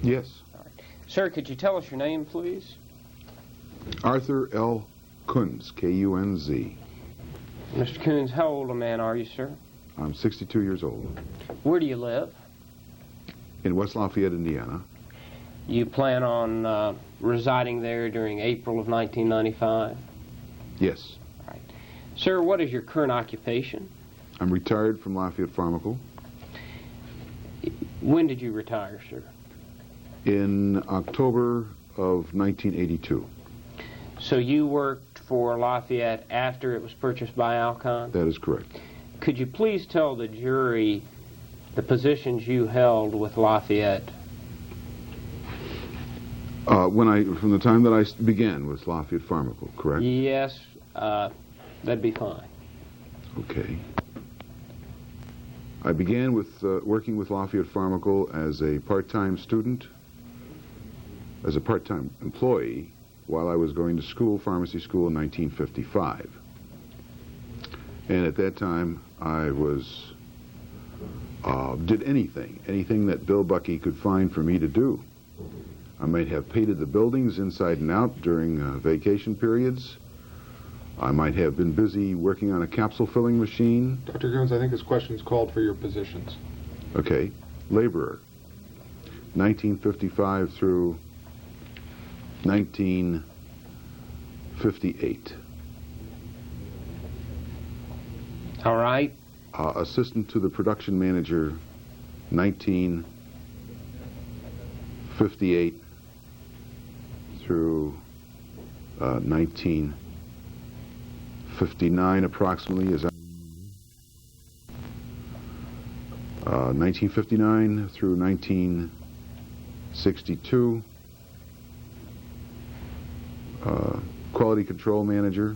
Yes. All right. Sir, could you tell us your name, please? Arthur L. Kunz, K-U-N-Z. Mr. Kunz, how old a man are you, sir? I'm 62 years old. Where do you live? In West Lafayette, Indiana. You plan on residing there during April of 1995? Yes. All right. Sir, what is your current occupation? I'm retired from Lafayette Pharmacal. When did you retire, sir? In October of 1982. So you worked for Lafayette after it was purchased by Alcon? That is correct. Could you please tell the jury the positions you held with Lafayette? From the time that I began with Lafayette Pharmacal, correct? Yes, that'd be fine. Okay. I began with working with Lafayette Pharmacal as a part-time student, as a part-time employee, while I was going to school, pharmacy school, in 1955. And at that time, I was did anything that Bill Bucky could find for me to do. I might have painted the buildings inside and out during vacation periods. I might have been busy working on a capsule filling machine. Dr. Kunz, I think this question's called for your positions. Okay. Laborer. 1955 through 1958. All right. Assistant to the production manager, 1958 through 1959 approximately. Is that 1959 through 1962. Quality control manager.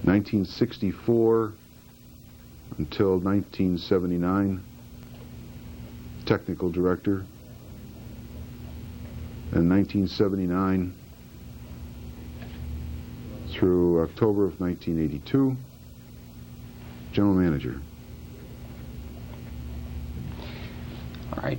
1964 until 1979, technical director, and 1979 through October of 1982, general manager. All right.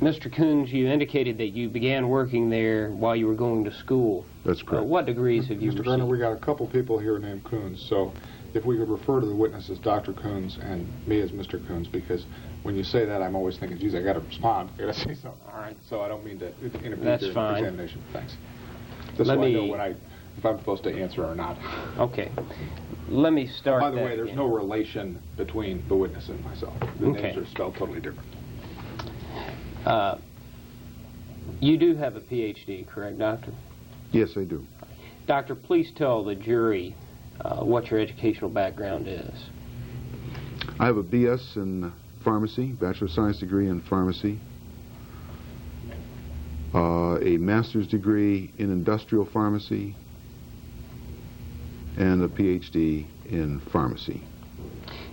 Mr. Kunz, you indicated that you began working there while you were going to school. That's correct. What degrees have you Mr. received? Gardner, we got a couple people here named Kunz, so if we could refer to the witness as Dr. Kunz and me as Mr. Kunz, because when you say that, I'm always thinking, geez, I got to respond. I got to say something. All right. So I don't mean to interfere That's with your fine. examination. Thanks. Just Let so me- I know if I'm supposed to answer or not. Okay. Let me start. By the that way, there's again. no relation between the witness and myself. The Okay. names are spelled totally different. You do have a PhD, correct, Doctor? Yes, I do. Doctor, please tell the jury what your educational background is. I have a BS in pharmacy, Bachelor of Science degree in pharmacy, a master's degree in industrial pharmacy, and a PhD in pharmacy.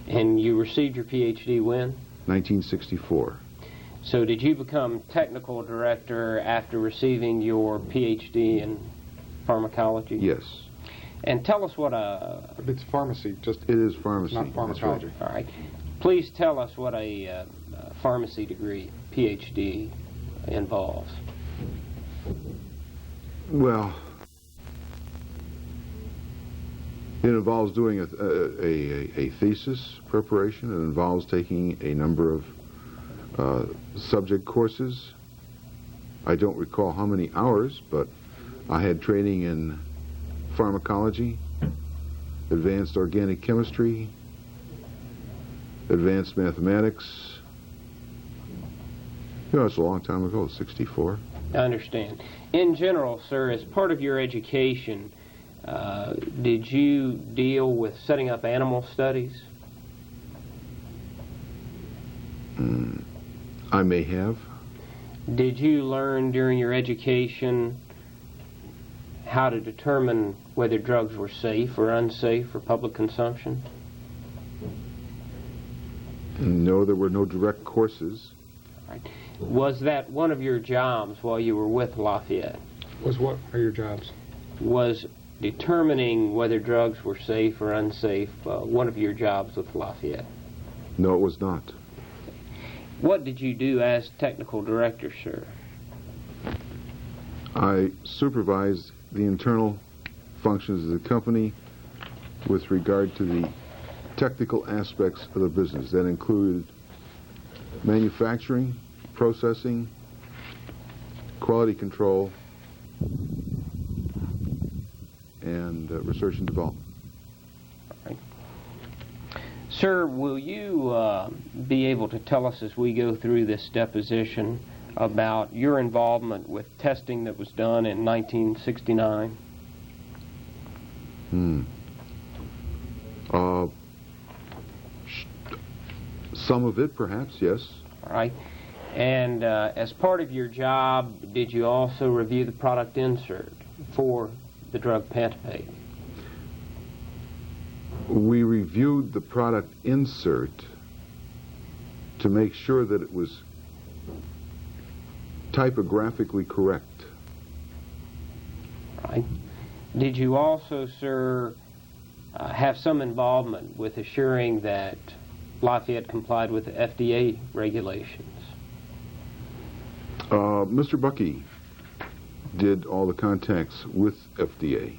And you received your PhD when? 1964. So did you become technical director after receiving your PhD in pharmacology? Yes. And tell us what It's pharmacy, just It is pharmacy. not that's pharmacology. right. all right. Please tell us what a pharmacy degree, PhD, involves. Well, it involves doing a thesis preparation. It involves taking a number of subject courses. I don't recall how many hours, but I had training in pharmacology, advanced organic chemistry, advanced mathematics. You know, it's a long time ago, 64. I understand. In general, sir, as part of your education, did you deal with setting up animal studies? I may have. Did you learn during your education how to determine whether drugs were safe or unsafe for public consumption? No, there were no direct courses. Right. Was that one of your jobs while you were with Lafayette? What are your jobs? Was determining whether drugs were safe or unsafe one of your jobs with Lafayette? No, it was not. What did you do as technical director, sir? I supervised the internal functions of the company with regard to the technical aspects of the business. That included manufacturing, processing, quality control, and research and development. Sir, will you be able to tell us as we go through this deposition about your involvement with testing that was done in 1969? Some of it, perhaps, yes. All right. And as part of your job, did you also review the product insert for the drug Pantapate? We reviewed the product insert to make sure that it was typographically correct. Right. Did you also, sir, have some involvement with assuring that Lafayette complied with the FDA regulations? Mr. Bucky did all the contacts with FDA.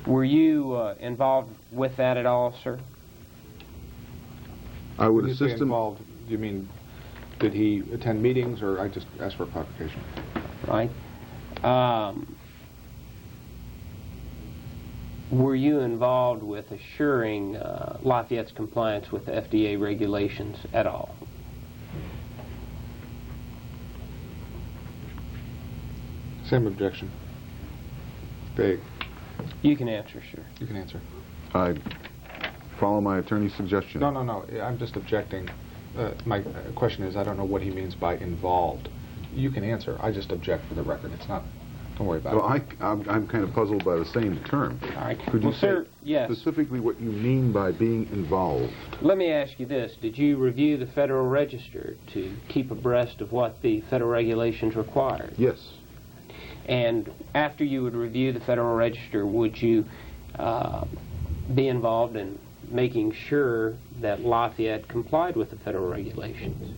Were you involved with that at all, sir? I would When you say assist him. involved, do you mean did he attend meetings, or I just asked for a clarification? Right. Were you involved with assuring Lafayette's compliance with the FDA regulations at all? Same objection. Vague. You can answer, sir. You can answer. I follow my attorney's suggestion. No, I'm just objecting. My question is, I don't know what he means by involved. You can answer. I just object for the record. It's not. Don't worry about Well, it. I'm kind of puzzled by the same term. All right. Could you Well, sir, say yes. specifically what you mean by being involved? Let me ask you this. Did you review the Federal Register to keep abreast of what the federal regulations required? Yes. And after you would review the Federal Register, would you be involved in making sure that Lafayette complied with the federal regulations?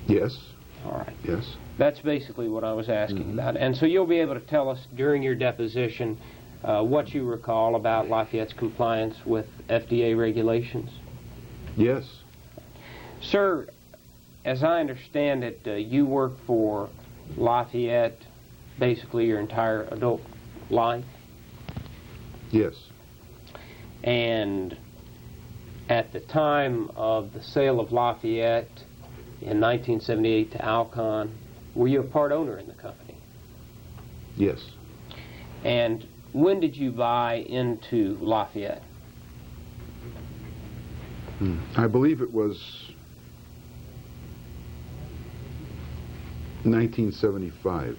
Yes. All right. Yes. That's basically what I was asking about. And so you'll be able to tell us during your deposition what you recall about Lafayette's compliance with FDA regulations? Yes. Sir, as I understand it, you work for Lafayette basically your entire adult life? Yes. And at the time of the sale of Lafayette in 1978 to Alcon, were you a part owner in the company? Yes. And when did you buy into Lafayette? I believe it was 1975.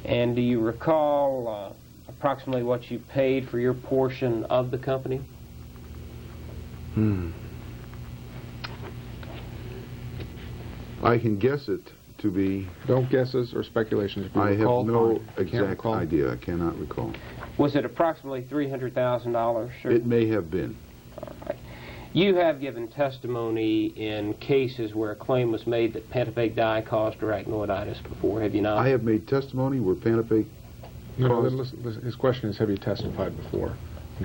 And do you recall approximately what you paid for your portion of the company? I can guess it to be. Don't guesses or speculations. If you I have recall, no fine. Can't exact recall. idea. I cannot recall. Was it approximately $300,000, sir? It may have been. All right. You have given testimony in cases where a claim was made that Pantapate dye caused arachnoiditis before, have you not? I have made testimony where Pantapate. No, listen, his question is, have you testified before?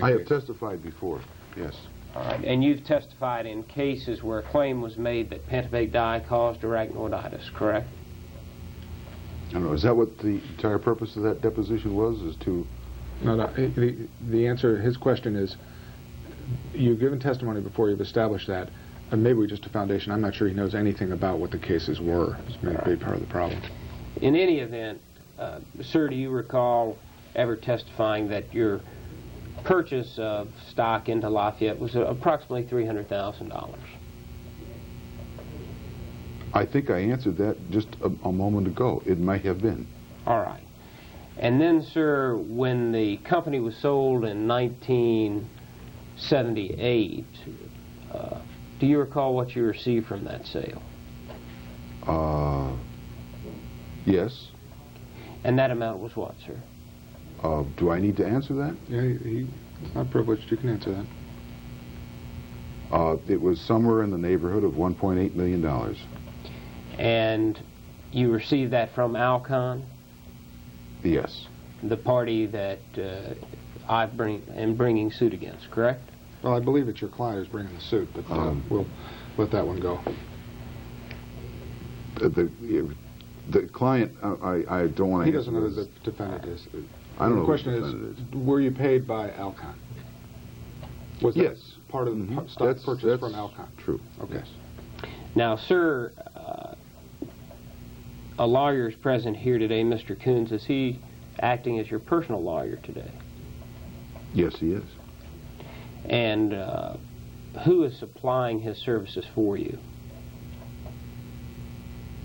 I have testified before. Yes. All right. And you've testified in cases where a claim was made that Pantapate dye caused arachnoiditis, correct? I don't know. Is that what the entire purpose of that deposition was? Is to. No. The answer to his question is, you've given testimony before, you've established that, and maybe we just a foundation. I'm not sure he knows anything about what the cases were. This may be part of the problem. In any event, sir, do you recall ever testifying that your purchase of stock into Lafayette was approximately $300,000? I think I answered that just a moment ago. It might have been. All right. And then, sir, when the company was sold in 1978, do you recall what you received from that sale? Yes. And that amount was what, sir? Do I need to answer that? Yeah, Not privileged. You can answer that. It was somewhere in the neighborhood of $1.8 million. And you received that from Alcon, Yes. the party that am bringing suit against, correct? Well, I believe it's your client who's bringing the suit, but we'll let that one go. The client, I don't want to. He doesn't know who the defendant is. I don't know The who question the is, defendant is. were you paid by Alcon? Was that Yes. part of the Mhm. stock That's purchase from Alcon? True. Okay. Yes. Now, sir, a lawyer is present here today, Mr. Coons. Is he acting as your personal lawyer today? Yes, he is. And who is supplying his services for you?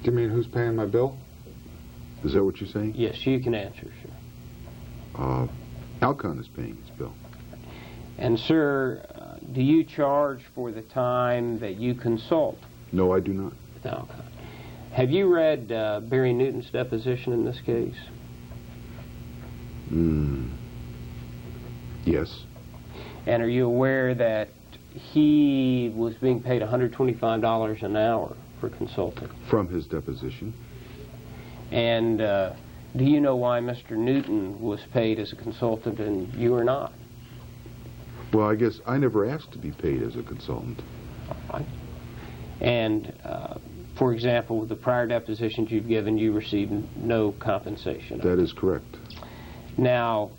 Do you mean who's paying my bill? Is that what you're saying? Yes, you can answer, sir. Alcon is paying his bill. And, sir, do you charge for the time that you consult No, I do not. with Alcon? Have you read Barry Newton's deposition in this case? Yes. And are you aware that he was being paid $125 an hour for consulting? From his deposition. And do you know why Mr. Newton was paid as a consultant and you are not? Well, I guess I never asked to be paid as a consultant. And, for example, with the prior depositions you've given, you received no compensation. That is correct. Now,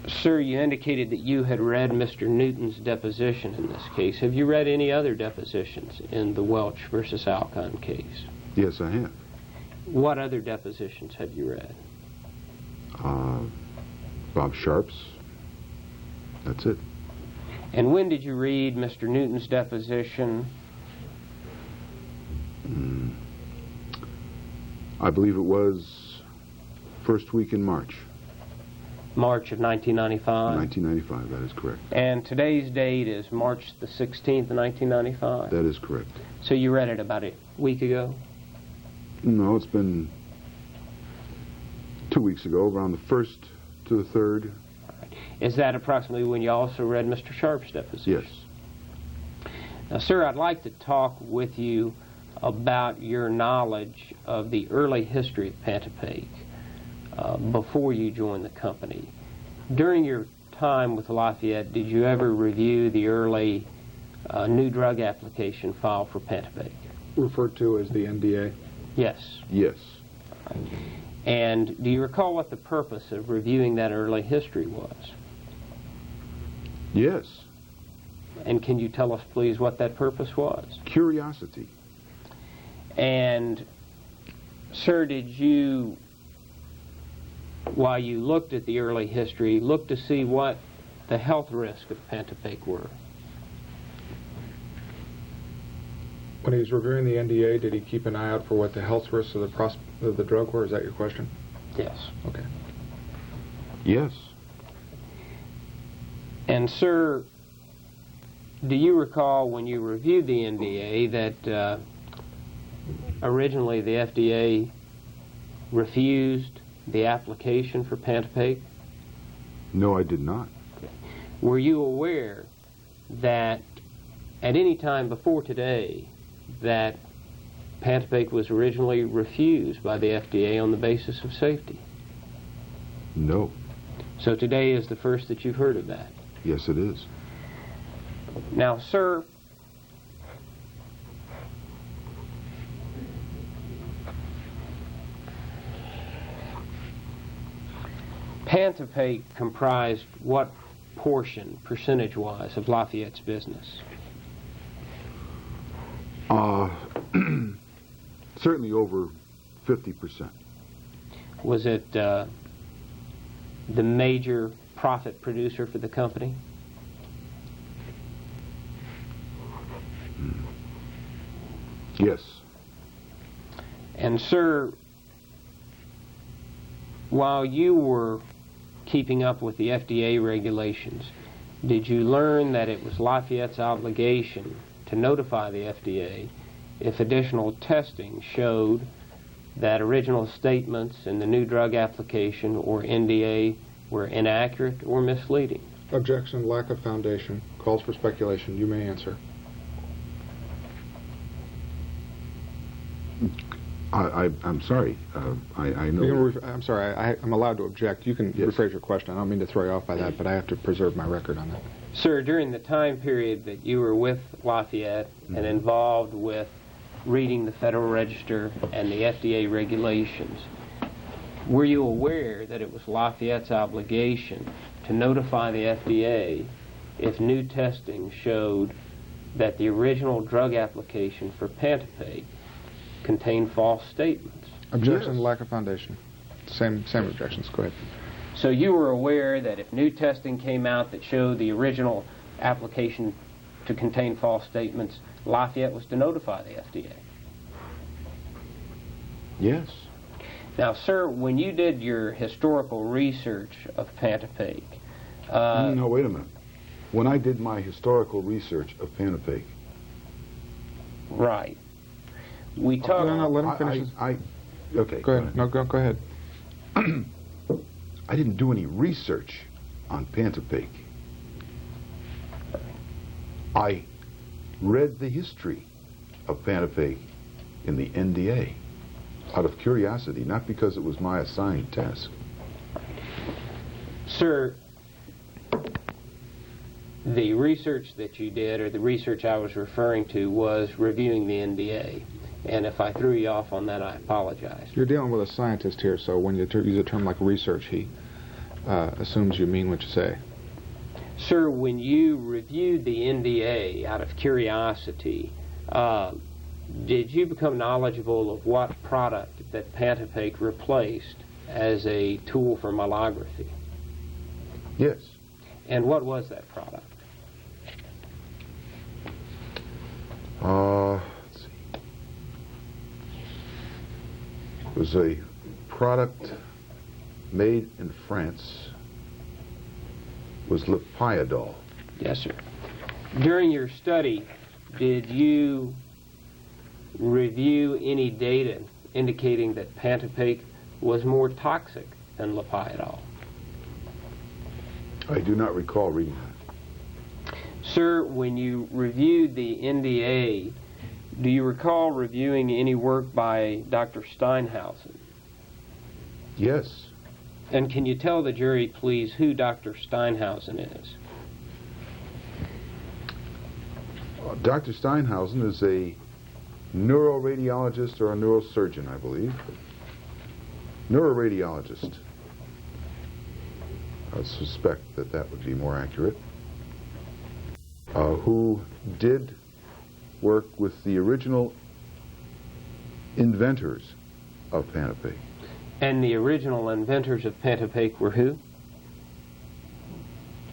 sir, you indicated that you had read Mr. Newton's deposition in this case. Have you read any other depositions in the Welch versus Alcon case? Yes, I have. What other depositions have you read? Bob Sharp's. That's it. And when did you read Mr. Newton's deposition? I believe it was first week in March. March of 1995? 1995, that is correct. And today's date is March the 16th, 1995? That is correct. So you read it about a week ago? No, it's been 2 weeks ago, around the 1st to the 3rd. Is that approximately when you also read Mr. Sharp's deposition? Yes. Now, sir, I'd like to talk with you about your knowledge of the early history of Pantapake before you joined the company. During your time with Lafayette, did you ever review the early new drug application filed for Pantapake? Referred to as the NDA? Yes. Yes. And do you recall what the purpose of reviewing that early history was? Yes. And can you tell us, please, what that purpose was? Curiosity. And, sir, did you, while you looked at the early history, look to see what the health risks of Pantapake were? When he was reviewing the NDA, did he keep an eye out for what the health risks of the drug were? Is that your question? Yes. Okay. Yes. And, sir, do you recall when you reviewed the NDA that originally the FDA refused the application for Pantapake? No, I did not. Were you aware that at any time before today that Pantapake was originally refused by the FDA on the basis of safety? No. So today is the first that you've heard of that. Yes, it is. Now, sir, Pantapake comprised what portion, percentage-wise, of Lafayette's business? Certainly over 50%. Was it the major profit producer for the company? Yes. And, sir, while you were keeping up with the FDA regulations, did you learn that it was Lafayette's obligation to notify the FDA if additional testing showed that original statements in the new drug application or NDA were inaccurate or misleading? Objection, lack of foundation, calls for speculation. You may answer. I'm sorry. I know. I'm sorry, I'm allowed to object. You can Yes. rephrase your question. I don't mean to throw you off by that, but I have to preserve my record on that. Sir, during the time period that you were with Lafayette and involved with reading the Federal Register and the FDA regulations, were you aware that it was Lafayette's obligation to notify the FDA if new testing showed that the original drug application for Pantopate contained false statements? Objection, Yes. lack of foundation. Same objections. Go ahead. So you were aware that if new testing came out that showed the original application to contain false statements, Lafayette was to notify the FDA? Yes. Now, sir, when you did your historical research of Pantopake, No, wait a minute. When I did my historical research of Pantopake, right, we talked... No, let him finish. Okay. Go ahead. No, go ahead. I didn't do any research on Pantopake. I read the history of Pantopake in the NDA out of curiosity, not because it was my assigned task. Sir, the research that you did, or the research I was referring to, was reviewing the NDA. And if I threw you off on that, I apologize. You're dealing with a scientist here, so when you use a term like research, he assumes you mean what you say. Sir, when you reviewed the NDA out of curiosity, did you become knowledgeable of what product that Pantopake replaced as a tool for myelography? Yes. And what was that product? Let's see. It was a product made in France. It was Lipiodol. Yes, sir. During your study, did you review any data indicating that Pantopake was more toxic than Lipiodol? I do not recall reading that. Sir, when you reviewed the NDA, do you recall reviewing any work by Dr. Steinhausen? Yes. And can you tell the jury, please, who Dr. Steinhausen is? Dr. Steinhausen is a neuroradiologist or a neurosurgeon, I believe. Neuroradiologist. I suspect that that would be more accurate. Who did work with the original inventors of Pantopake. And the original inventors of Pantopake were who?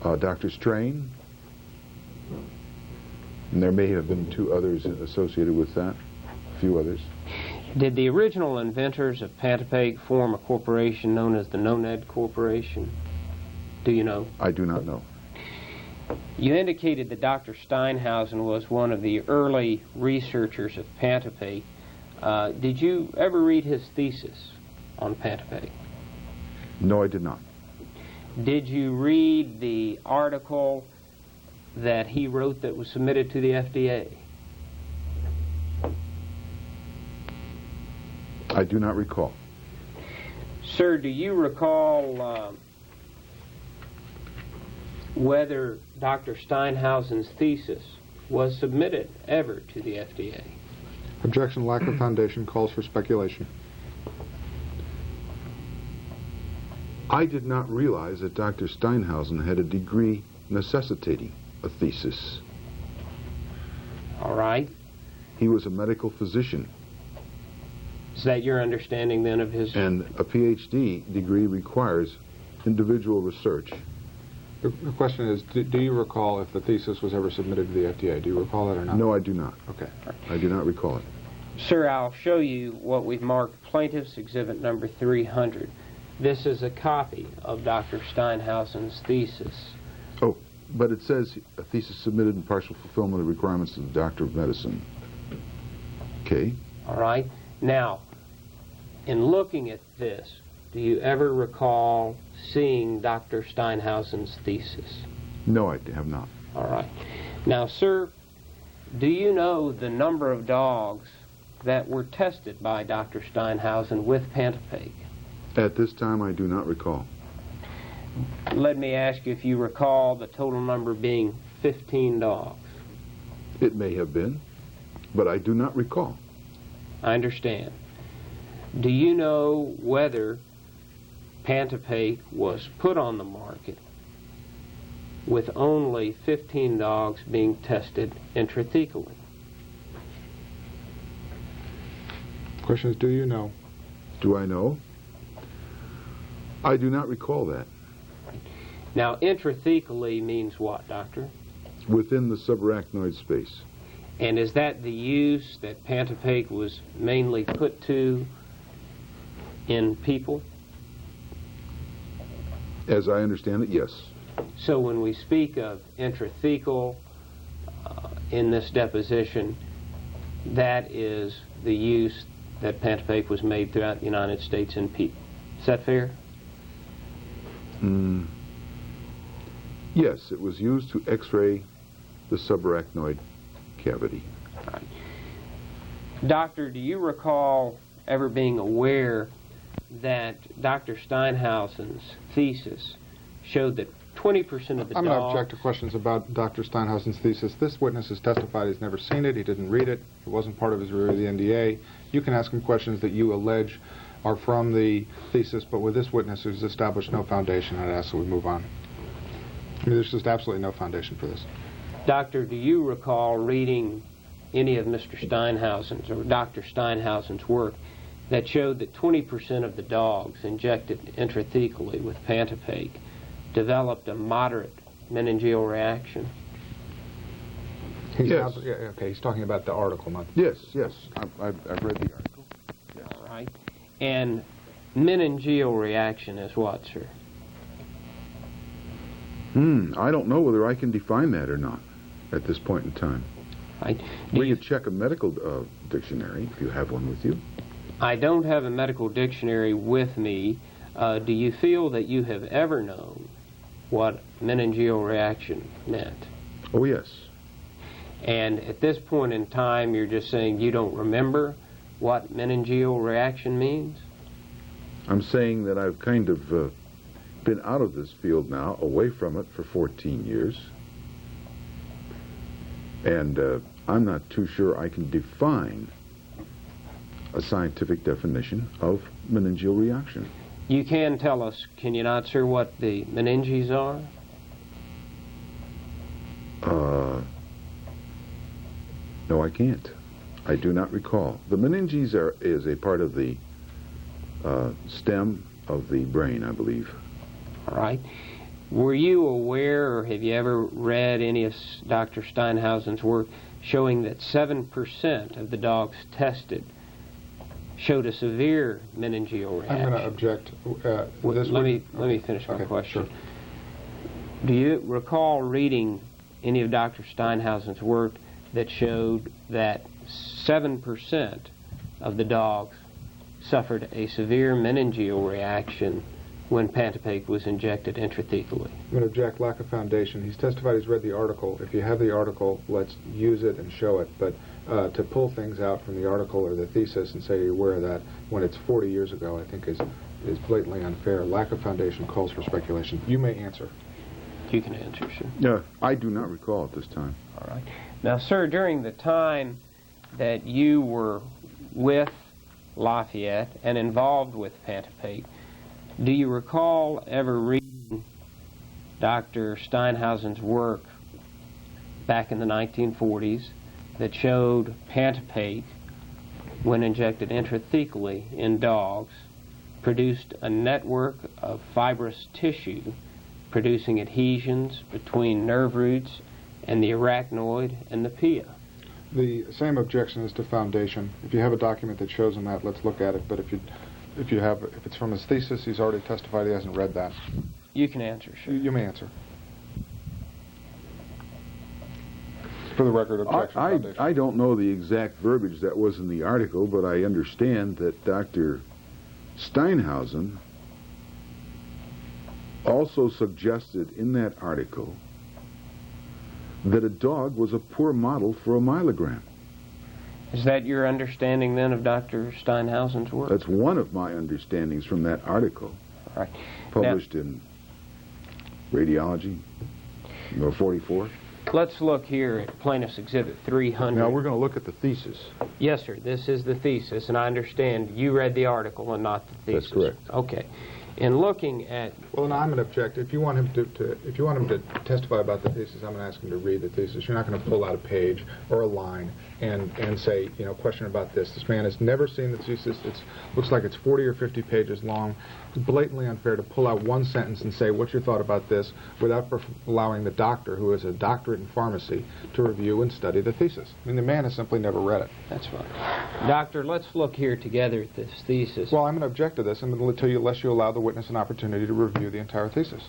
Dr. Strain. And there may have been two others associated with that, a few others. Did the original inventors of Pantopake form a corporation known as the Noned Corporation? Do you know? I do not know. You indicated that Dr. Steinhausen was one of the early researchers of Pantopake. Did you ever read his thesis on Pantopake? No, I did not. Did you read the article that he wrote that was submitted to the FDA? I do not recall. Sir, do you recall whether Dr. Steinhausen's thesis was submitted ever to the FDA? Objection, lack of foundation, calls for speculation. I did not realize that Dr. Steinhausen had a degree necessitating a thesis. All right. He was a medical physician, Is that your understanding then of his... and a PhD degree requires individual research. The question is, do you recall if the thesis was ever submitted to the FDA? Do you recall that or not? No, I do not. Okay. I do not recall it. Sir, I'll show you what we've marked Plaintiff's Exhibit number 300. This is a copy of Dr. Steinhausen's thesis. Oh, but it says a thesis submitted in partial fulfillment of requirements of the Doctor of Medicine. Okay. All right? Now, in looking at this, do you ever recall seeing Dr. Steinhausen's thesis? No, I have not. All right. Now, sir, do you know the number of dogs that were tested by Dr. Steinhausen with Pantopake? At this time, I do not recall. Let me ask you if you recall the total number being 15 dogs. It may have been, but I do not recall. I understand. Do you know whether Pantopake was put on the market with only 15 dogs being tested intrathecally? Question is, do you know? Do I know? I do not recall that. Now, intrathecally means what, doctor? Within the subarachnoid space. And is that the use that Pantopake was mainly put to in people? As I understand it, yes. So when we speak of intrathecal in this deposition, that is the use that Pantopake was made throughout the United States in people. Is that fair? Yes, it was used to x-ray the subarachnoid cavity. Right. Doctor, do you recall ever being aware that Dr. Steinhausen's thesis showed that 20% of the I'm dogs... going to object to questions about Dr. Steinhausen's thesis. This witness has testified he's never seen it, he didn't read it, it wasn't part of his review of the NDA. You can ask him questions that you allege are from the thesis, but with this witness who's established no foundation, I'd ask that we move on. I mean, there's just absolutely no foundation for this. Doctor, do you recall reading any of Mr. Steinhausen's or Dr. Steinhausen's work that showed that 20% of the dogs injected intrathecally with Pantopake developed a moderate meningeal reaction? Yes. Okay, he's talking about the article, not... Yes, yes. I've read the article. Yes. All right. And meningeal reaction is what, sir? I don't know whether I can define that or not at this point in time. Right. We could check a medical dictionary if you have one with you. I don't have a medical dictionary with me. Do you feel that you have ever known what meningeal reaction meant? Oh, yes. And at this point in time, you're just saying you don't remember what meningeal reaction means? I'm saying that I've kind of been out of this field now, away from it for 14 years. And I'm not too sure I can define a scientific definition of meningeal reaction. You can tell us, can you not, sir, what the meninges are? No, I can't. I do not recall. The meninges is a part of the stem of the brain, I believe. All right. Were you aware, or have you ever read any of Dr. Steinhausen's work showing that 7% of the dogs tested showed a severe meningeal reaction? I'm going to object. Let me finish my question. Sure. Do you recall reading any of Dr. Steinhausen's work that showed that 7% of the dogs suffered a severe meningeal reaction when Pantopake was injected intrathecally? I'm going to object, lack of foundation. He's testified he's read the article. If you have the article, let's use it and show it. But to pull things out from the article or the thesis and say you're aware of that when it's 40 years ago, I think is blatantly unfair. Lack of foundation calls for speculation. You may answer. You can answer, sir. Yeah, I do not recall at this time. All right. Now, sir, during the time that you were with Lafayette and involved with Pantopake, do you recall ever reading Dr. Steinhausen's work back in the 1940s that showed Pantopake, when injected intrathecally in dogs, produced a network of fibrous tissue producing adhesions between nerve roots and the arachnoid and the pia? The same objection is to foundation. If you have a document that shows him that, let's look at it. But if it's from his thesis, he's already testified he hasn't read that. You can answer, sir. You may answer. For the record, objection. Foundation. I don't know the exact verbiage that was in the article, but I understand that Dr. Steinhausen also suggested in that article that a dog was a poor model for a myelogram. Is that your understanding then of Dr. Steinhausen's work? That's one of my understandings from that article, All right. published in Radiology, number 44. Let's look here at Plaintiff's Exhibit 300. Now we're going to look at the thesis. Yes, sir. This is the thesis, and I understand you read the article and not the thesis. That's correct. Okay. In looking at... Well, no, I'm going to object. If you want him to testify about the thesis, I'm going to ask him to read the thesis. You're not going to pull out a page or a line and say, you know, question about this. This man has never seen the thesis. It looks like it's 40 or 50 pages long. It's blatantly unfair to pull out one sentence and say, what's your thought about this, without allowing the doctor, who is a doctorate in pharmacy, to review and study the thesis. I mean, the man has simply never read it. That's fine. Doctor, let's look here together at this thesis. Well, I'm going to object to this. I'm going to tell you unless you allow the witness an opportunity to review the entire thesis.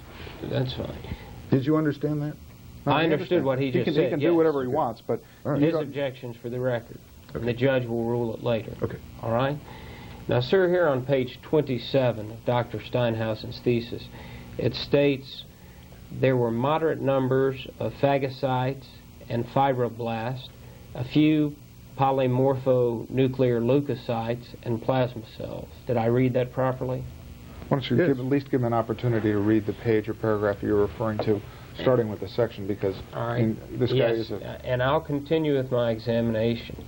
That's fine. Did you understand that? No, I understood what he just said. He can do whatever he wants, but All right. His objection's for the record, and the judge will rule it later. Okay. All right? Now, sir, here on page 27 of Dr. Steinhausen's thesis, it states there were moderate numbers of phagocytes and fibroblasts, a few polymorphonuclear leukocytes, and plasma cells. Did I read that properly? why don't you Yes. at least give him an opportunity to read the page or paragraph you're referring to, starting with the section, because All I right. mean, this guy Yes, is a... and I'll continue with my examination.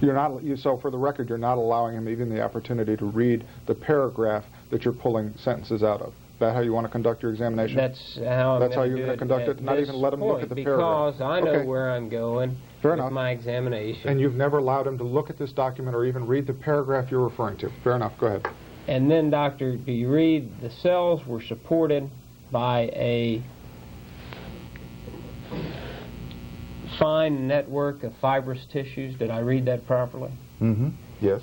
So for the record, you're not allowing him even the opportunity to read the paragraph that you're pulling sentences out of. Is that how you want to conduct your examination? That's how I'm That's how going you're to gonna do conduct at it? Not this even let him look point, at the paragraph? Because I know Okay. where I'm going Fair with enough. my examination. And you've never allowed him to look at this document or even read the paragraph you're referring to. Fair enough. Go ahead. And then, Doctor, do you read the cells were supported by a fine network of fibrous tissues? Did I read that properly? Mm-hmm. Yes.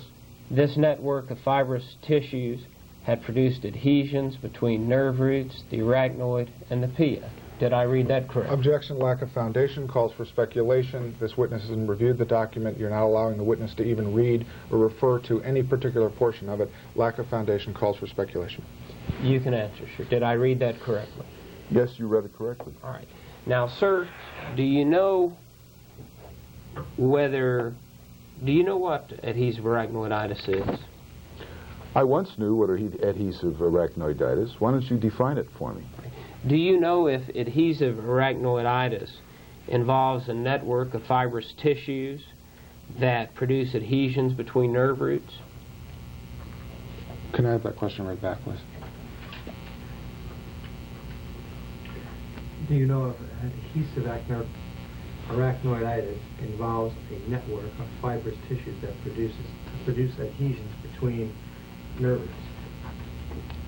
This network of fibrous tissues had produced adhesions between nerve roots, the arachnoid, and the pia. Did I read that correct? Objection, lack of foundation, calls for speculation. This witness hasn't reviewed the document. You're not allowing the witness to even read or refer to any particular portion of it. Lack of foundation calls for speculation. You can answer, sir. Did I read that correctly? Yes, you read it correctly. All right. Now, sir, do you know what adhesive arachnoiditis is? I once knew what adhesive arachnoiditis. Why don't you define it for me? Do you know if adhesive arachnoiditis involves a network of fibrous tissues that produce adhesions between nerve roots? Can I have that question right back, please? Do you know if adhesive arachnoiditis involves a network of fibrous tissues that produce adhesions between nerve roots?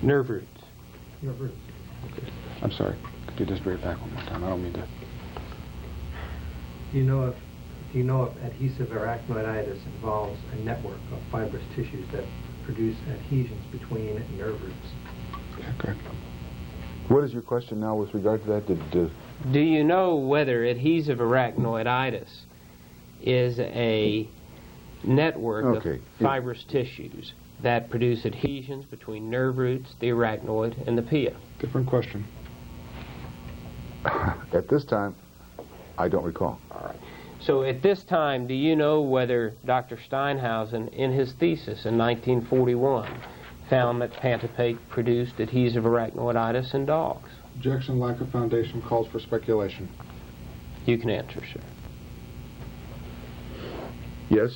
Nerve roots. Nerve roots. I'm sorry. Could you just read it back one more time? I don't mean to... Do you know if adhesive arachnoiditis involves a network of fibrous tissues that produce adhesions between nerve roots? Okay. What is your question now with regard to that? Do you know whether adhesive arachnoiditis is a network of fibrous tissues that produce adhesions between nerve roots, the arachnoid, and the pia? Different question. At this time, I don't recall. All right. So at this time, do you know whether Dr. Steinhausen, in his thesis in 1941, found that Pantopate produced adhesive arachnoiditis in dogs? Objection, lack of foundation calls for speculation. You can answer, sir. Yes,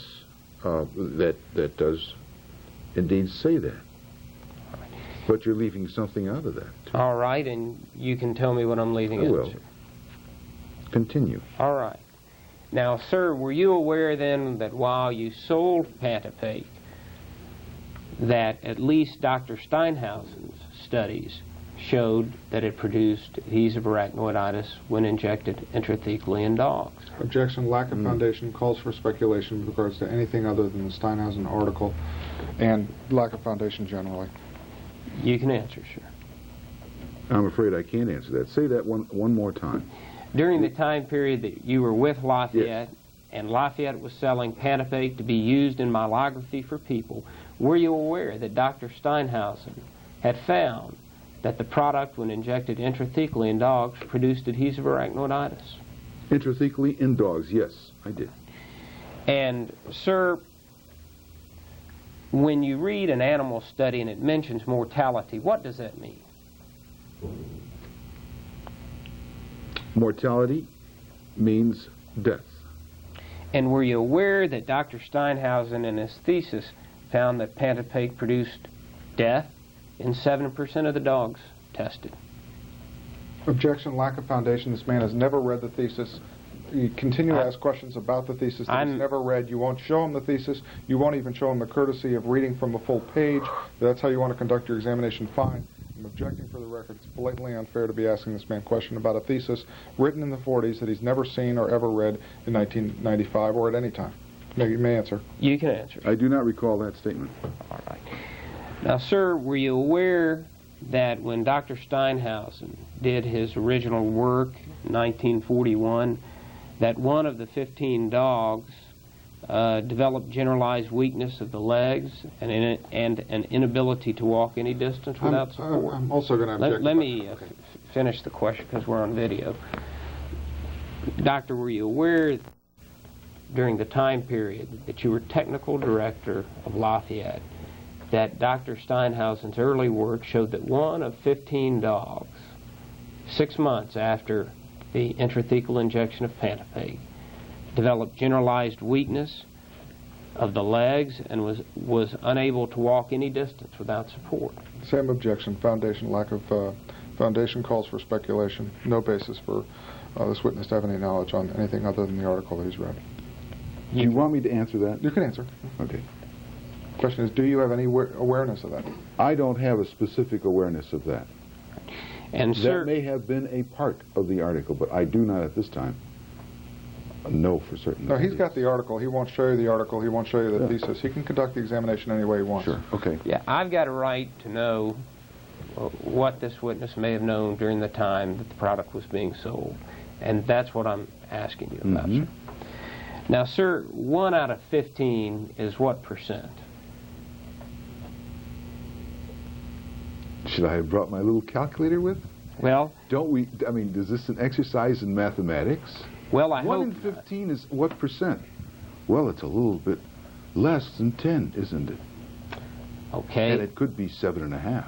that does indeed say that. But you're leaving something out of that. All right, and you can tell me what I'm leaving I out, will. sir. Continue. All right. Now, sir, were you aware then that while you sold Pantopate, that at least Dr. Steinhausen's studies showed that it produced adhesive arachnoiditis when injected intrathecally in dogs? Objection, lack of foundation calls for speculation with regards to anything other than the Steinhausen article, and lack of foundation generally. You can answer, sir. I'm afraid I can't answer that. Say that one more time. During the time period that you were with Lafayette, and Lafayette was selling Pantopate to be used in myelography for people, were you aware that Dr. Steinhausen had found that the product, when injected intrathecally in dogs, produced adhesive arachnoiditis? Intrathecally in dogs, yes, I did. And, sir, when you read an animal study and it mentions mortality, what does that mean? Mortality means death. And were you aware that Dr. Steinhausen in his thesis found that Pantopake produced death in 7% of the dogs tested? Objection, lack of foundation. This man has never read the thesis. You continue to ask questions about the thesis that he's never read. You won't show him the thesis. You won't even show him the courtesy of reading from a full page. That's how you want to conduct your examination. Fine. I'm objecting for the record. It's blatantly unfair to be asking this man a question about a thesis written in the 40s that he's never seen or ever read in 1995 or at any time. You may answer. You can answer. I do not recall that statement. All right. Now, sir, were you aware that when Dr. Steinhausen did his original work in 1941, that one of the 15 dogs developed generalized weakness of the legs and an inability to walk any distance without support? I'm also going to object. Let me finish the question because we're on video. Doctor, were you aware during the time period that you were technical director of Lafayette that Dr. Steinhausen's early work showed that one of 15 dogs, 6 months after the intrathecal injection of Pantopake, developed generalized weakness of the legs and was unable to walk any distance without support? Same objection. Foundation, lack of foundation calls for speculation. No basis for this witness to have any knowledge on anything other than the article that he's read. Do you want me to answer that? You can answer. Okay. Question is, do you have any awareness of that? I don't have a specific awareness of that. And sir, that may have been a part of the article, but I do not at this time know for certain. No, he's got the article. He won't show you the article. He won't show you the thesis. He can conduct the examination any way he wants. Sure. Okay. yeah, I've got a right to know what this witness may have known during the time that the product was being sold. And that's what I'm asking you about, sir. Now, sir, 1 out of 15 is what percent? Should I have brought my little calculator with? Well, Don't we, I mean, is this an exercise in mathematics? well, I 1 hope in 15 is what percent? Well, it's a little bit less than 10, isn't it? Okay. And it could be 7.5.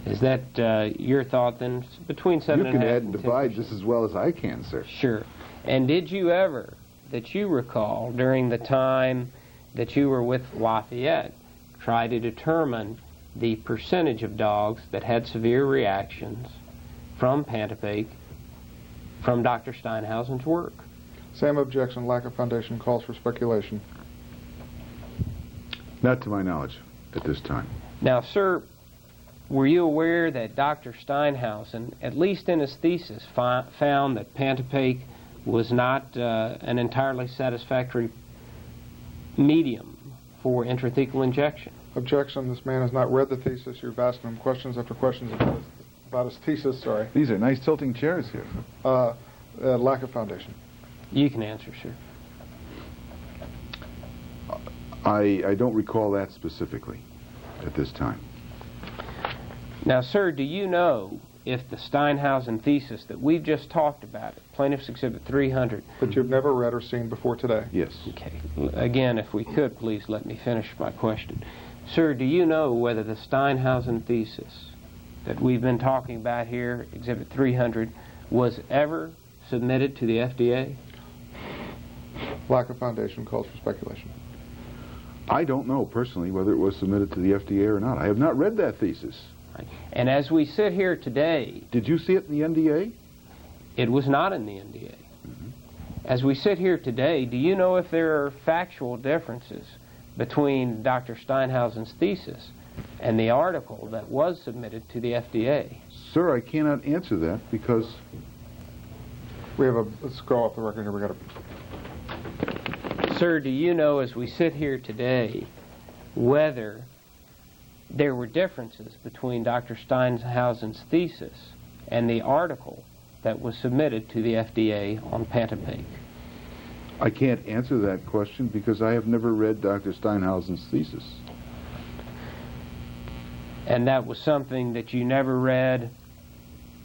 Is that your thought then? Between 7.5 You can add and 10%. divide just as well as I can, sir. Sure. And did you ever, that you recall, during the time that you were with Lafayette, try to determine the percentage of dogs that had severe reactions from Pantopake from Dr. Steinhausen's work? Same objection. Lack of foundation calls for speculation. Not to my knowledge at this time. Now, sir, were you aware that Dr. Steinhausen, at least in his thesis, found that Pantopake was not an entirely satisfactory medium for intrathecal injection? Objection. This man has not read the thesis. You've asked him questions after questions about his thesis. Sorry. These are nice tilting chairs here. Lack of foundation. You can answer, sir. I don't recall that specifically at this time. Now, sir, do you know if the Steinhausen thesis that we've just talked about, Plaintiff's Exhibit 300... But you've never read or seen before today. Yes. Okay. Again, if we could, please let me finish my question. Sir, do you know whether the Steinhausen thesis that we've been talking about here, Exhibit 300, was ever submitted to the FDA? Lack of foundation calls for speculation. I don't know personally whether it was submitted to the FDA or not. I have not read that thesis. Right. And as we sit here today... Did you see it in the NDA? It was not in the NDA. As we sit here today, do you know if there are factual differences between Dr. Steinhausen's thesis and the article that was submitted to the FDA? Sir, I cannot answer that because... Let's go off the record here. We got to... Sir, do you know, as we sit here today, whether there were differences between Dr. Steinhausen's thesis and the article that was submitted to the FDA on Pantopake? I can't answer that question because I have never read Dr. Steinhausen's thesis. And that was something that you never read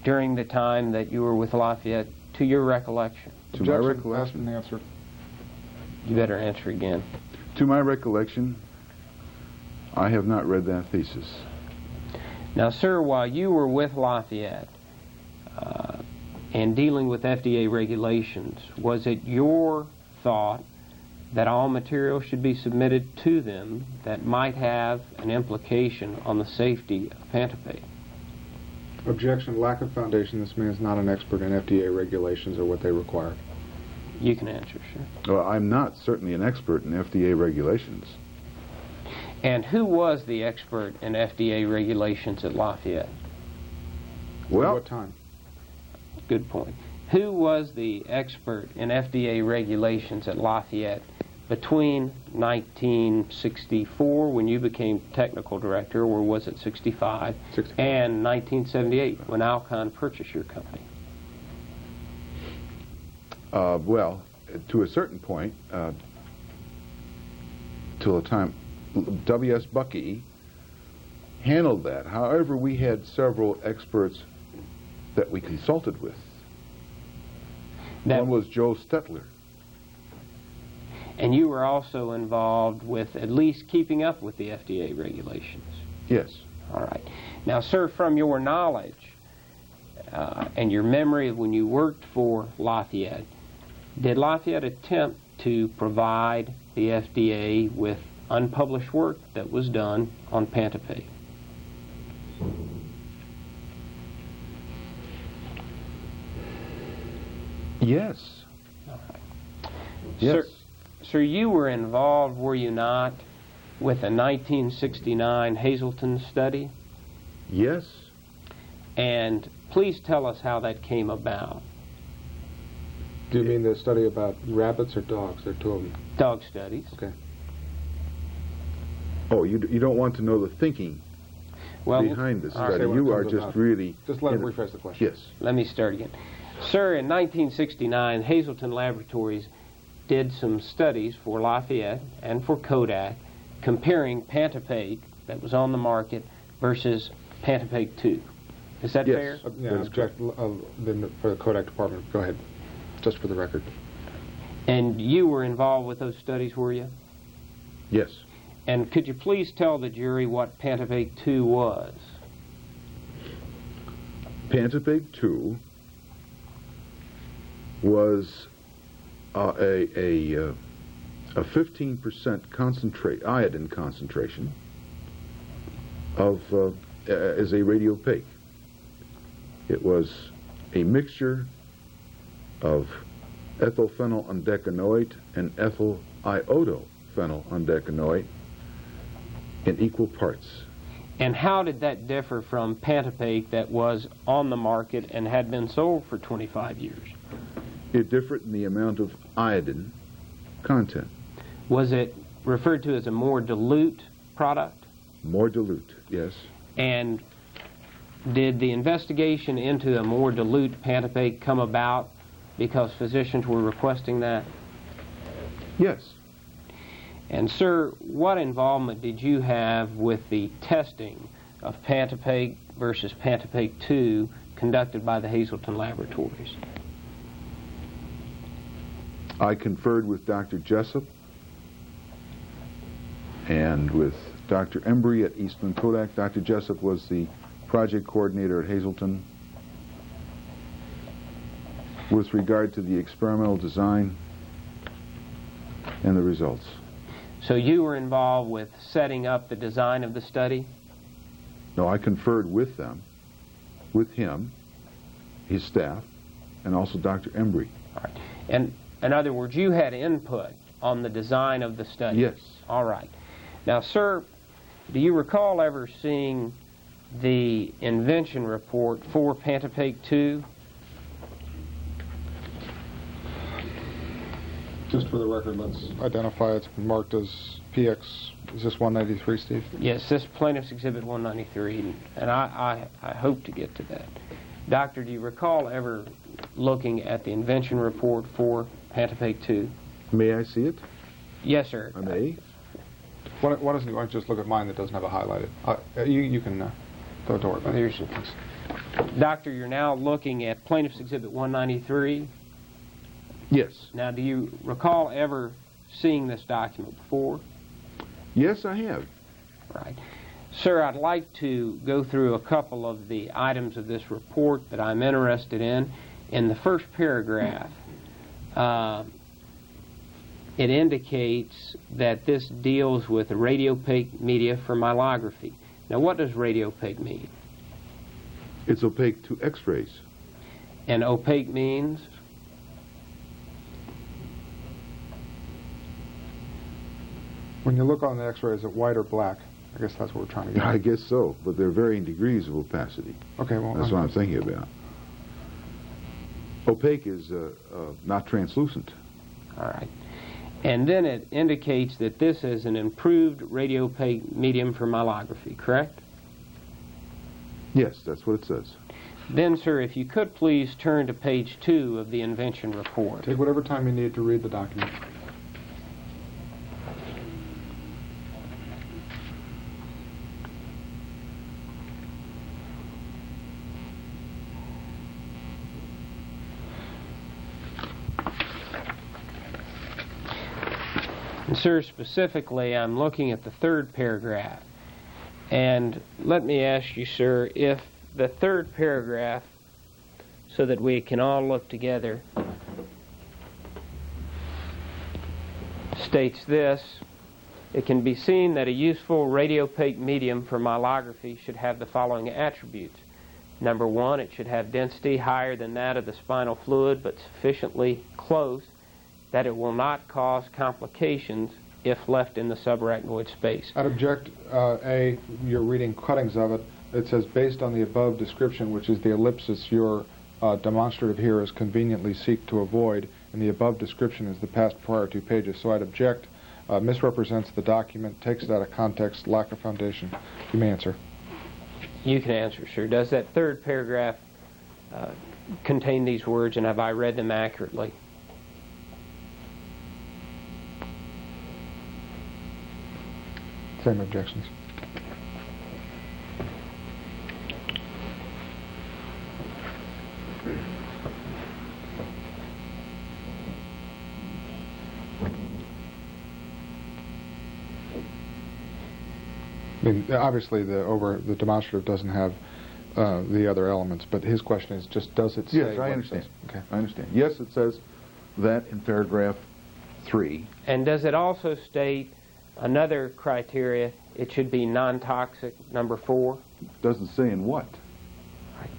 during the time that you were with Lafayette, to your recollection? To my Objection, recollection, asked and answered. You better answer again. to my recollection, I have not read that thesis. Now, sir, while you were with Lafayette and dealing with FDA regulations, was it your thought that all material should be submitted to them that might have an implication on the safety of Pantopate? Objection, lack of foundation. This man is not an expert in FDA regulations or what they require. You can answer, sir. Well, I'm not certainly an expert in FDA regulations. And who was the expert in FDA regulations at Lafayette? At Well, what time? Good point. Who was the expert in FDA regulations at Lafayette between 1964, when you became technical director, or was it 65, 65. and 1978, when Alcon purchased your company? well, to a certain point, till the time W.S. Bucky handled that. However, we had several experts that we consulted with. One was Joe Stetler. And you were also involved with at least keeping up with the FDA regulations. Yes. All right. Now, sir, from your knowledge and your memory of when you worked for Lafayette, did Lafayette attempt to provide the FDA with unpublished work that was done on Pantopate? Yes. All right. Yes. Sir, you were involved, were you not, with a 1969 Hazleton study? Yes. And please tell us how that came about. Do you mean the study about rabbits or dogs? There are two of them. Dog studies. Okay. Oh, you don't want to know the thinking Well, behind the all right, study. what it You are comes just about. really... Just let him rephrase the question. Yes. let me start again. Sir, in 1969, Hazleton Laboratories did some studies for Lafayette and for Kodak comparing Pantopate that was on the market versus Pantopate 2. Is that Yes. fair? Yeah, That is object then for the Kodak department. Go ahead. Just for the record. And you were involved with those studies, were you? Yes. And could you please tell the jury what Pantopate 2 was? Pantopate 2 was a 15% iodine concentration of as a radiopaque. It was a mixture of ethyl phenylundecanoate and ethyl iodophenylundecanoate in equal parts. And how did that differ from Pantopate that was on the market and had been sold for 25 years? It differed in the amount of iodine content. Was it referred to as a more dilute product? More dilute, yes. And did the investigation into a more dilute Pantopate come about because physicians were requesting that? Yes. And sir, what involvement did you have with the testing of Pantopate versus Pantopate 2 conducted by the Hazleton Laboratories? I conferred with Dr. Jessup and with Dr. Embry at Eastman Kodak. Dr. Jessup was the project coordinator at Hazleton with regard to the experimental design and the results. So you were involved with setting up the design of the study? No, I conferred with them, with him, his staff, and also Dr. Embry. All right. And in other words, you had input on the design of the study? Yes. All right. Now, sir, do you recall ever seeing the invention report for Pantopate 2? Just for the record, let's identify it's marked as PX. Is this 193, Steve? Yes, this Plaintiff's Exhibit 193, and I hope to get to that. Doctor, do you recall ever looking at the invention report for Pantopate 2? May I see it? Yes, sir. I may. Why don't you just look at mine that doesn't have a highlighted? You can, don't worry about it. Thanks. Doctor, you're now looking at Plaintiff's Exhibit 193. Yes. Now, do you recall ever seeing this document before? Yes, I have. Right. Sir, I'd like to go through a couple of the items of this report that I'm interested in. In the first paragraph, it indicates that this deals with radiopaque media for myelography. Now, what does radiopaque mean? It's opaque to X-rays. And opaque means? When you look on the X-ray, is it white or black? I guess that's what we're trying to get at. I guess so, but there are varying degrees of opacity. Okay, well, That's what I'm thinking about. Opaque is not translucent. All right. And then it indicates that this is an improved radiopaque medium for myelography, correct? Yes, that's what it says. Then, sir, if you could please turn to page 2 of the invention report. Take whatever time you need to read the document. And, sir, specifically, I'm looking at the third paragraph. And let me ask you, sir, if the third paragraph, so that we can all look together, states this: it can be seen that a useful radiopaque medium for myelography should have the following attributes. Number 1, it should have density higher than that of the spinal fluid, but sufficiently close that it will not cause complications if left in the subarachnoid space. I'd object, you're reading cuttings of it. It says, based on the above description, which is the ellipsis your demonstrative here is conveniently seek to avoid, and the above description is the past prior 2 pages. So I'd object, misrepresents the document, takes it out of context, lack of foundation. You may answer. You can answer, sir. Does that third paragraph contain these words, and have I read them accurately? Same objections. I mean, obviously the demonstrative doesn't have the other elements, but his question is just, does it say? Yes, I what it understand. says? Okay. I understand. Yes, it says that in paragraph 3. And does it also state another criteria? It should be non-toxic, number 4. Doesn't say in what. Right.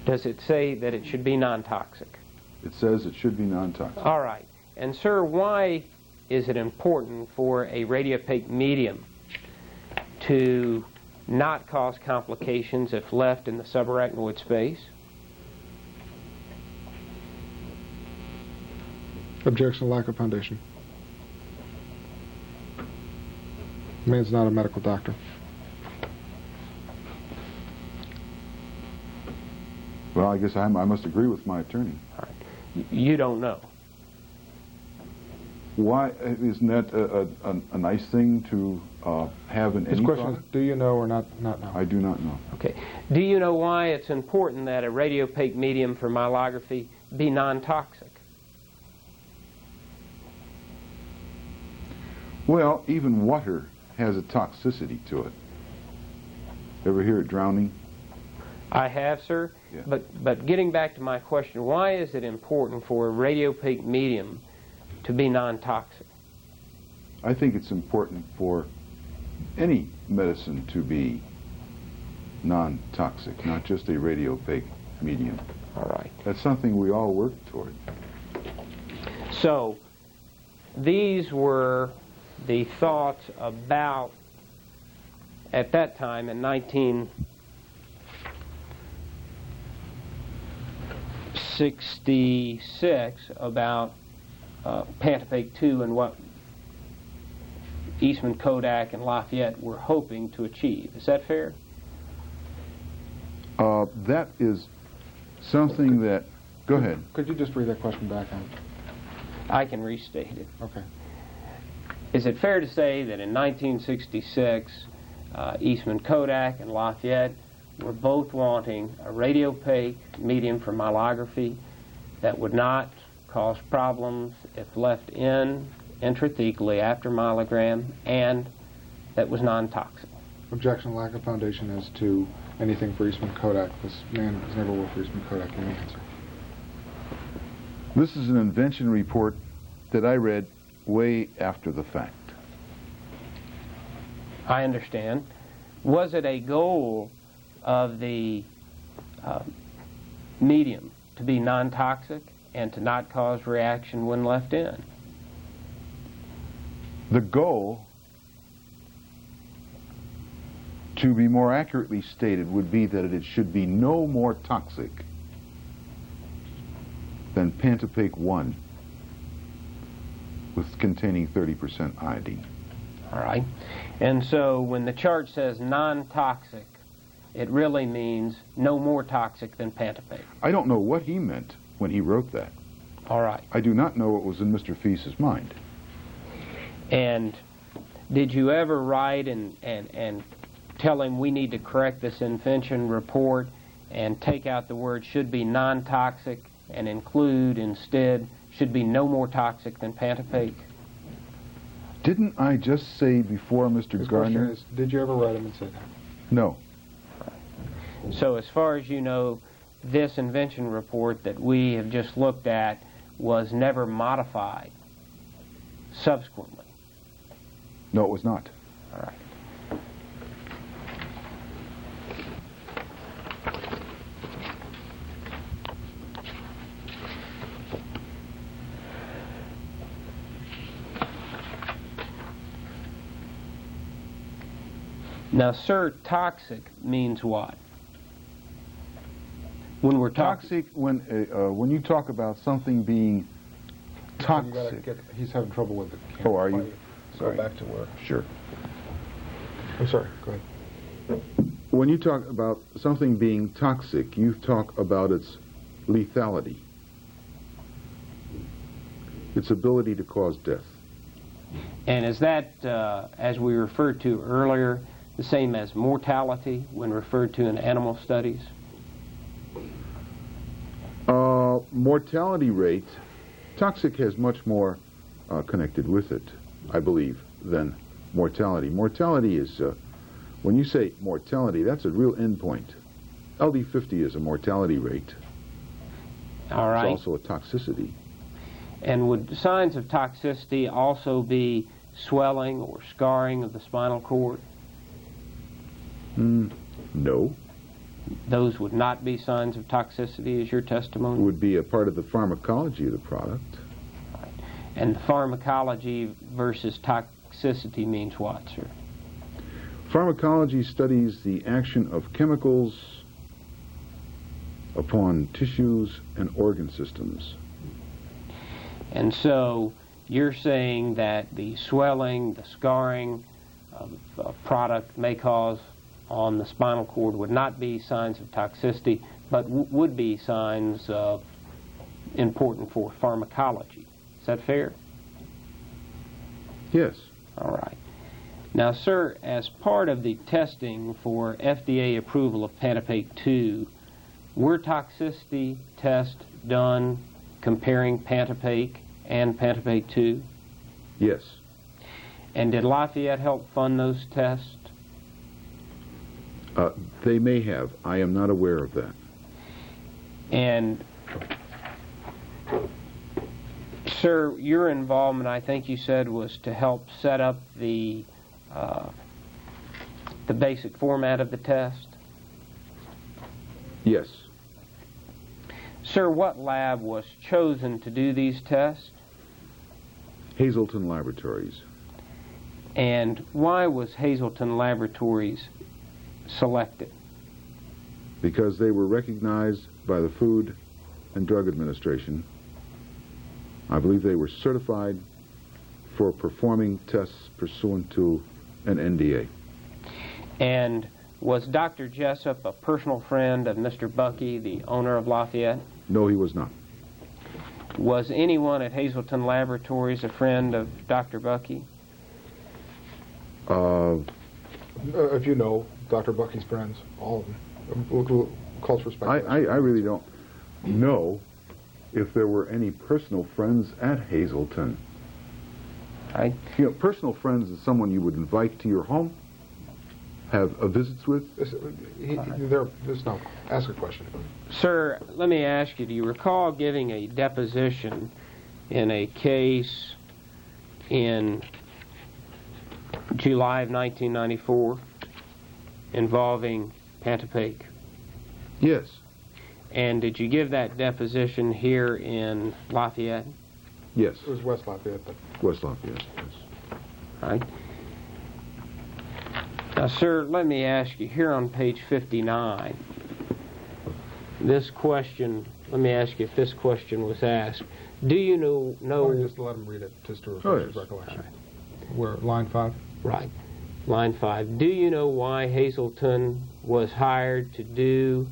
Does it say that it should be non-toxic? It says it should be non-toxic. All right. And, sir, why is it important for a radiopaque medium to not cause complications if left in the subarachnoid space? Objection, lack of foundation. The man's not a medical doctor. Well, I guess I must agree with my attorney. All right. You don't know. Why isn't that a nice thing to have in His any question product? is, do you know or not know? I do not know. Okay. Do you know why it's important that a radiopaque medium for myelography be non-toxic? Well, even water has a toxicity to it. Ever hear of drowning? I have, sir. Yeah. But getting back to my question, why is it important for a radiopaque medium to be non-toxic? I think it's important for any medicine to be non-toxic, not just a radiopaque medium. All right. That's something we all work toward. So, these were the thoughts about, at that time in 1966, about Pantopake 2 and what Eastman Kodak and Lafayette were hoping to achieve. Is that fair? That is something that... Go ahead. Could you just read that question back on? I can restate it. Okay. Is it fair to say that in 1966, Eastman Kodak and Lafayette were both wanting a radiopaque medium for myelography that would not cause problems if left in intrathecally after myelogram and that was non-toxic? Objection, lack of foundation as to anything for Eastman Kodak. This man has never worked for Eastman Kodak. Any answer? This is an invention report that I read way after the fact. I understand. Was it a goal of the medium to be non-toxic and to not cause reaction when left in? The goal, to be more accurately stated, would be that it should be no more toxic than Pantopaque 1 with containing 30% iodine. All right. And so when the chart says non-toxic, it really means no more toxic than Pantopaque. I don't know what he meant when he wrote that. All right. I do not know what was in Mr. Feist's mind. And did you ever write and tell him we need to correct this invention report and take out the word should be non-toxic and include instead should be no more toxic than Pantopaque? Didn't I just say before, Mr. His Gardner? question is, did you ever write him and say that? No. So as far as you know, this invention report that we have just looked at was never modified subsequently? No, it was not. All right. Now, sir, toxic means what? When we're talking... Toxic, when you talk about something being You gotta toxic. he's having trouble with it. Oh, are you? Go Sorry. back to where? Sure. I'm sorry, go ahead. When you talk about something being toxic, you talk about its lethality, its ability to cause death. And is that, as we referred to earlier, the same as mortality when referred to in animal studies? Mortality rate, toxic has much more connected with it, I believe, than mortality. Mortality is, when you say mortality, that's a real endpoint. LD50 is a mortality rate. All right. It's also a toxicity. And would signs of toxicity also be swelling or scarring of the spinal cord? No. Those would not be signs of toxicity, is your It testimony? would be a part of the pharmacology of the product. And pharmacology versus toxicity means what, sir? Pharmacology studies the action of chemicals upon tissues and organ systems. And so you're saying that the swelling, the scarring of a product may cause on the spinal cord would not be signs of toxicity, but would be signs important for pharmacology. Is that fair? Yes. All right. Now, sir, as part of the testing for FDA approval of Pantopaque 2, were toxicity tests done comparing Pantopaque and Pantopaque 2? Yes. And did Lafayette help fund those tests? They may have. I am not aware of that. And, sir, your involvement, I think you said, was to help set up the basic format of the test? Yes. Sir, what lab was chosen to do these tests? Hazleton Laboratories. And why was Hazleton Laboratories selected? Because they were recognized by the Food and Drug Administration. I believe they were certified for performing tests pursuant to an NDA. And was Dr. Jessup a personal friend of Mr. Bucky, the owner of Lafayette? No, he was not. Was anyone at Hazleton Laboratories a friend of Dr. Bucky? If you know Dr. Bucky's friends, all of them, cultural speculation. I really don't know if there were any personal friends at Hazleton. You know, personal friends is someone you would invite to your home, have visits with. No. Ask a question. Sir, let me ask you, do you recall giving a deposition in a case in July of 1994 involving Pantapaque? Yes. And did you give that deposition here in Lafayette? Yes. It was West Lafayette. West Lafayette, yes. All right. Now, sir, let me ask you, here on page 59, this question, let me ask you if this question was asked. Do you know Just let him read it, just to refresh his recollection. Where, line 5? Right. Line 5. Do you know why Hazleton was hired to do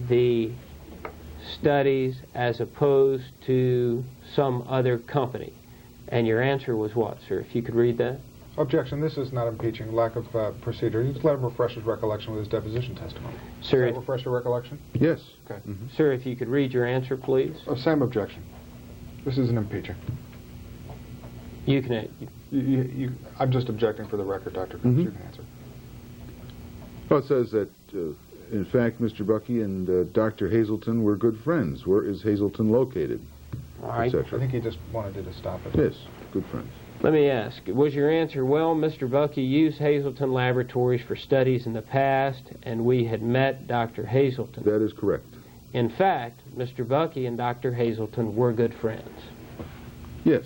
the studies as opposed to some other company? And your answer was what, sir? If you could read that. Objection. This is not impeaching. Lack of procedure. You just let him refresh his recollection with his deposition testimony. Sir, Does that refresh your recollection? Yes. Okay. Sir, if you could read your answer, please. Same objection. This isn't impeaching. You can. I'm just objecting for the record, Dr. Coombs. You can answer. Well, it says that, in fact, Mr. Bucky and Dr. Hazleton were good friends. Where is Hazleton located? All right. I think he just wanted you to stop it. Yes, good friends. Let me ask, was your answer, well, Mr. Bucky used Hazleton Laboratories for studies in the past, and we had met Dr. Hazleton? That is correct. In fact, Mr. Bucky and Dr. Hazleton were good friends. Yes.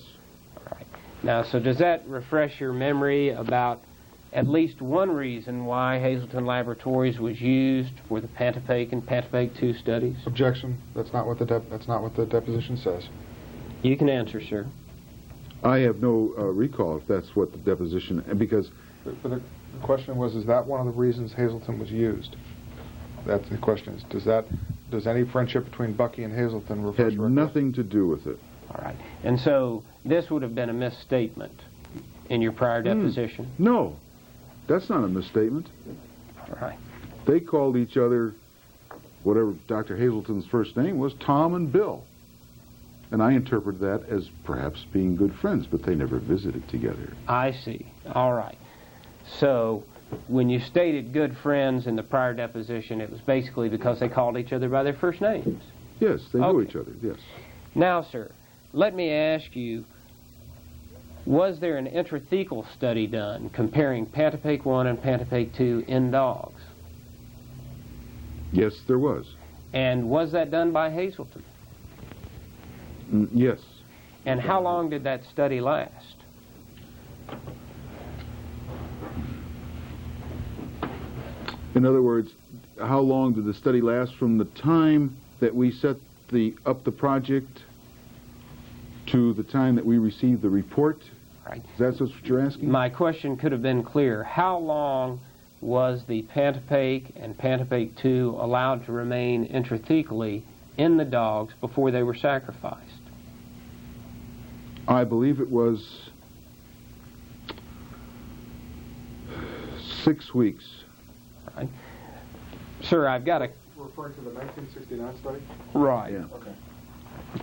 All right. Now, so does that refresh your memory about at least one reason why Hazleton Laboratories was used for the Pantapaque and Pantapaque 2 studies? Objection. That's not what the deposition says. You can answer, sir. I have no recall if that's what the deposition, and because the question was, is that one of the reasons Hazleton was used? That's the question. Does any friendship between Bucky and Hazleton refresh? Had nothing to do with it. All right. And so this would have been a misstatement in your prior deposition? No, that's not a misstatement. All right. They called each other, whatever Dr. Hazleton's first name was, Tom and Bill. And I interpreted that as perhaps being good friends, but they never visited together. I see. All right. So when you stated good friends in the prior deposition, it was basically because they called each other by their first names. Yes, they knew Okay. each other, yes. Now, sir, let me ask you, was there an intrathecal study done comparing Pantapaque 1 and Pantapaque 2 in dogs? Yes, there was. And was that done by Hazleton? Yes. And how long did that study last? In other words, how long did the study last from the time that we set up the project to the time that we received the report? Right. That's what you're asking? My question could have been clear. How long was the Pantapaque and Pantapaque 2 allowed to remain intrathecally in the dogs before they were sacrificed? I believe it was 6 weeks. Right. Sir, I've got a... Referring to the 1969 study? Right. Yeah. Okay.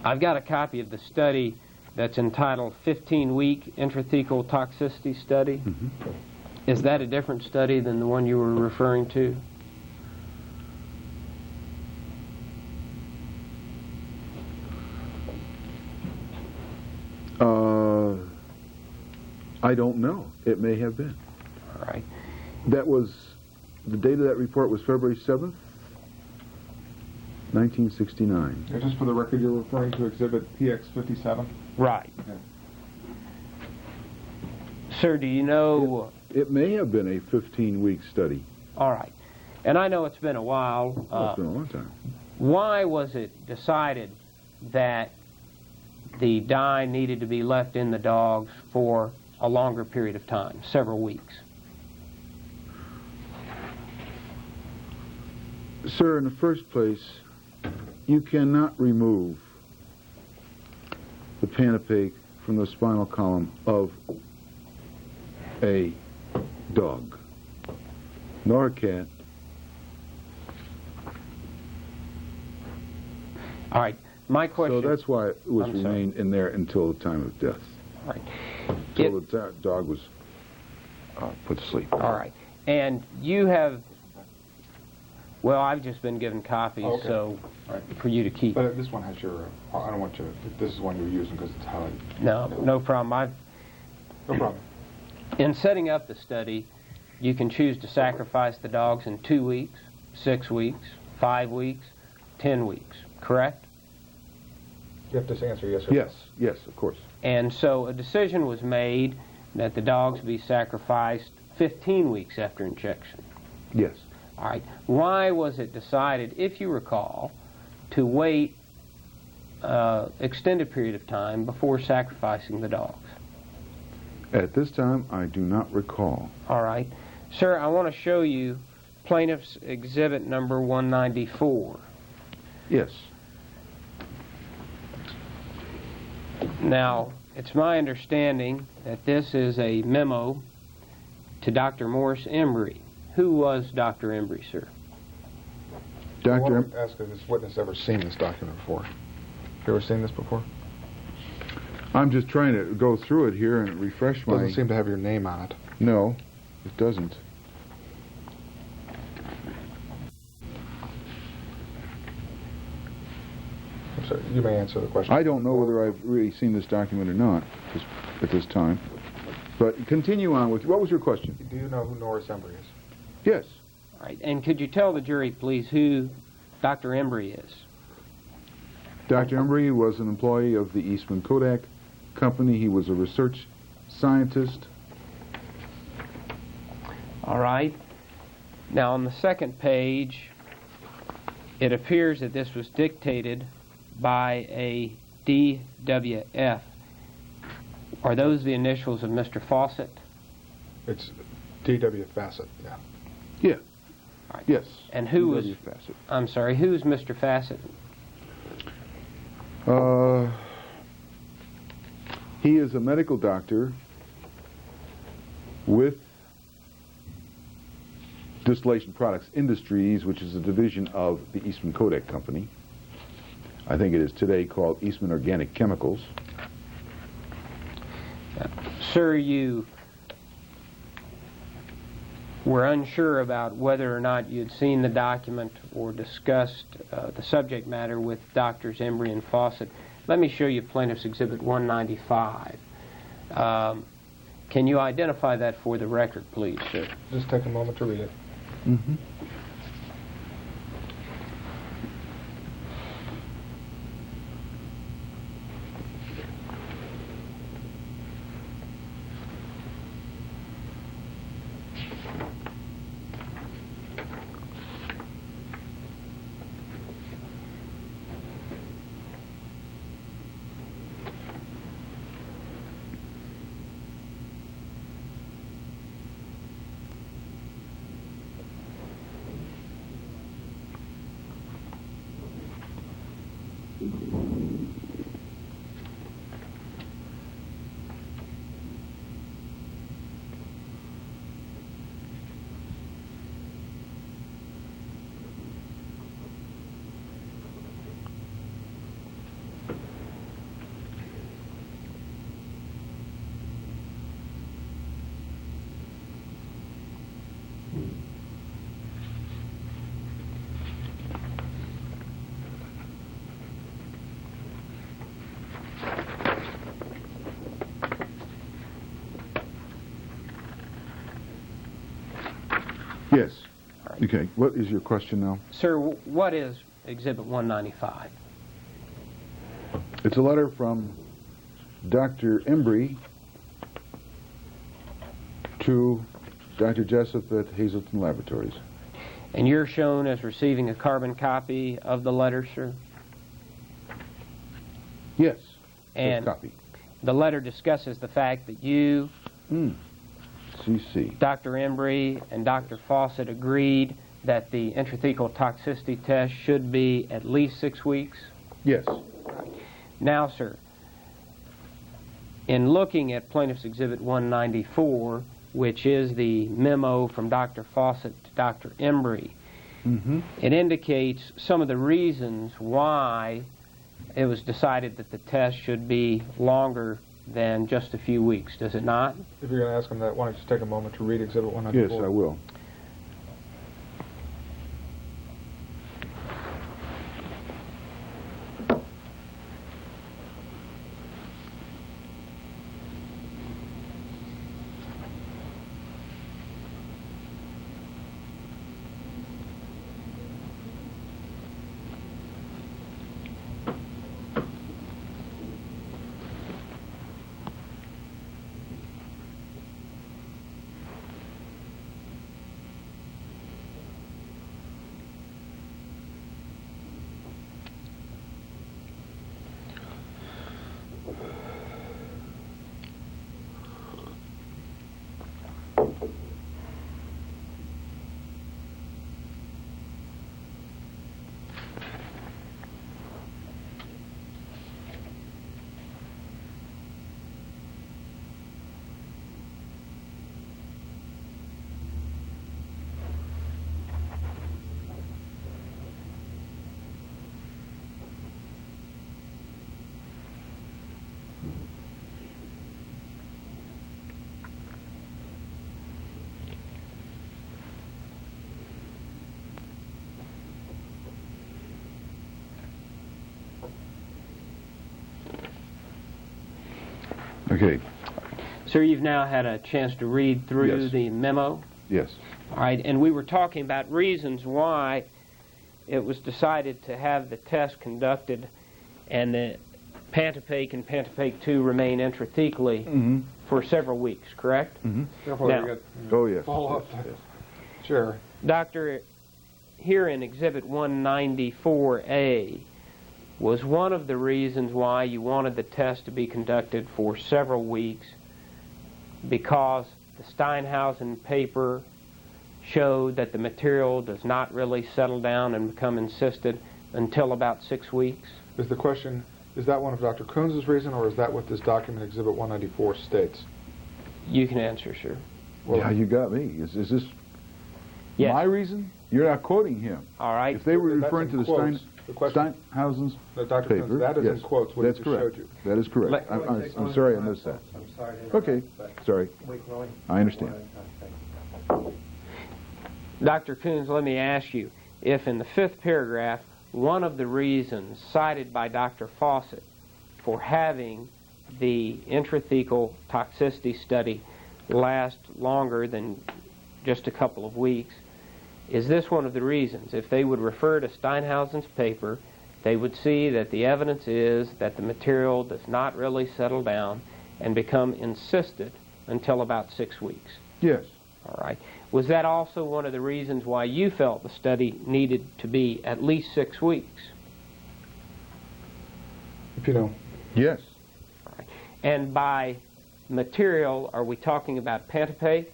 I've got a copy of the study that's entitled 15-Week Intrathecal Toxicity Study. Mm-hmm. Is that a different study than the one you were referring to? I don't know. It may have been. All right. That was, the date of that report was February 7th, 1969. Just for the record, you're referring to Exhibit PX57? Right. Okay. Sir, do you know... It may have been a 15-week study. All right. And I know it's been a while. It's been a long time. Why was it decided that the dye needed to be left in the dogs for a longer period of time, several weeks? Sir, in the first place, you cannot remove the Pantapaque from the spinal column of a dog, nor a cat. All right. My question... So that's why it was I'm sorry. remained in there until the time of death, All right. until the dog was put to sleep. All right. And you have... Well, I've just been given copies, Oh, okay. so All right. for you to keep. But this one has your, I don't want you, this is one you're using because it's highlighted. No problem. No problem. In setting up the study, you can choose to sacrifice the dogs in 2 weeks, 6 weeks, 5 weeks, 10 weeks, correct? You have to answer yes or no. Yes, yes, of course. And so a decision was made that the dogs be sacrificed 15 weeks after injection. Yes. All right. Why was it decided, if you recall, to wait extended period of time before sacrificing the dogs? At this time, I do not recall. All right. Sir, I want to show you Plaintiff's Exhibit number 194. Yes. Now, it's my understanding that this is a memo to Dr. Morris Embry. Who was Dr. Embry, sir? I Dr. want to ask if this witness ever seen this document before. You ever seen this before? I'm just trying to go through it here and refresh my... Doesn't seem to have your name on it. No, it doesn't. I'm sorry, you may answer the question. I don't know whether I've really seen this document or not at this time. But continue on with... What was your question? Do you know who Norris Embry is? Yes. All right. And could you tell the jury, please, who Dr. Embry is? Dr. Embry was an employee of the Eastman Kodak Company. He was a research scientist. All right. Now, on the second page, it appears that this was dictated by a DWF. Are those the initials of Mr. Fawcett? It's D.W. Fassett, yeah. Yeah. Right. Yes. And who was... D.W. Fassett. I'm sorry, who's Mr. Fassett? He is a medical doctor with Distillation Products Industries, which is a division of the Eastman Kodak Company. I think it is today called Eastman Organic Chemicals. Sir, you were unsure about whether or not you'd seen the document or discussed the subject matter with Drs. Embry and Fawcett. Let me show you Plaintiff's Exhibit 195. Can you identify that for the record, please, sir? Just take a moment to read it. Mm-hmm. Yes. All right. Okay. What is your question now? Sir, what is Exhibit 195? It's a letter from Dr. Embry to Dr. Jessup at Hazelton Laboratories. And you're shown as receiving a carbon copy of the letter, sir? Yes. And copy. the letter discusses the fact that you, CC. Dr. Embry, and Dr. Fawcett agreed that the intrathecal toxicity test should be at least 6 weeks? Yes. Now, sir, in looking at Plaintiff's Exhibit 194, which is the memo from Dr. Fawcett to Dr. Embry. It indicates some of the reasons why it was decided that the test should be longer than just a few weeks, does it not? If you're going to ask him that, why don't you just take a moment to read Exhibit 194? Yes, I will. Okay. Sir, you've now had a chance to read through Yes. the memo. Yes. All right, and we were talking about reasons why it was decided to have the test conducted and the Pantopake and Pantopake 2 remain intrathecally for several weeks, correct? Therefore, Now- you get Oh, yes. follow up. Sure. Doctor, here in Exhibit 194A was one of the reasons why you wanted the test to be conducted for several weeks, because the Steinhausen paper showed that the material does not really settle down and become encysted until about 6 weeks. Is the question, is that one of Dr. Coons' reason, or is that what this document, Exhibit 194, states? You can answer, sir. Yeah, you got me. Is this Yes. my reason? You're not quoting him. All right. If they were That's referring in to the quotes. The question- Steinhausen's Dr. paper, Coons, that is in yes, quotes, what he that's just correct. showed you. That is correct. Let- I'm sorry I missed that. I'm sorry to Okay, interrupt, but sorry. we can only- I understand. Dr. Coons, let me ask you, if in the 5th paragraph, one of the reasons cited by Dr. Fawcett for having the intrathecal toxicity study last longer than just a couple of weeks, is this one of the reasons? If they would refer to Steinhausen's paper, they would see that the evidence is that the material does not really settle down and become encysted until about 6 weeks. Yes. All right. Was that also one of the reasons why you felt the study needed to be at least 6 weeks? If you know. Yes. All right. And by material, are we talking about Pantopake?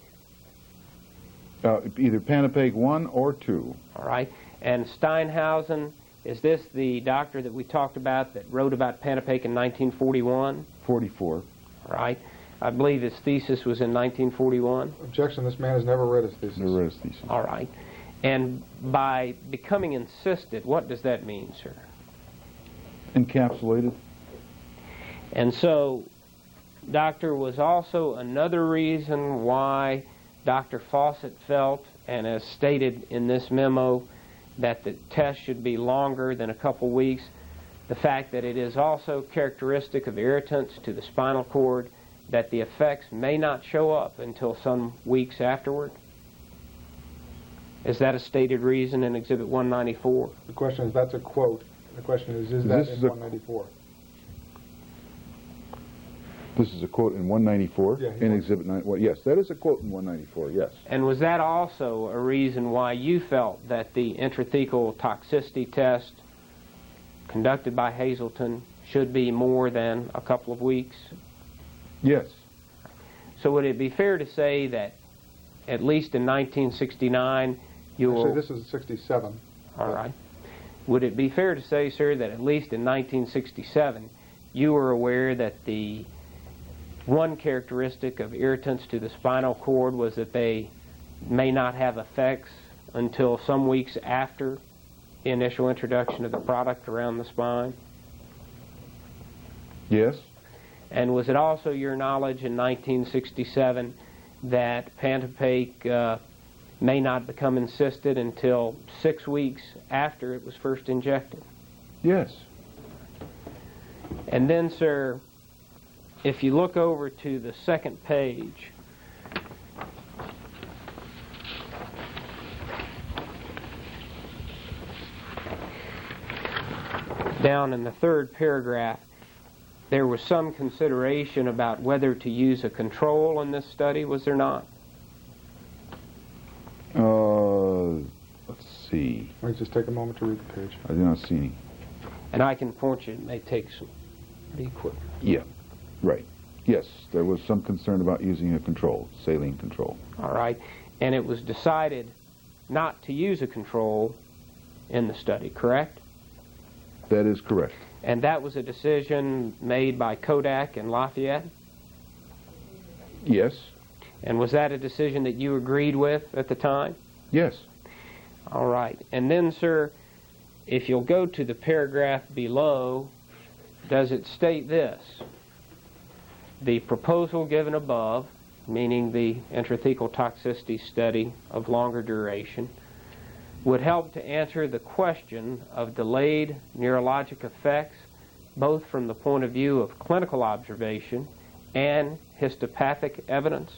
Either Pantopake 1 or 2. All right. And Steinhausen, is this the doctor that we talked about that wrote about Pantopake in 1941? 44. All right. I believe his thesis was in 1941. Objection, this man has never read his thesis. Never read his thesis. All right. And by becoming encysted, what does that mean, sir? Encapsulated. And so, Doctor, was also another reason why Dr. Fawcett felt, and as stated in this memo, that the test should be longer than a couple weeks, the fact that it is also characteristic of irritants to the spinal cord, that the effects may not show up until some weeks afterward? Is that a stated reason in Exhibit 194? The question is, that's a quote. The question is that This in is a- 194? This is a quote in 194 Yeah, in Exhibit 9. Well, yes, that is a quote in 194, yes. And was that also a reason why you felt that the intrathecal toxicity test conducted by Hazelton should be more than a couple of weeks? Yes. So would it be fair to say that at least in 1969 you Actually, will... this is 67. All right. Would it be fair to say, sir, that at least in 1967 you were aware that the one characteristic of irritants to the spinal cord was that they may not have effects until some weeks after the initial introduction of the product around the spine? Yes. And was it also your knowledge in 1967 that Pantopake may not become encysted until 6 weeks after it was first injected? Yes. And then, sir, if you look over to the second page, down in the third paragraph, there was some consideration about whether to use a control in this study, was there not? Let's see. Let me just take a moment to read the page. I do not see any. And I can point you, it may take some pretty quick. Yeah, right. Yes, there was some concern about using a control, saline control. All right. And it was decided not to use a control in the study, correct? That is correct. And that was a decision made by Kodak and Lafayette? Yes. And was that a decision that you agreed with at the time? Yes. All right. And then, sir, if you'll go to the paragraph below, does it state this? The proposal given above, meaning the intrathecal toxicity study of longer duration, would help to answer the question of delayed neurologic effects, both from the point of view of clinical observation and histopathic evidence?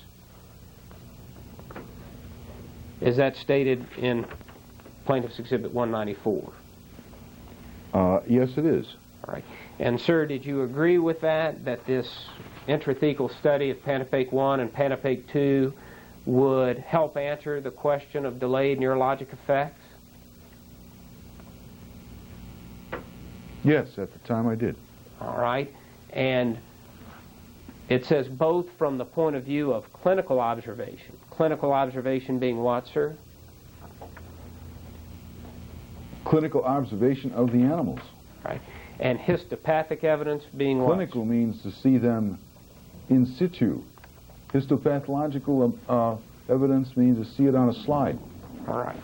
Is that stated in Plaintiff's Exhibit 194? Yes, it is. All right. And, sir, did you agree with that this intrathecal study of Pantopake 1 and Pantopake 2 would help answer the question of delayed neurologic effects? Yes, at the time I did. All right. And it says both from the point of view of clinical observation. Clinical observation being what, sir? Clinical observation of the animals. Right. And histopathic evidence being what? Clinical means to see them in situ. Histopathological evidence means to see it on a slide. All right.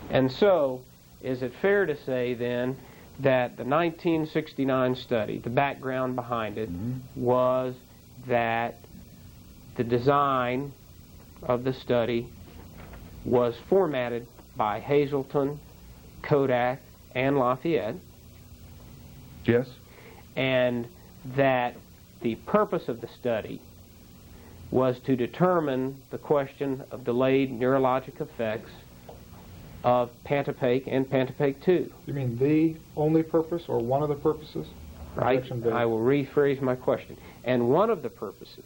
And so, is it fair to say then that the 1969 study, the background behind it, was that the design of the study was formatted by Hazelton, Kodak, and Lafayette? Yes. And that the purpose of the study was to determine the question of delayed neurologic effects of Pantopake and Pantopake 2. You mean the only purpose or one of the purposes? Right. Objection, Dave. I will rephrase my question. And one of the purposes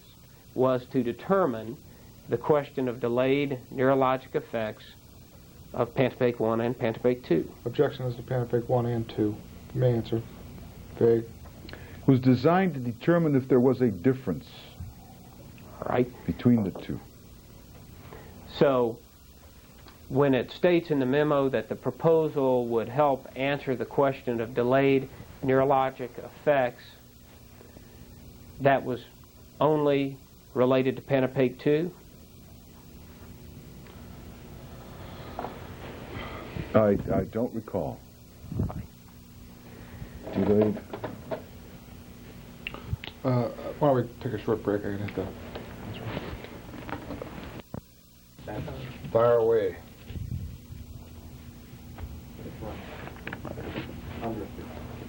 was to determine the question of delayed neurologic effects of Pantopake 1 and Pantopake 2. Objection is to Pantopake 1 and 2. You may answer. Vague. It was designed to determine if there was a difference All right. between the two. So, when it states in the memo that the proposal would help answer the question of delayed neurologic effects, that was only related to Pantopake 2? I don't recall. Delayed. Why don't we take a short break? I can hit that. Fire away.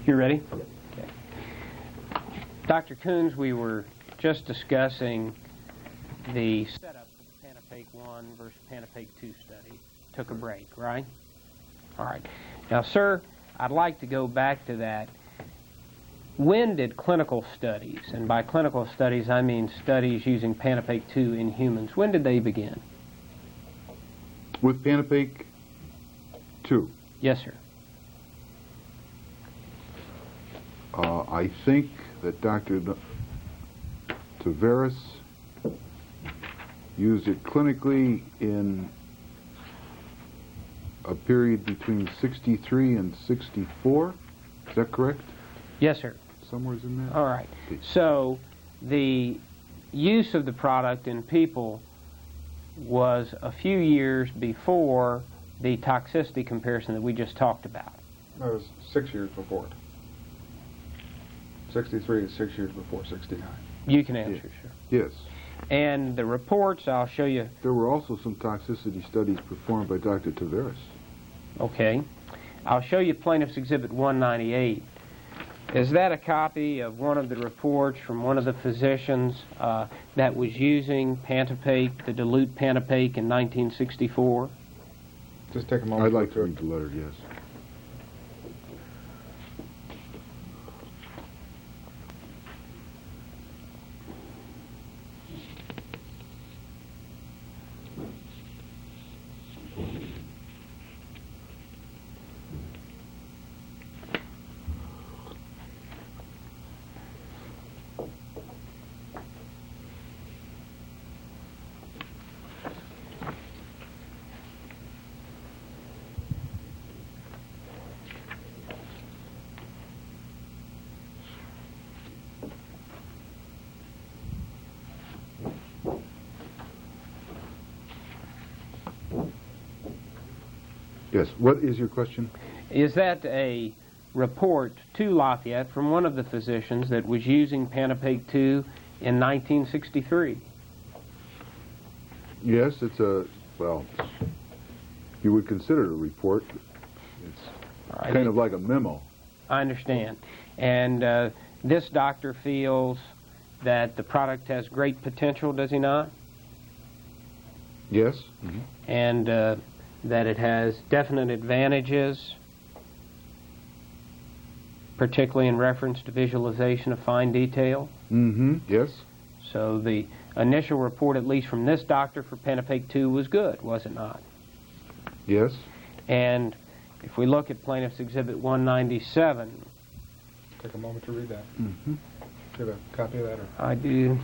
You ready? Okay. Dr. Coons, we were just discussing the setup of the Pantopake 1 versus Pantopake 2 study. Took a break, right? All right. Now, sir, I'd like to go back to that. When did clinical studies, and by clinical studies I mean studies using Pantopake 2 in humans, when did they begin? With Pantopake 2. Yes, sir. I think that Dr. Tavares used it clinically in a period between 63 and 64. Is that correct? Yes, sir. Somewhere's in there? All right. So the use of the product in people was a few years before the toxicity comparison that we just talked about. That was 6 years before it. 63 is 6 years before 69. You can answer, sir. Yes. And the reports, I'll show you. There were also some toxicity studies performed by Dr. Taveras. Okay. I'll show you Plaintiff's Exhibit 198. Is that a copy of one of the reports from one of the physicians that was using Pantopake, the dilute Pantopake, in 1964? Just take a moment. I'd like to to read the letter, yes. Yes. What is your question? Is that a report to Lafayette from one of the physicians that was using Pantopake 2 in 1963? Yes, it's a, well, you would consider it a report. It's All right. kind of like a memo. I understand. And this doctor feels that the product has great potential, does he not? Yes? And that it has definite advantages, particularly in reference to visualization of fine detail. Mm-hmm. Yes? So the initial report, at least from this doctor for Pantopake 2, was good, was it not? Yes? And if we look at Plaintiff's Exhibit 197, take a moment to read that. Mm-hmm. Do you have a copy of that? Or? I do.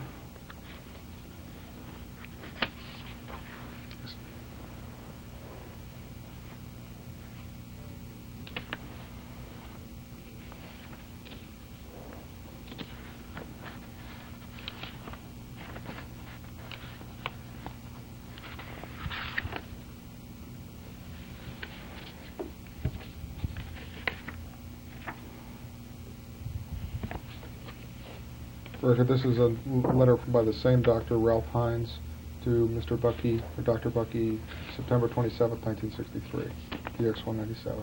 Record, this is a letter by the same Dr. Ralph Hines to Mr. Bucky, or Dr. Bucky, September 27, 1963, DX 197.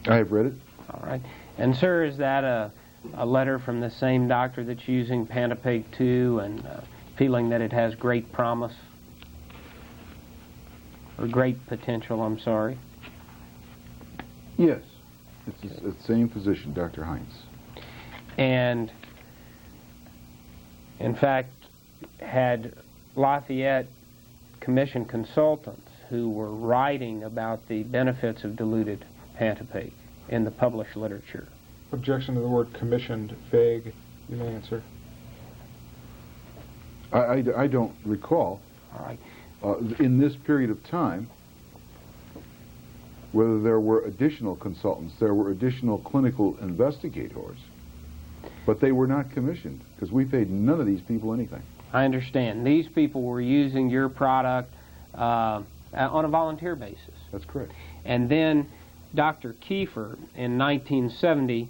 I have read it. All right. And, sir, is that a letter from the same doctor that's using Pantopake 2 and feeling that it has great promise? Or great potential, I'm sorry. Yes. It's the same physician, Dr. Hines. And, in fact, had Lafayette commissioned consultants who were writing about the benefits of diluted Pantopake in the published literature. Objection to the word commissioned, vague. You may answer. I don't recall, All right. in this period of time, whether there were additional consultants, there were additional clinical investigators, but they were not commissioned because we paid none of these people anything. I understand. These people were using your product on a volunteer basis. That's correct. And then Dr. Kiefer, in 1970,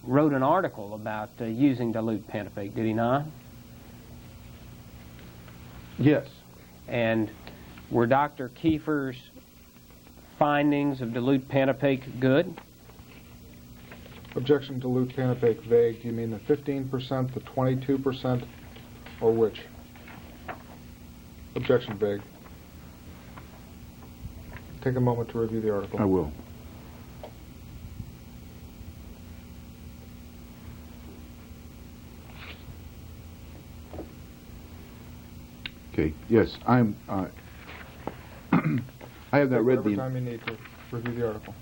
wrote an article about using dilute Pantopake, did he not? Yes. And were Dr. Kiefer's findings of dilute Pantopake good? Objection to dilute Pantopake, vague. Do you mean the 15%, the 22%, or which? Objection, vague. Take a moment to review the article. I will. Okay. Yes, I'm. I have not Take read whatever the... time you need to review the article.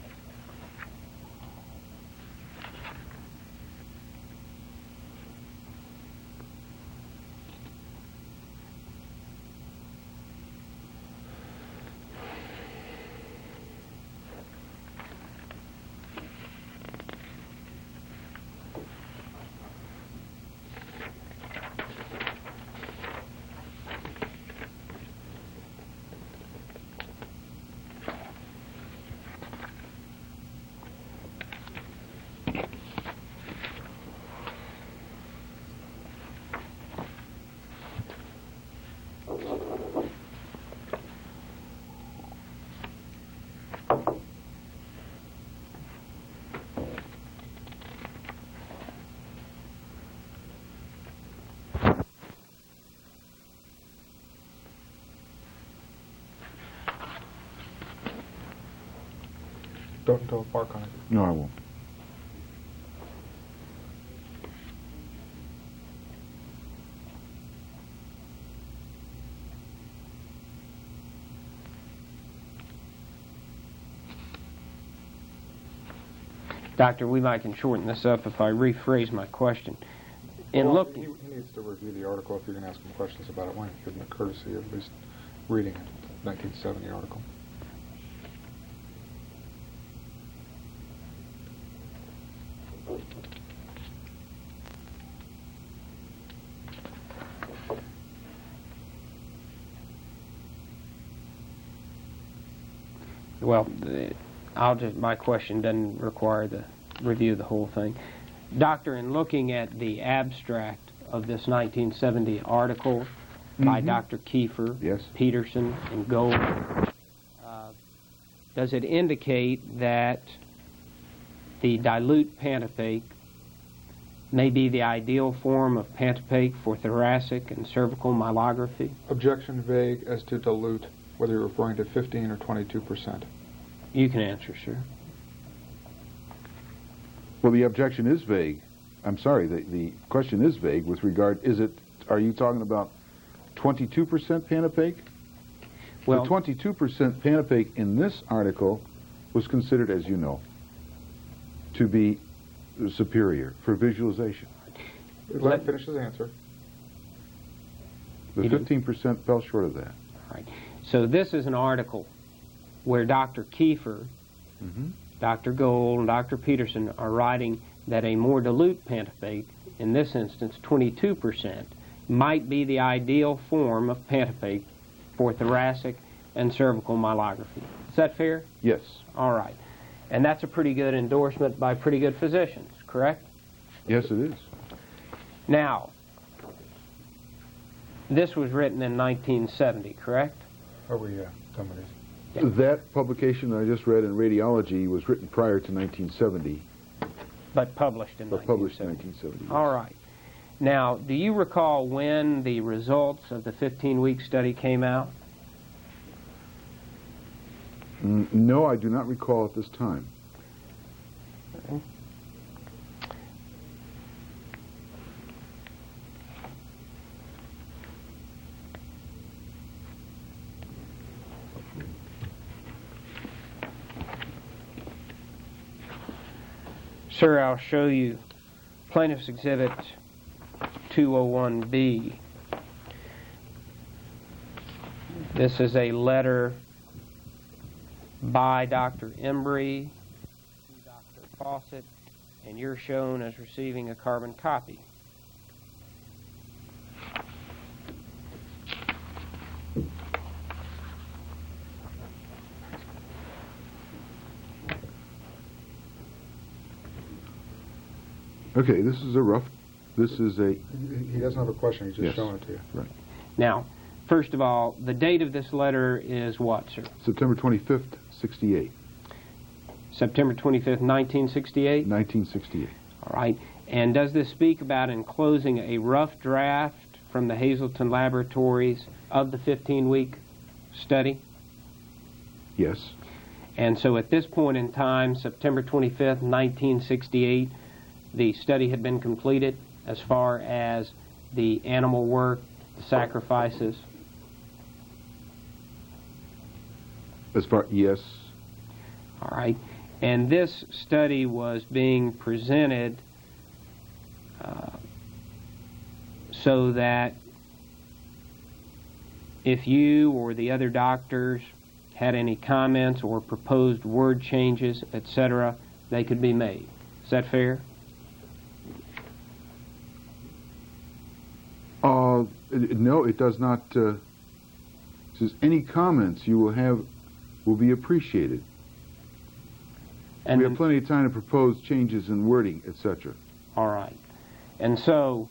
Don't bark on it. No, I won't. Doctor, we might can shorten this up if I rephrase my question. In Well, looking, he needs to review the article if you're going to ask him questions about it. Why don't you give him the courtesy of at least reading it, 1970 article. well, my question doesn't require the review of the whole thing. Doctor, in looking at the abstract of this 1970 article by Dr. Kiefer, Yes. Peterson, and Gold, does it indicate that the dilute pantopake may be the ideal form of pantopake for thoracic and cervical myelography? Objection vague as to dilute, whether you're referring to 15 or 22%. You can answer, sir. Well, the objection is vague. I'm sorry, the question is vague with regard, are you talking about 22% pantopake? Well, the 22% pantopake in this article was considered, as you know, to be superior for visualization. Let him finish his answer. The 15% fell short of that. Right. So this is an article where Dr. Kiefer, Dr. Gold, and Dr. Peterson are writing that a more dilute pantopake, in this instance 22%, might be the ideal form of pantopake for thoracic and cervical myelography. Is that fair? Yes. All right. And that's a pretty good endorsement by pretty good physicians, correct? Yes, it is. Now, this was written in 1970, correct? Are we done with these? Yeah. That publication that I just read in radiology was written prior to 1970, But published in but published in 1970. 1970. All right. Now, do you recall when the results of the 15-week study came out? No, I do not recall at this time. Sir, I'll show you Plaintiff's Exhibit 201B. This is a letter by Dr. Embry to Dr. Fawcett, and you're shown as receiving a carbon copy. Okay, this is a... He doesn't have a question, he's just Yes. showing it to you. Right. Now, first of all, the date of this letter is what, sir? September 25th, 68. September 25th, 1968? 1968. All right. And does this speak about enclosing a rough draft from the Hazleton Laboratories of the 15-week study? Yes. And so at this point in time, September 25th, 1968, the study had been completed as far as the animal work, the sacrifices. Yes. All right. And this study was being presented so that if you or the other doctors had any comments or proposed word changes, etc., they could be made. Is that fair? No, it does not. It says any comments you will have will be appreciated. And we have plenty of time to propose changes in wording, etc. all right. And so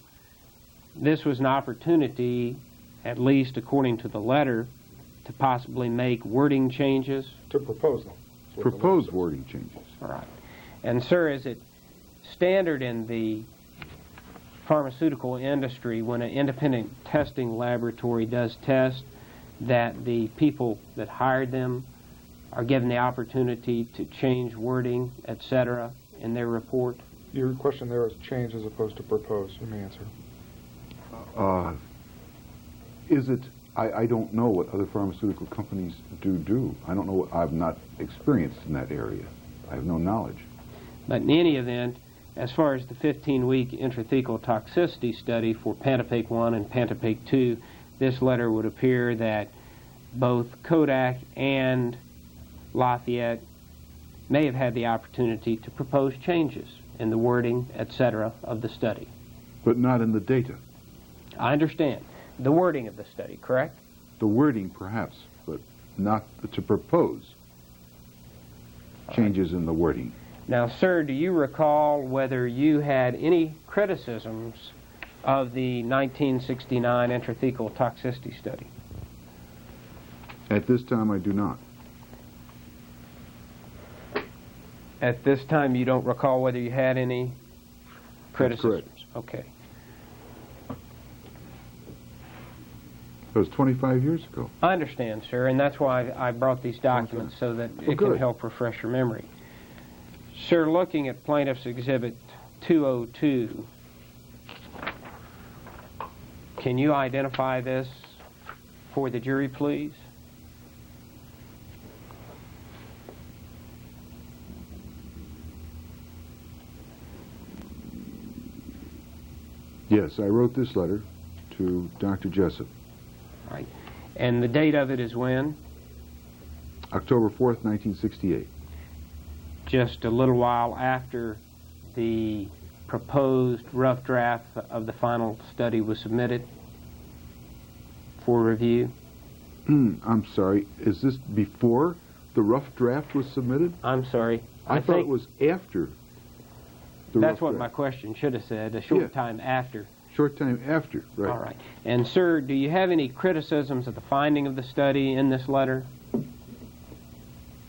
this was an opportunity, at least according to the letter, to possibly make wording changes. To propose them. That's what the letter Propose says. wording changes. All right. And sir, is it standard in the pharmaceutical industry when an independent testing laboratory does test that the people that hired them are given the opportunity to change wording, etc., in their report? Your question there is change as opposed to propose. You may answer. Is it? I don't know what other pharmaceutical companies do. I don't know. I've not experienced in that area. I have no knowledge. But in any event, as far as the 15-week intrathecal toxicity study for Pantopake 1 and Pantopake 2, this letter would appear that both Kodak and Lafayette may have had the opportunity to propose changes in the wording, etc., of the study. But not in the data. I understand. The wording of the study, correct? The wording, perhaps, but not to propose changes in the wording. Now, sir, do you recall whether you had any criticisms of the 1969 intrathecal toxicity study? At this time, I do not. At this time, you don't recall whether you had any criticisms? Okay. That was 25 years ago. I understand, sir, and that's why I brought these documents so that it can good. help refresh your memory. Sir, looking at Plaintiff's Exhibit 202, can you identify this for the jury, please? Yes, I wrote this letter to Dr. Jessup. Right. And the date of it is when? October 4th, 1968. Just a little while after the proposed rough draft of the final study was submitted for review? I'm sorry. Is this before the rough draft was submitted? I'm sorry. I thought think it was after the that's rough what my draft. question should have said, a short Yeah. time after. Short time after, right. All right. And, sir, do you have any criticisms of the finding of the study in this letter?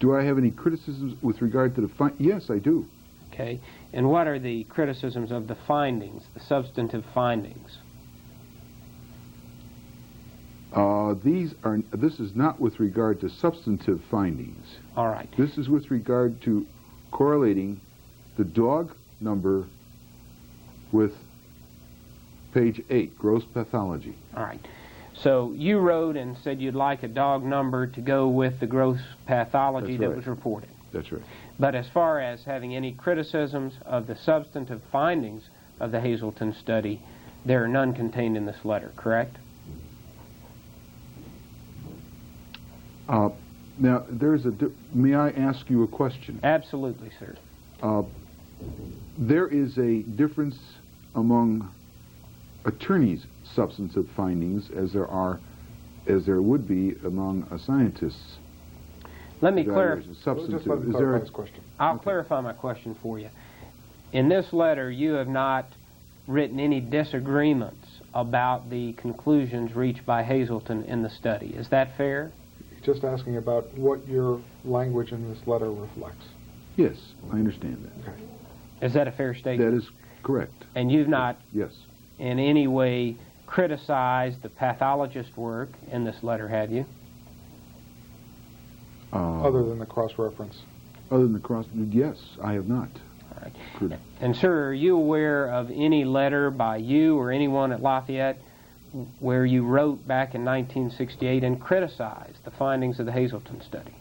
Do I have any criticisms with regard to the Yes, I do. Okay. And what are the criticisms of the findings, the substantive findings? This is not with regard to substantive findings. All right. This is with regard to correlating the dog number with page 8, gross pathology. All right. So you wrote and said you'd like a dog number to go with the gross pathology That's that right. was reported. That's right. But as far as having any criticisms of the substantive findings of the Hazelton study, there are none contained in this letter, correct? Now, may I ask you a question? Absolutely, sir. There is a difference among attorneys' substantive findings as there would be among a scientist's. Let me evaluation. Just let him Substantive. Is clarify there his question. I'll Okay. clarify my question for you. In this letter, you have not written any disagreements about the conclusions reached by Hazelton in the study. Is that fair? Just asking about what your language in this letter reflects. Yes, I understand that. Okay. Is that a fair statement? That is correct. And you've not Yes. in any way criticized the pathologist work in this letter, have you? Other than the cross-reference. Other than the cross, yes, I have not. All right. Good. And sir, are you aware of any letter by you or anyone at Lafayette where you wrote back in 1968 and criticized the findings of the Hazelton study?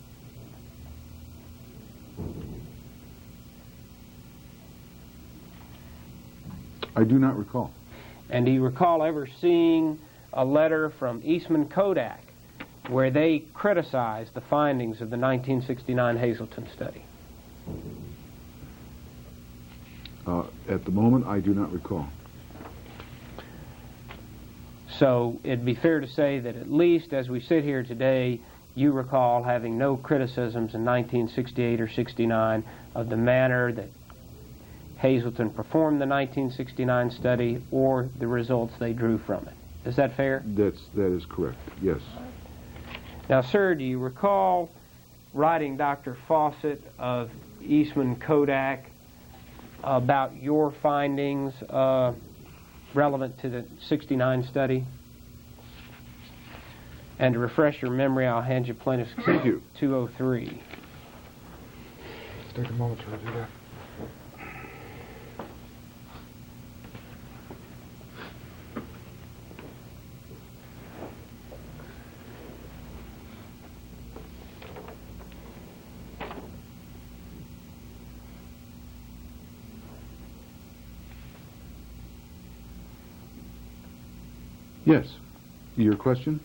I do not recall. And do you recall ever seeing a letter from Eastman Kodak where they criticized the findings of the 1969 Hazelton study? At the moment, I do not recall. So it'd be fair to say that at least as we sit here today, you recall having no criticisms in 1968 or 69 of the manner that Hazelton performed the 1969 study or the results they drew from it. Is that fair? That is correct, yes. Now, sir, do you recall writing Dr. Fawcett of Eastman Kodak about your findings relevant to the 69 study? And to refresh your memory, I'll hand you Plaintiff's Thank you. 203. Let's take a moment to review that. Yes. Your question?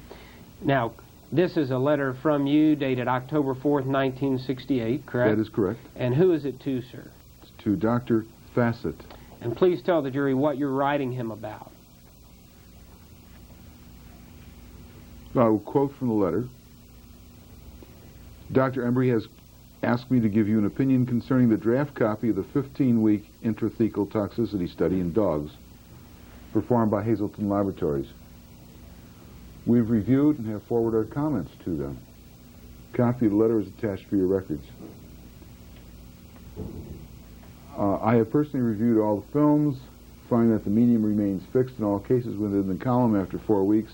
Now, this is a letter from you dated October 4th, 1968, correct? That is correct. And who is it to, sir? It's to Dr. Fawcett. And please tell the jury what you're writing him about. I will quote from the letter. Dr. Embry has asked me to give you an opinion concerning the draft copy of the 15-week intrathecal toxicity study in dogs performed by Hazelton Laboratories. We've reviewed and have forwarded our comments to them. A copy of the letter is attached for your records. I have personally reviewed all the films, find that the medium remains fixed in all cases within the column after 4 weeks,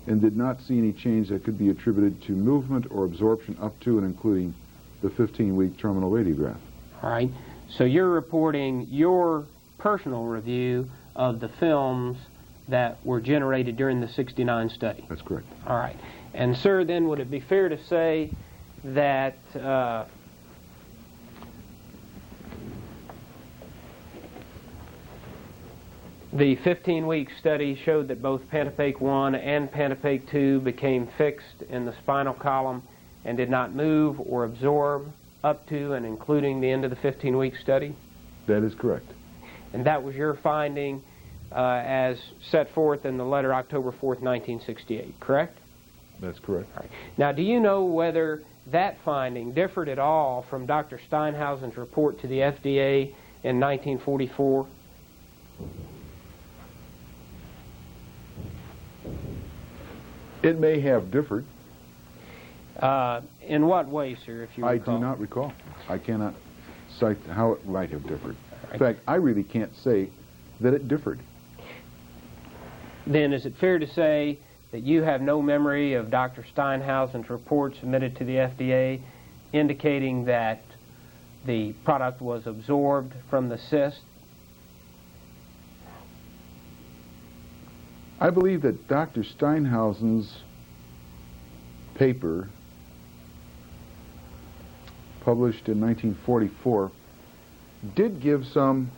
and did not see any change that could be attributed to movement or absorption up to and including the 15-week terminal radiograph. All right. So you're reporting your personal review of the films that were generated during the 69 study. That's correct. All right. And, sir, then would it be fair to say that the 15-week study showed that both Pantopake 1 and Pantopake 2 became fixed in the spinal column and did not move or absorb up to and including the end of the 15-week study? That is correct. And that was your finding as set forth in the letter October 4th, 1968, correct? That's correct. All right. Now, do you know whether that finding differed at all from Dr. Steinhausen's report to the FDA in 1944? It may have differed. In what way, sir, if you recall? I do not recall. I cannot cite how it might have differed. In fact, I really can't say that it differed. Then is it fair to say that you have no memory of Dr. Steinhausen's report submitted to the FDA indicating that the product was absorbed from the cyst? I believe that Dr. Steinhausen's paper, published in 1944, did give some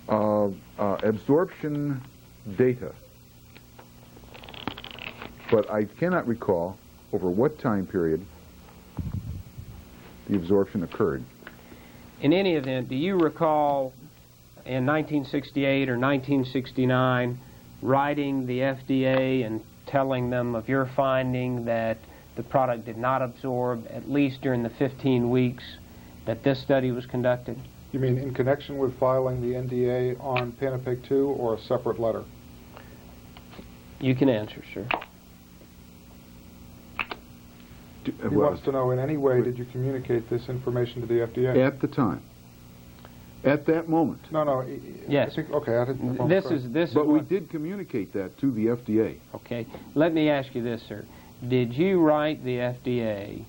absorption data, but I cannot recall over what time period the absorption occurred. In any event, do you recall in 1968 or 1969 writing the FDA and telling them of your finding that the product did not absorb at least during the 15 weeks that this study was conducted? You mean in connection with filing the NDA on Pantopake 2 or a separate letter? You can answer, sir. He wants to know, in any way, did you communicate this information to the FDA? At the time. At that moment. No. Yes. I think, okay, I didn't. This is But we what- did communicate that to the FDA. Okay. Let me ask you this, sir. Did you write the FDA,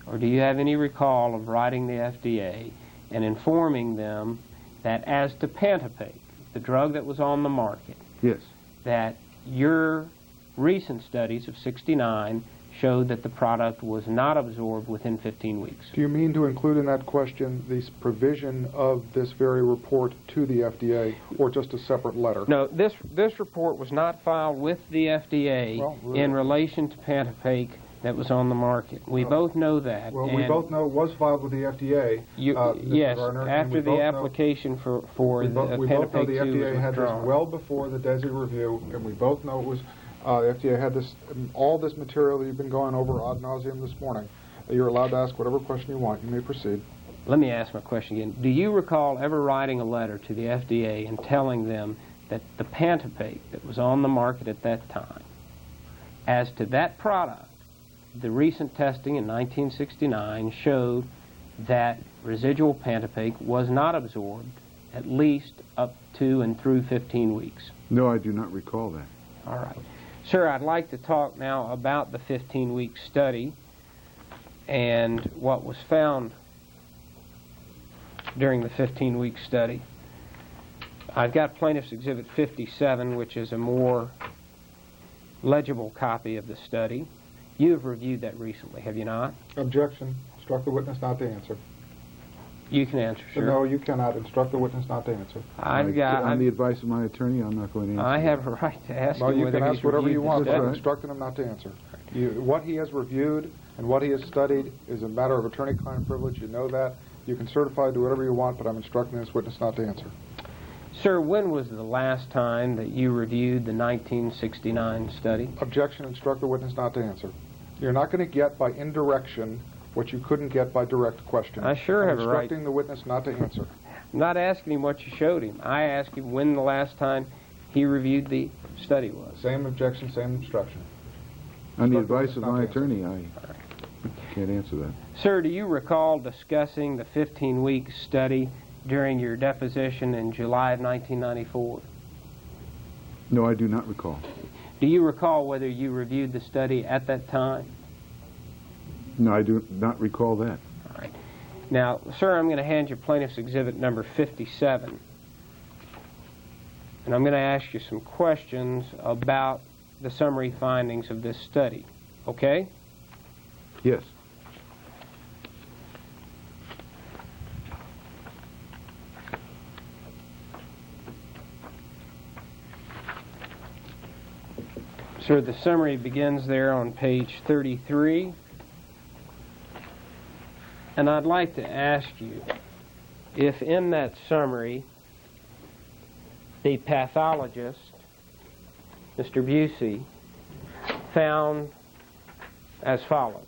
or do you have any recall of writing the FDA and informing them that as to Pantopake, the drug that was on the market, Yes. that your recent studies of 69 showed that the product was not absorbed within 15 weeks. Do you mean to include in that question the provision of this very report to the FDA, or just a separate letter? No, this report was not filed with the FDA in relation to Pantopake that was on the market. We both know that. Well, we both know it was filed with the FDA. Yes, Gardner, after the application for we the both know Pantopake the 2 FDA was had this withdrawn. well before the DESI review, and we both know it was the FDA had this all this material that you've been going over ad nauseum this morning. You're allowed to ask whatever question you want. You may proceed. Let me ask my question again. Do you recall ever writing a letter to the FDA and telling them that the Pantopake that was on the market at that time, as to that product, the recent testing in 1969 showed that residual Pantopake was not absorbed at least up to and through 15 weeks? No, I do not recall that. All right. Sir, I'd like to talk now about the 15-week study and what was found during the 15-week study. I've got Plaintiff's Exhibit 57, which is a more legible copy of the study. You have reviewed that recently, have you not? Objection. Instruct the witness not to answer. You can answer, sir. No, you cannot. Instruct the witness not to answer. I've got. On the advice of my attorney, I'm not going to answer. I have a right to ask Well, him you whether can he's ask whatever reviewed you the want, but study. I'm instructing him not to answer. What he has reviewed and what he has studied is a matter of attorney-client privilege. You know that. You can certify to do whatever you want, but I'm instructing this witness not to answer. Sir, when was the last time that you reviewed the 1969 study? Objection. Instruct the witness not to answer. You're not going to get by indirection what you couldn't get by direct question. I sure have a right. I'm instructing the witness not to answer. I'm not asking him what you showed him. I asked him when the last time he reviewed the study was. Same objection, same instruction. On the Instruct the advice of witness not my to answer. attorney, I can't answer that. Sir, do you recall discussing the 15-week study during your deposition in July of 1994? No, I do not recall. Do you recall whether you reviewed the study at that time? No, I do not recall that. All right. Now, sir, I'm going to hand you Plaintiff's Exhibit number 57. And I'm going to ask you some questions about the summary findings of this study. Okay? Yes. Sir, the summary begins there on page 33. And I'd like to ask you if in that summary the pathologist, Mr. Busey, found as follows,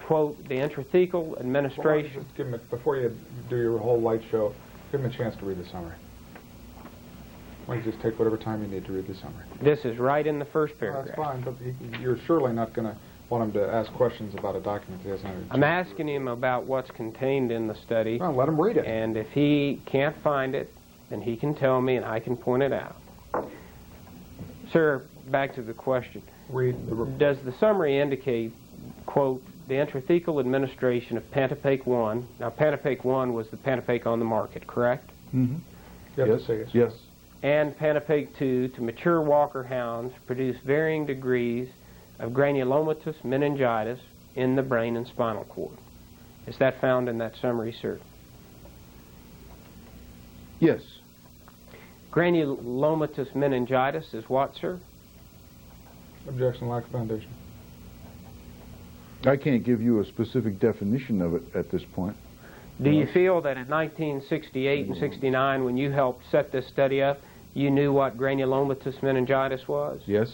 quote, the intrathecal administration... Just give him before you do your whole light show, give him a chance to read the summary. Why don't you just take whatever time you need to read the summary? This is right in the first paragraph. That's fine, but you're surely not going to want him to ask questions about a document that he hasn't had a I'm chance to asking him about what's contained in the study. read. Well, let him read it. And if he can't find it, then he can tell me and I can point it out. Sir, back to the question. Read the report. Does the summary indicate, quote, the intrathecal administration of Pantopake 1, now Pantopake 1 was the Pantopake on the market, correct? Mm-hmm. You have to say yes. Yes. And Pantopake 2 to mature Walker hounds produce varying degrees of granulomatous meningitis in the brain and spinal cord. Is that found in that summary, sir? Yes. Granulomatous meningitis is what, sir? Objection, lack of foundation. I can't give you a specific definition of it at this point. Do you feel that in 1968 and 69, when you helped set this study up, you knew what granulomatous meningitis was? Yes.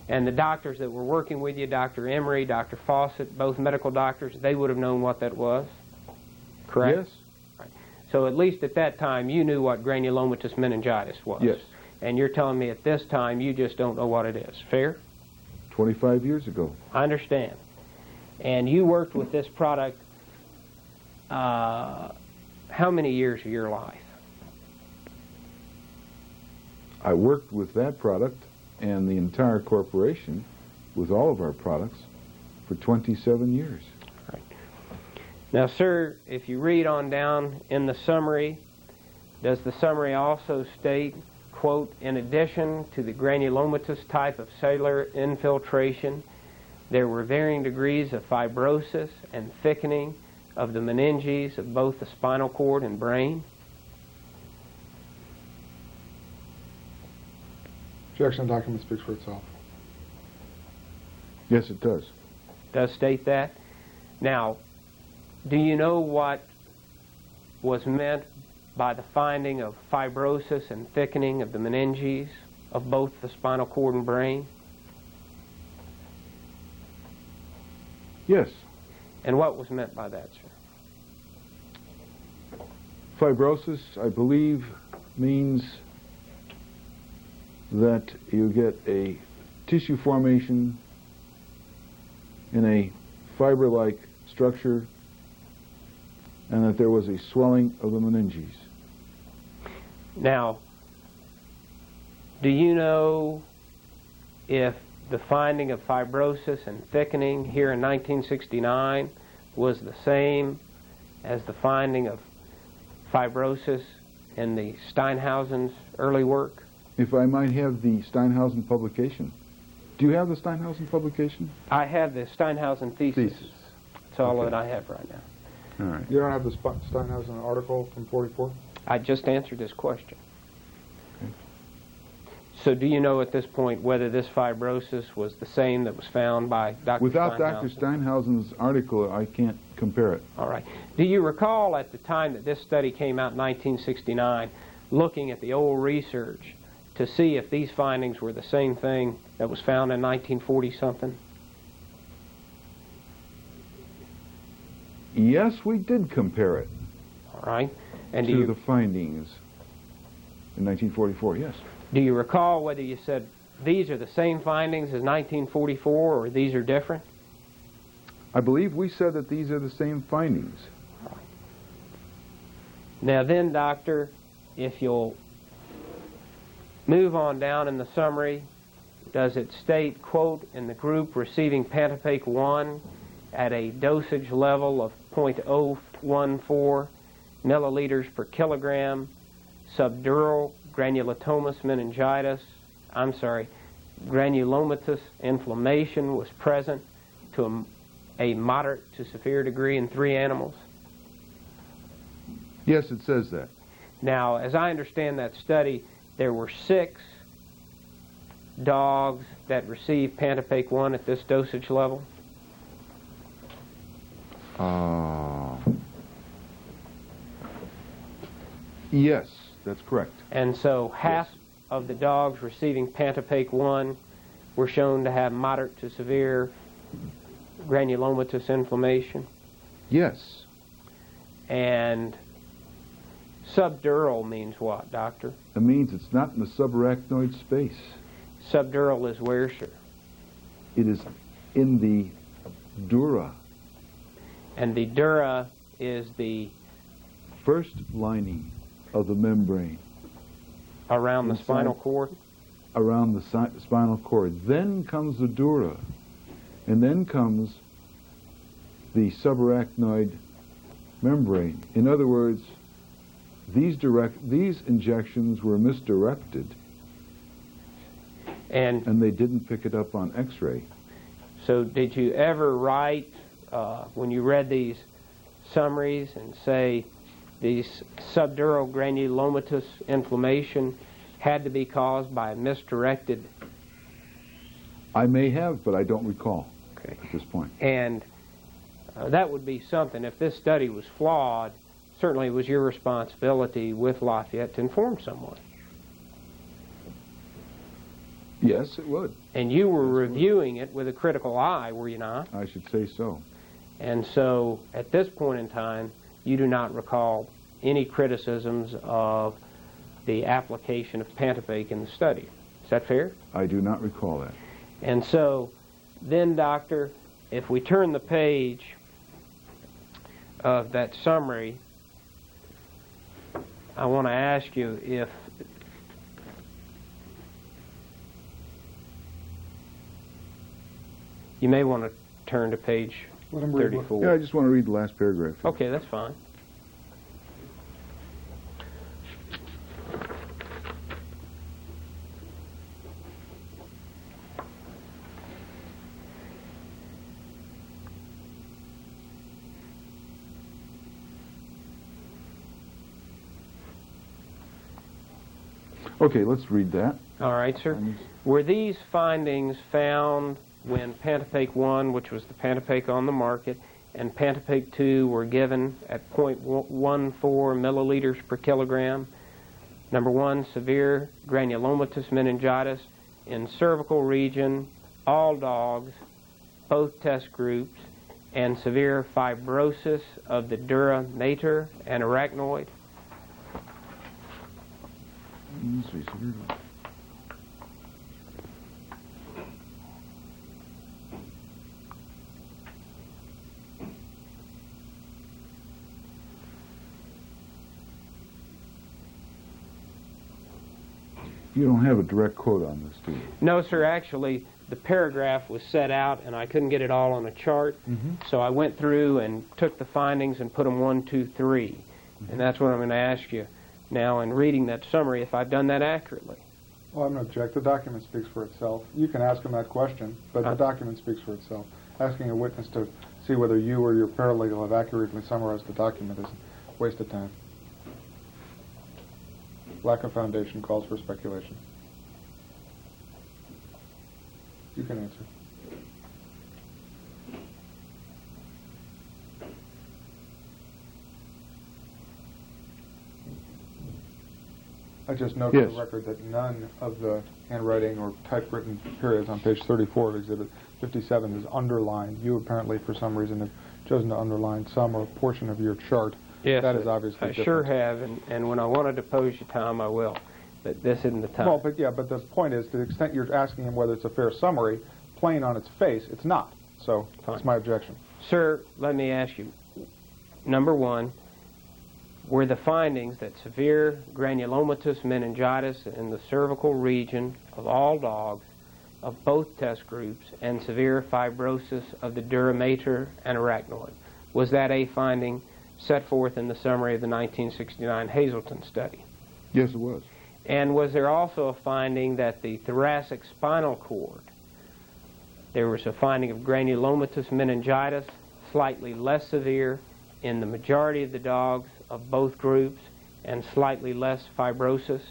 And the doctors that were working with you, Dr. Emery, Dr. Fawcett, both medical doctors, they would have known what that was? Correct? Yes. Right. So at least at that time, you knew what granulomatous meningitis was? Yes. And you're telling me at this time, you just don't know what it is. Fair? 25 years ago. I understand. And you worked with this product how many years of your life? I worked with that product and the entire corporation with all of our products for 27 years. Right. Now, sir, if you read on down in the summary, does the summary also state, quote, in addition to the granulomatous type of cellular infiltration, there were varying degrees of fibrosis and thickening of the meninges of both the spinal cord and brain. Objection. The document speaks for itself. Yes, it does. Does state that. Now, do you know what was meant by the finding of fibrosis and thickening of the meninges of both the spinal cord and brain? Yes. And what was meant by that, sir? Fibrosis, I believe, means that you get a tissue formation in a fiber-like structure and that there was a swelling of the meninges. Now, do you know if the finding of fibrosis and thickening here in 1969 was the same as the finding of fibrosis in the Steinhausen's early work? If I might have the Steinhausen publication. Do you have the Steinhausen publication? I have the Steinhausen thesis. Thesis. That's all Okay. that I have right now. All right. You don't have the Steinhausen article from 44? I just answered this question. So do you know at this point whether this fibrosis was the same that was found by Dr. Without Steinhausen? Dr. Steinhausen's article, I can't compare it. All right. Do you recall at the time that this study came out in 1969, looking at the old research to see if these findings were the same thing that was found in 1940-something? Yes, we did compare it All right. And to the findings in 1944, yes. do you recall whether you said these are the same findings as 1944 or these are different? I believe we said that these are the same findings. Now then, Doctor, if you'll move on down in the summary, does it state, quote, in the group receiving Pantopake 1 at a dosage level of 0.014 milliliters per kilogram, subdural granulomatous inflammation was present to a moderate to severe degree in 3 animals? Yes, it says that. Now, as I understand that study, there were 6 dogs that received Pantopake 1 at this dosage level. Yes, that's correct. And so half Yes. of the dogs receiving Pantopake 1 were shown to have moderate to severe granulomatous inflammation. Yes. And subdural means what, Doctor? It means it's not in the subarachnoid space. Subdural is where, sir? It is in the dura, And the dura is the first lining of the membrane around the Inside. spinal cord. around the spinal cord. Then comes the dura, and then comes the subarachnoid membrane. In other words, these injections were misdirected, And and they didn't pick it up on X-ray. so did you ever write, when you read these summaries, and say these subdural granulomatous inflammation had to be caused by a misdirected? I may have, but I don't recall Okay. at this point. And that would be something, if this study was flawed, certainly it was your responsibility with Lafayette to inform someone. Yes, it would. And you were reviewing it with a critical eye, were you not? I should say so. And so, at this point in time, you do not recall any criticisms of the application of Pantopake in the study. Is that fair? I do not recall that. And so, then, Doctor, if we turn the page of that summary, I want to ask you if you may want to turn to page Let him read. 34. Yeah, I just want to read the last paragraph. Okay, that's fine. Okay, let's read that. All right, sir. Were these findings found when Pantopake 1, which was the Pantopake on the market, and Pantopake 2 were given at 0.14 milliliters per kilogram? Number 1, severe granulomatous meningitis in cervical region, all dogs, both test groups, and severe fibrosis of the dura mater and arachnoid? Let's see, severe. You don't have a direct quote on this, do you? No, sir. Actually, the paragraph was set out, and I couldn't get it all on a chart. So I went through and took the findings and put them 1, 2, 3. And that's what I'm going to ask you now in reading that summary, if I've done that accurately. Well, I'm going to object. The document speaks for itself. You can ask him that question, but the document speaks for itself. Asking a witness to see whether you or your paralegal have accurately summarized the document is a waste of time. Lack of foundation calls for speculation. You can answer. I just note for Yes. the record that none of the handwriting or typewritten periods on page 34 of Exhibit 57 is underlined. You apparently, for some reason, have chosen to underline some or portion of your chart. Yes, That is obviously I different. sure have, and when I want to depose you, Tom, I will. But this isn't the time. Well, but the point is, to the extent you're asking him whether it's a fair summary, plain on its face, it's not. So that's my objection. Sir, let me ask you. Number 1, were the findings that severe granulomatous meningitis in the cervical region of all dogs of both test groups and severe fibrosis of the dura mater and arachnoid, was that a finding set forth in the summary of the 1969 Hazelton study? Yes, it was. And was there also a finding that the thoracic spinal cord, there was a finding of granulomatous meningitis, slightly less severe in the majority of the dogs of both groups, and slightly less fibrosis?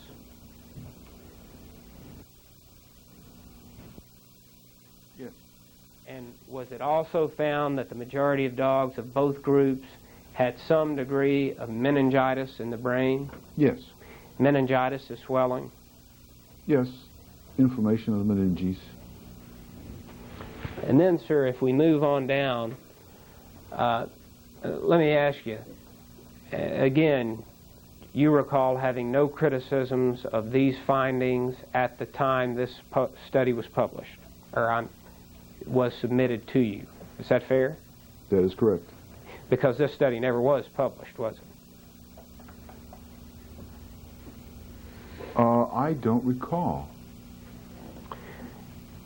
Yes. And was it also found that the majority of dogs of both groups had some degree of meningitis in the brain? Yes. Meningitis is swelling. Yes. Inflammation of the meninges. And then, sir, if we move on down, let me ask you, again, you recall having no criticisms of these findings at the time this study was published, or was submitted to you. Is that fair? That is correct. Because this study never was published, was it? I don't recall.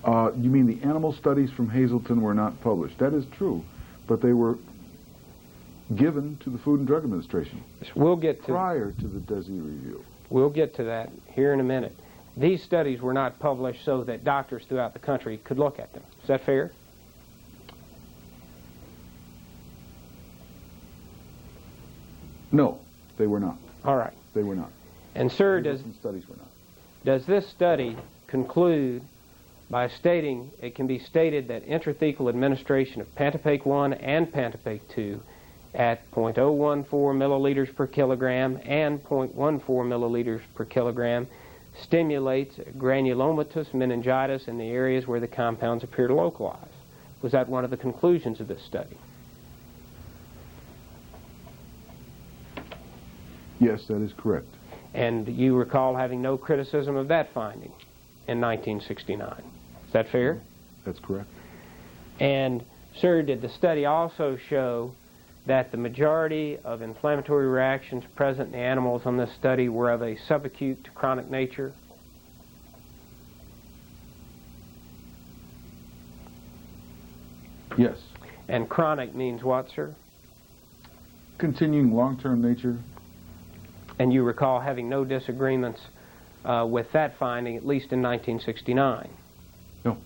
You mean the animal studies from Hazelton were not published? That is true, but they were given to the Food and Drug Administration We'll get to prior to the DESI review. We'll get to that here in a minute. These studies were not published so that doctors throughout the country could look at them. Is that fair? No, they were not. All right. They were not. And sir, Hazelton studies were not. does this study conclude by stating, it can be stated that intrathecal administration of Pantopake 1 and Pantopake 2 at 0.014 milliliters per kilogram and 0.14 milliliters per kilogram stimulates granulomatous meningitis in the areas where the compounds appear to localize? Was that one of the conclusions of this study? Yes, that is correct. And you recall having no criticism of that finding in 1969. Is that fair? That's correct. And, sir, did the study also show that the majority of inflammatory reactions present in the animals on this study were of a subacute to chronic nature? Yes. And chronic means what, sir? Continuing long-term nature. And you recall having no disagreements with that finding, at least in 1969? No.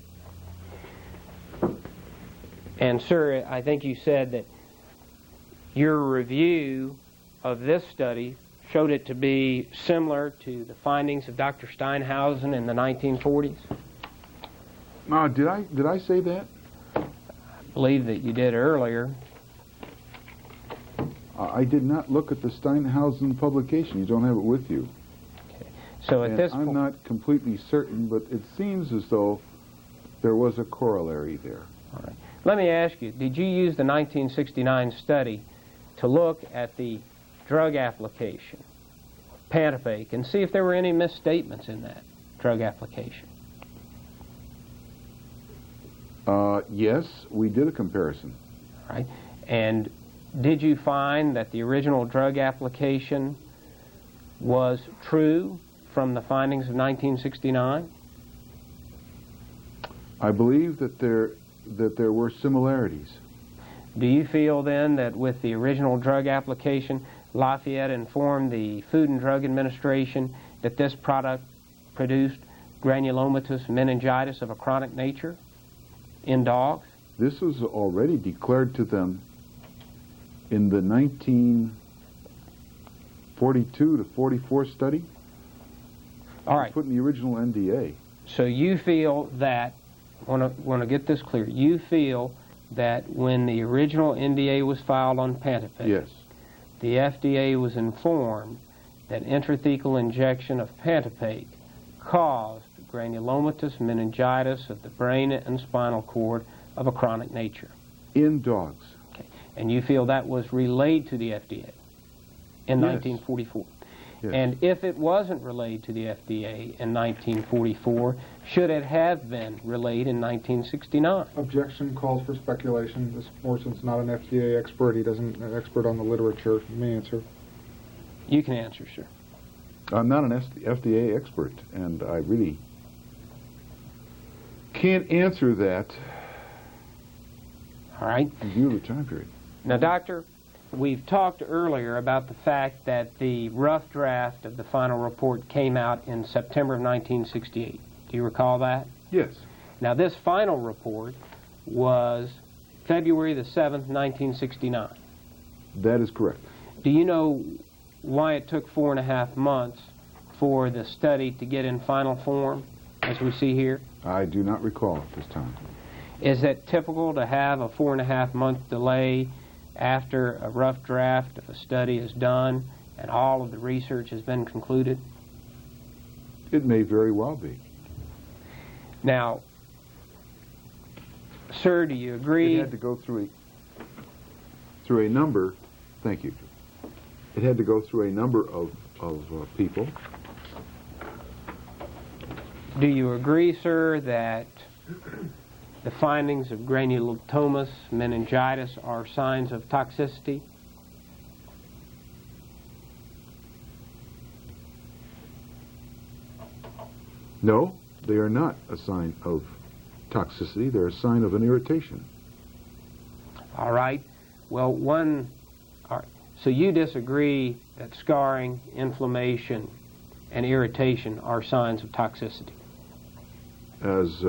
And, sir, I think you said that your review of this study showed it to be similar to the findings of Dr. Steinhausen in the 1940s? Did I say that? I believe that you did earlier. I did not look at the Steinhausen publication. You don't have it with you. Okay. So at And this I'm point, not completely certain, but it seems as though there was a corollary there. all right. Let me ask you, did you use the 1969 study to look at the drug application, Pantopake, and see if there were any misstatements in that drug application? Yes, we did a comparison. All right. And did you find that the original drug application was true from the findings of 1969? I believe that there were similarities. Do you feel then that with the original drug application, Lafayette informed the Food and Drug Administration that this product produced granulomatous meningitis of a chronic nature in dogs? This was already declared to them in the 1942 to 44 study. All right. Put in the original NDA. So you feel that, want to get this clear, you feel that when the original NDA was filed on Pantopake, Yes. the FDA was informed that intrathecal injection of Pantopake caused granulomatous meningitis of the brain and spinal cord of a chronic nature. In dogs. Okay. And you feel that was relayed to the FDA in Yes. 1944. Yes. And if it wasn't relayed to the FDA in 1944, should it have been relayed in 1969? Objection calls for speculation. This Morrison's not an FDA expert. He doesn't an expert on the literature. You may answer. You can answer, sir. I'm not an FDA expert, and I really can't answer that All right. in view of the time period. Now, Doctor, we've talked earlier about the fact that the rough draft of the final report came out in September of 1968. Do you recall that? Yes. Now, this final report was February the 7th, 1969. That is correct. Do you know why it took 4.5 months for the study to get in final form, as we see here? I do not recall at this time. Is it typical to have a 4.5-month delay after a rough draft of a study is done and all of the research has been concluded? It may very well be. Now, sir, do you agree? It had to go through a number. Thank you. It had to go through a number of people. Do you agree, sir, that the findings of granulomatous meningitis are signs of toxicity? No, they are not a sign of toxicity. They're a sign of an irritation. All right. Well, all right. So you disagree that scarring, inflammation, and irritation are signs of toxicity? As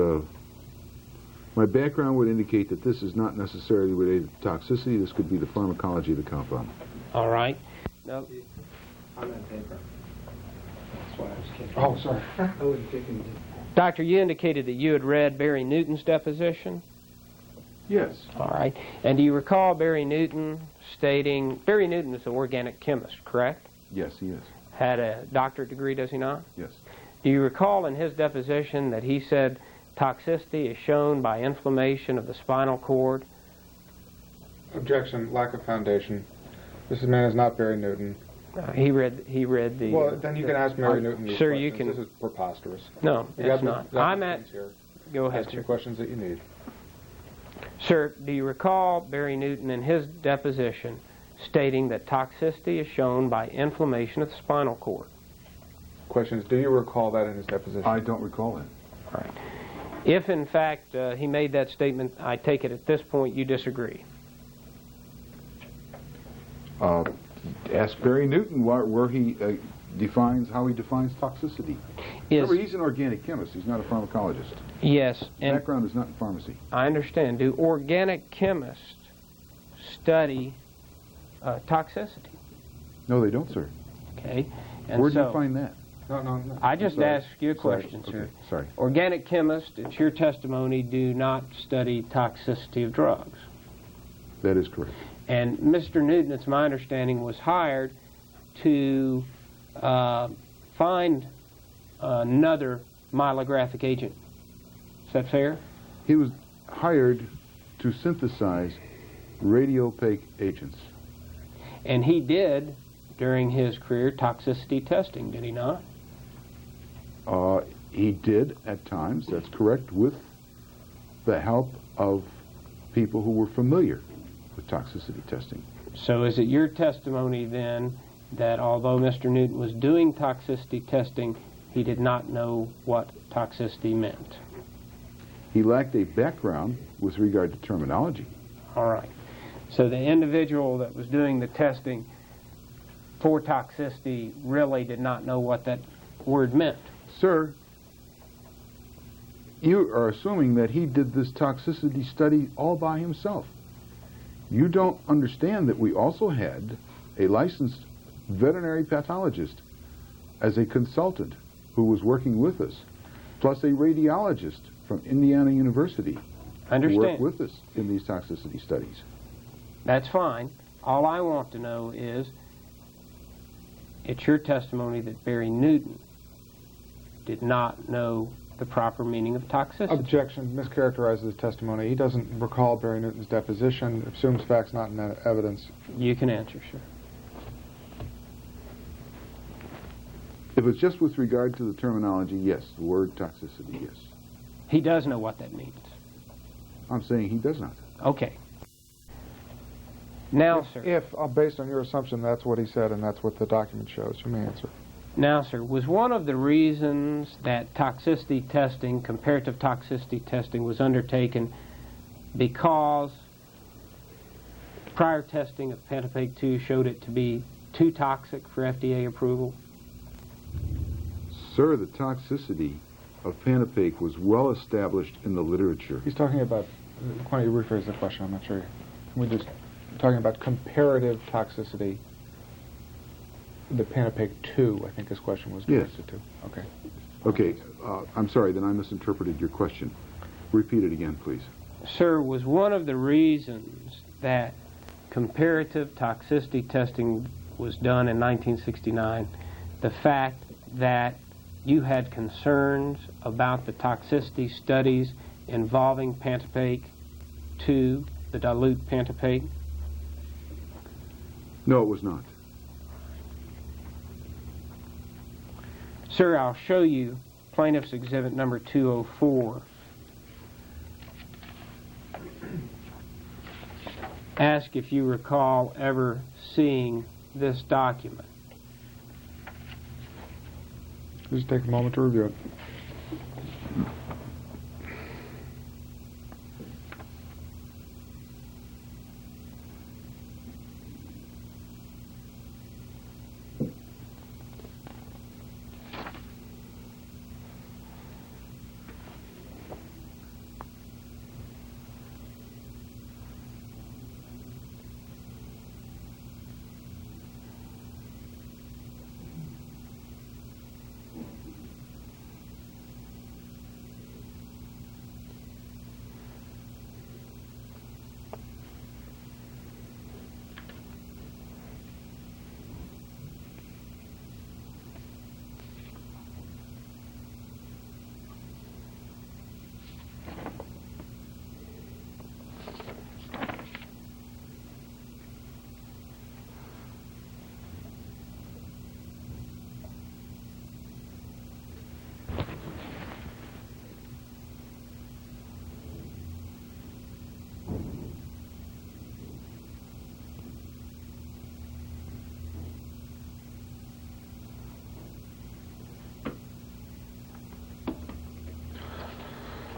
my background would indicate that this is not necessarily related to toxicity. This could be the pharmacology of the compound. All right. Now, On that paper. That's why I was kicking. Oh, sorry. I wouldn't kick him. Doctor, you indicated that you had read Barry Newton's deposition. Yes. All right. And do you recall Barry Newton stating, Barry Newton is an organic chemist, correct? Yes, he is. Had a doctorate degree, does he not? Yes. Do you recall in his deposition that he said toxicity is shown by inflammation of the spinal cord? Objection. Lack of foundation. This man is not Barry Newton. He read the... Well, then you can ask Barry Newton these Sir, questions. you can... This is preposterous. No, You it's got not. the I'm at... things here. Go ahead, Ask sir. the questions that you need. Sir, do you recall Barry Newton in his deposition stating that toxicity is shown by inflammation of the spinal cord? Questions. Do you recall that in his deposition? I don't recall that. All right. If, in fact, he made that statement, I take it at this point you disagree. Ask Barry Newton where he defines how he defines toxicity. Remember, he's an organic chemist. He's not a pharmacologist. Yes, His and background is not in pharmacy. I understand. Do organic chemists study toxicity? No, they don't, sir. Okay? And Where do so, you find that? No. I just Sorry. asked you a Sorry. question, Okay. sir. Sorry. Organic chemists, it's your testimony, do not study toxicity of drugs. That is correct. And Mr. Newton, it's my understanding, was hired to find another myelographic agent. Is that fair? He was hired to synthesize radiopaque agents. And he did, during his career, toxicity testing, did he not? He did at times, that's correct, with the help of people who were familiar with toxicity testing. So is it your testimony then that although Mr. Newton was doing toxicity testing, he did not know what toxicity meant? He lacked a background with regard to terminology. All right. So the individual that was doing the testing for toxicity really did not know what that word meant. Sir, you are assuming that he did this toxicity study all by himself. You don't understand that we also had a licensed veterinary pathologist as a consultant who was working with us, plus a radiologist from Indiana University who Understand? worked with us in these toxicity studies. That's fine. All I want to know is, it's your testimony that Barry Newton did not know the proper meaning of toxicity. Objection. Mischaracterizes his testimony. He doesn't recall Barry Newton's deposition, assumes facts not in evidence. You can answer, sir. If it's just with regard to the terminology, yes. The word toxicity, yes. He does know what that means. I'm saying he does not. Okay. Now, sir. If, based on your assumption, that's what he said and that's what the document shows, you may answer. Now, sir, was one of the reasons that toxicity testing, comparative toxicity testing, was undertaken because prior testing of Pantopake 2 showed it to be too toxic for FDA approval? Sir, the toxicity of Pantopake was well established in the literature. He's talking about, why don't you rephrase the question, I'm not sure. We're just talking about comparative toxicity. The Pantopake 2, I think his question was Yes. directed to. Okay. Okay, I'm sorry, then I misinterpreted your question. Repeat it again, please. Sir, was one of the reasons that comparative toxicity testing was done in 1969 the fact that you had concerns about the toxicity studies involving Pantopake 2, the dilute Pantopake? No, it was not. Sir, I'll show you Plaintiff's Exhibit number 204. Ask if you recall ever seeing this document. Just take a moment to review it.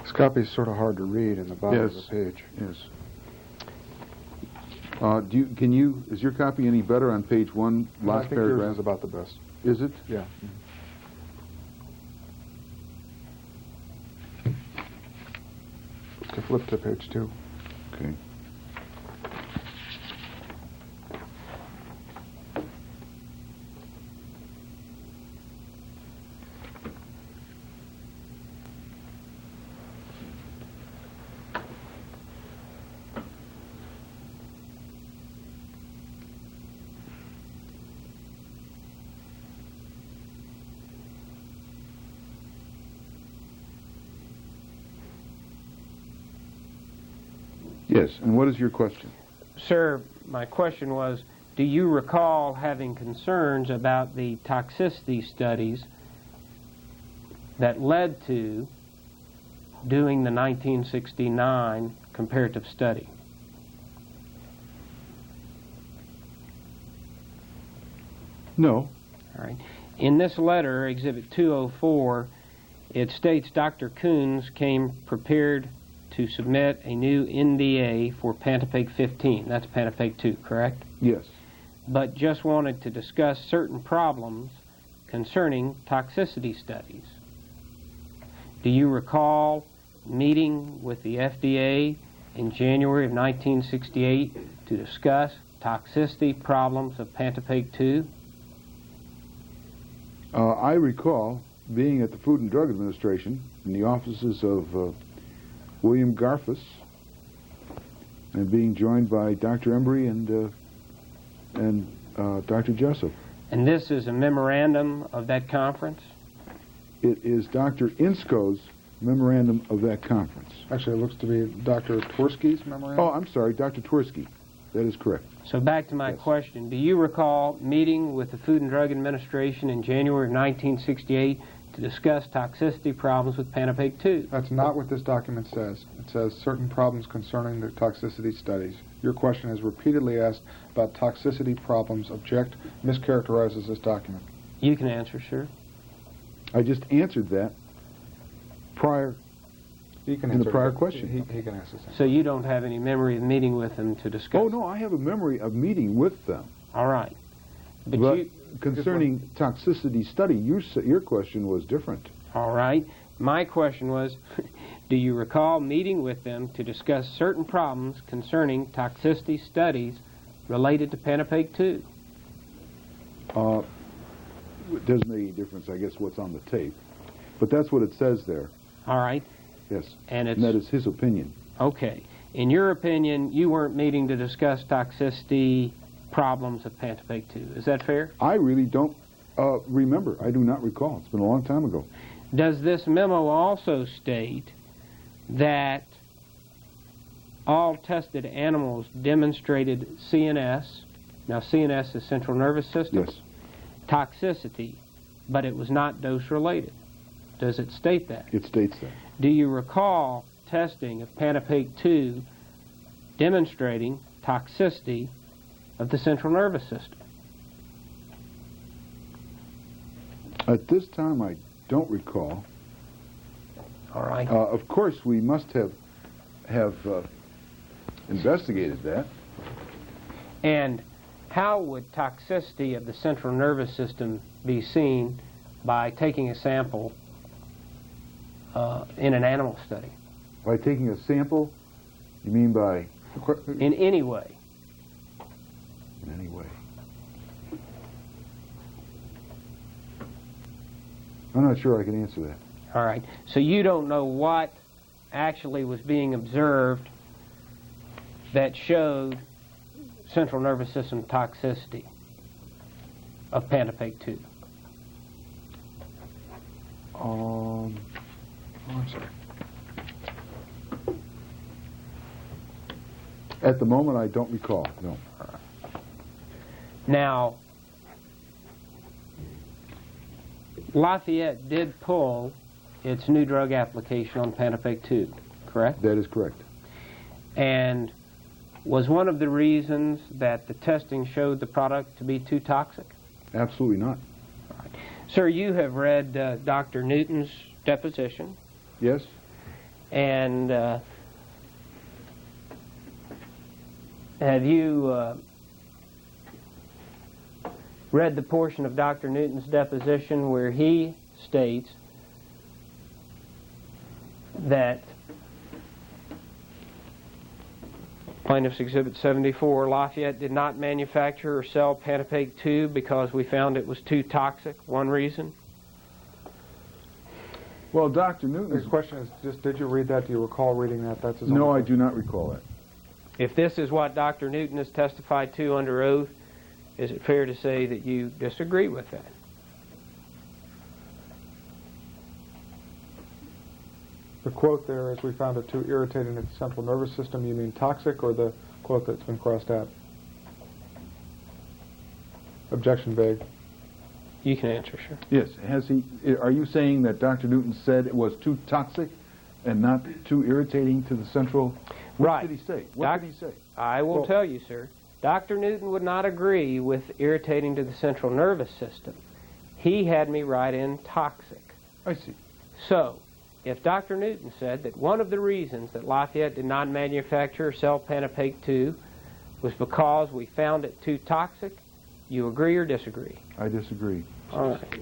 This copy is sort of hard to read in the bottom of the page. Yes. Is your copy any better on page 1, I last think yours paragraph? is about the best. Is it? Yeah. To flip to page 2. Okay. Yes, and what is your question? Sir, my question was, do you recall having concerns about the toxicity studies that led to doing the 1969 comparative study? No. All right. In this letter, Exhibit 204, it states Dr. Coons came prepared to submit a new NDA for Pantopig 15. That's Pantopig 2, correct? Yes. But just wanted to discuss certain problems concerning toxicity studies. Do you recall meeting with the FDA in January of 1968 to discuss toxicity problems of Pantopig 2? I recall being at the Food and Drug Administration in the offices of William Garfus and being joined by Dr. Embry and Dr. Jessup. And this is a memorandum of that conference? It is Dr. Insko's memorandum of that conference. Actually, it looks to be Dr. Twersky's memorandum. Oh, I'm sorry, Dr. Twersky. That is correct. So back to my question. Do you recall meeting with the Food and Drug Administration in January of 1968 to discuss toxicity problems with Pantopig 2? That's not what this document says. It says certain problems concerning the toxicity studies. Your question is repeatedly asked about toxicity problems. Object mischaracterizes this document. You can answer, sir. I just answered that prior He can in the answer prior it. question. He can answer this. So you don't have any memory of meeting with them to discuss? Oh, no, I have a memory of meeting with them. All right. But But you... concerning toxicity study, your question was different. All right. My question was, do you recall meeting with them to discuss certain problems concerning toxicity studies related to Pantopig 2? It doesn't make any difference, I guess, what's on the tape. But that's what it says there. All right. Yes. And that is his opinion. Okay. In your opinion, you weren't meeting to discuss toxicity problems of Pantopig 2. Is that fair? I really don't remember. I do not recall. It's been a long time ago. Does this memo also state that all tested animals demonstrated CNS, now CNS is central nervous system, Yes. toxicity, but it was not dose-related? Does it state that? It states that. Do you recall testing of Pantopig 2 demonstrating toxicity of the central nervous system? At this time, I don't recall. All right. Of course, we must have investigated that. And how would toxicity of the central nervous system be seen by taking a sample in an animal study? By taking a sample, you mean by... In any way? In any way. I'm not sure I can answer that. All right. So you don't know what actually was being observed that showed central nervous system toxicity of Pantopig 2? I'm sorry. At the moment, I don't recall, no. Now, Lafayette did pull its new drug application on Pantopig 2, correct? That is correct. And was one of the reasons that the testing showed the product to be too toxic? Absolutely not. Sir, you have read Dr. Newton's deposition. Yes? And have you read the portion of Dr. Newton's deposition where he states that Plaintiff's Exhibit 74, Lafayette did not manufacture or sell Pantopig 2 because we found it was too toxic? One reason? Well, Dr. Newton's... His question is just, did you read that? Do you recall reading that? That's his No, only I do not recall that. If this is what Dr. Newton has testified to under oath, is it fair to say that you disagree with that? The quote there is, "We found it too irritating to the central nervous system." You mean toxic, or the quote that's been crossed out? Objection vague. You can answer, sure. Yes. Are you saying that Dr. Newton said it was too toxic and not too irritating to the central? Right. What did he say? What did he say? I will tell you, sir. Dr. Newton would not agree with irritating to the central nervous system. He had me write in toxic. I see. So, if Dr. Newton said that one of the reasons that Lafayette did not manufacture or sell Pantopaque 2 was because we found it too toxic, you agree or disagree? I disagree. All right.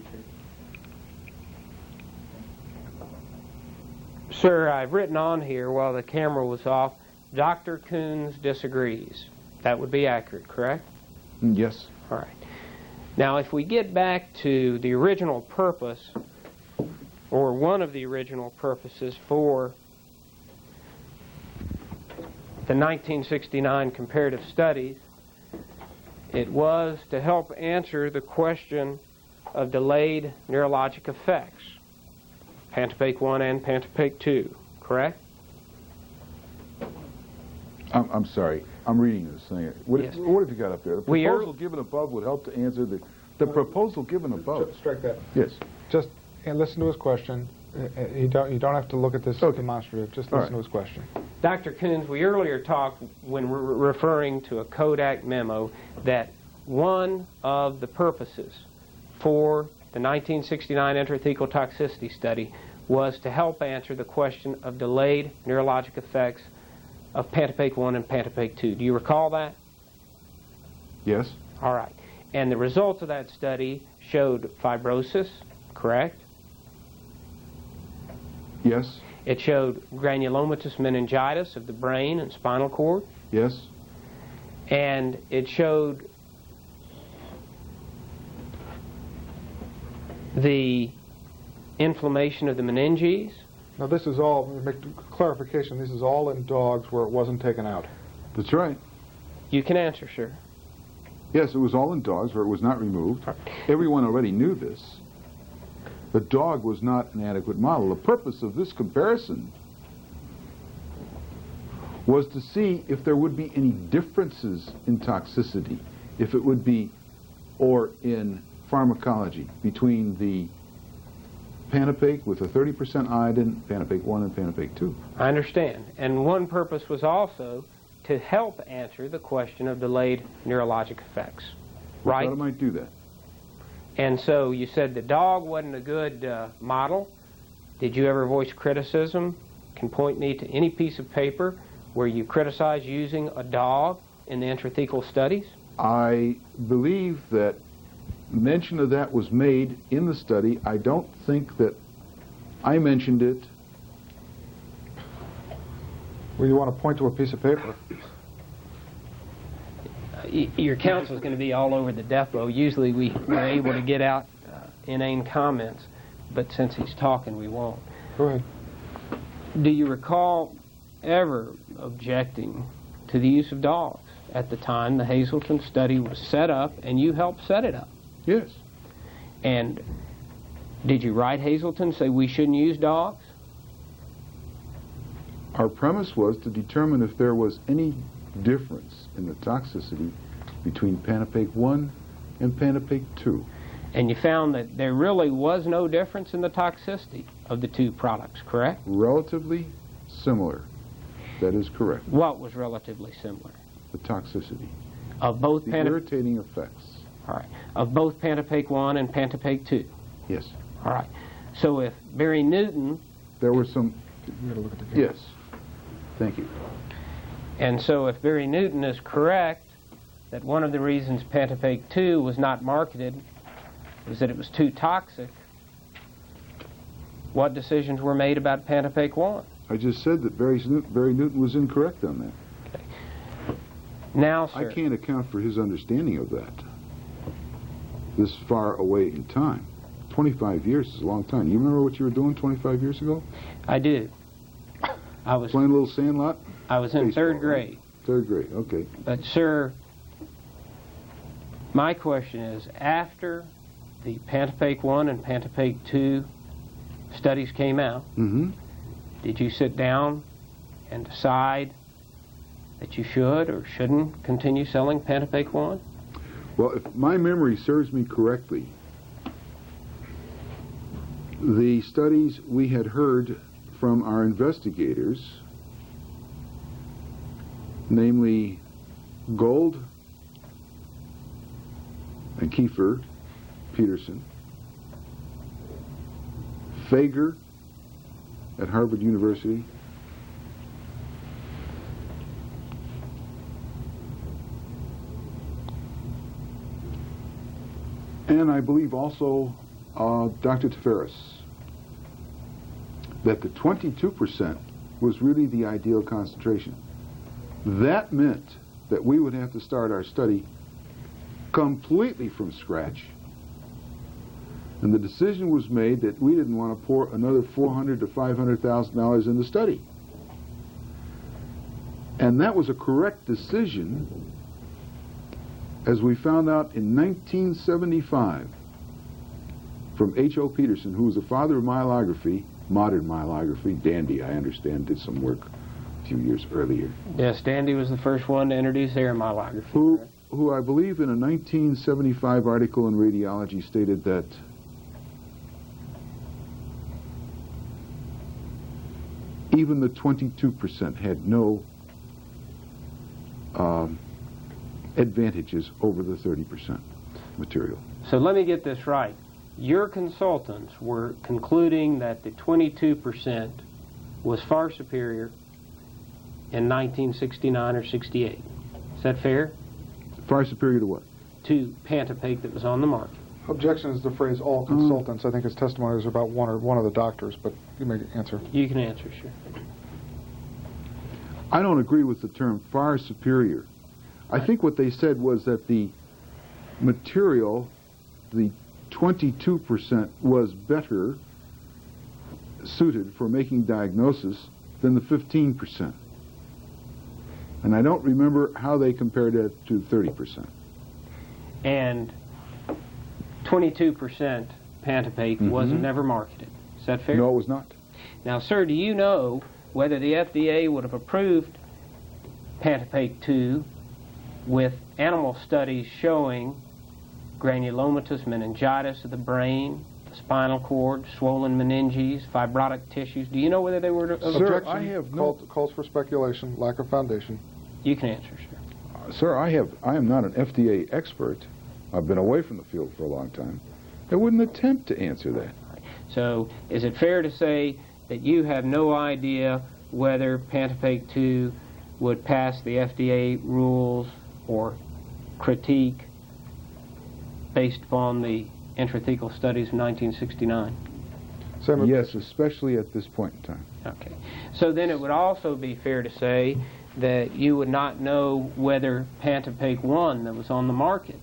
Sir, I've written on here while the camera was off, Dr. Coons disagrees. That would be accurate, correct? Yes. All right. Now, if we get back to the original purpose, or one of the original purposes for the 1969 comparative studies, it was to help answer the question of delayed neurologic effects, Pantopaque 1 and Pantopaque 2, correct? I'm sorry. I'm reading this thing. What have you got up there? The proposal given above would help to answer the proposal given above. Strike that. Yes. Just listen to his question. You don't have to look at this demonstrative. Just listen to his question. Dr. Coons, we earlier talked, when we're referring to a Kodak memo, that one of the purposes for the 1969 intrathecal toxicity study was to help answer the question of delayed neurologic effects of Pantopaque 1 and Pantopaque 2. Do you recall that? Yes. All right. And the results of that study showed fibrosis, correct? Yes. It showed granulomatous meningitis of the brain and spinal cord. Yes. And it showed the inflammation of the meninges. Now, this is all, make clarification, this is all in dogs where it wasn't taken out. That's right. You can answer, sir. Yes, it was all in dogs where it was not removed. Everyone already knew this. The dog was not an adequate model. The purpose of this comparison was to see if there would be any differences in toxicity, if it would be, or in pharmacology, between the Pantopaque with a 30% iodine, Pantopaque 1 and Pantopaque 2. I understand. And one purpose was also to help answer the question of delayed neurologic effects. Right? I thought it might do that. And so you said the dog wasn't a good model. Did you ever voice criticism? Can point me to any piece of paper where you criticize using a dog in the intrathecal studies? I believe that mention of that was made in the study. I don't think that I mentioned it. Well, you want to point to a piece of paper? Your counsel is going to be all over the death row. Usually we're able to get out inane comments, but since he's talking, we won't. Go ahead. Do you recall ever objecting to the use of dogs at the time the Hazelton study was set up and you helped set it up? Yes. And did you write Hazelton say we shouldn't use dogs? Our premise was to determine if there was any difference in the toxicity between Pantopaque 1 and Pantopaque 2. And you found that there really was no difference in the toxicity of the two products, correct? Relatively similar. That is correct. What was relatively similar? The toxicity. Of both The irritating effects. All right. Of both Pantopaque 1 and Pantopaque 2? Yes. All right. So if Barry Newton... There were some... You gotta look at the camera. Yes. Thank you. And so if Barry Newton is correct that one of the reasons Pantopaque 2 was not marketed was that it was too toxic, what decisions were made about Pantopaque 1? I just said that Barry Newton was incorrect on that. Okay. Now, sir... I can't account for his understanding of that this far away in time. 25 years is a long time. You remember what you were doing 25 years ago? I do. I was playing a little sandlot? I was in Baseball, third grade. Right? Third grade, okay. But, sir, my question is, after the Pantopaque 1 and Pantopaque 2 studies came out, Mm-hmm. did you sit down and decide that you should or shouldn't continue selling Pantopake 1? Well, if my memory serves me correctly, the studies we had heard from our investigators, namely Gold and Kiefer Peterson, Fager at Harvard University, and I believe also Dr. Tafaris, that the 22% was really the ideal concentration. That meant that we would have to start our study completely from scratch. And the decision was made that we didn't want to pour another $400,000 to $500,000 in the study. And that was a correct decision, as we found out in 1975 from H.O. Peterson, who was the father of myelography, modern myelography. Dandy, I understand, did some work a few years earlier. Yes, Dandy was the first one to introduce air myelography. Who I believe in a 1975 article in Radiology stated that even the 22% had no advantages over the 30% material. So let me get this right. Your consultants were concluding that the 22% was far superior in 1969 or 68. Is that fair? Far superior to what? To Pantopake that was on the market. Objection is the phrase all consultants. I think his testimony is about one of the doctors, but you may answer. You can answer, sure. I don't agree with the term far superior. I think what they said was that the material, the 22%, was better suited for making diagnosis than the 15%. And I don't remember how they compared it to 30%. And 22% Pantopake was never marketed. Is that fair? No, it was not. Now, sir, do you know whether the FDA would have approved Pantopake 2 with animal studies showing granulomatous meningitis of the brain, the spinal cord, swollen meninges, fibrotic tissues? Do you know whether they were... Sir, I have no... Calls for speculation, lack of foundation. You can answer, sir. Sir, I am not an FDA expert. I've been away from the field for a long time. I wouldn't attempt to answer that. So, is it fair to say that you have no idea whether Pantopake 2 would pass the FDA rules or critique based upon the intrathecal studies of 1969? Yes, especially at this point in time. Okay. So then it would also be fair to say that you would not know whether Pantopake 1 that was on the market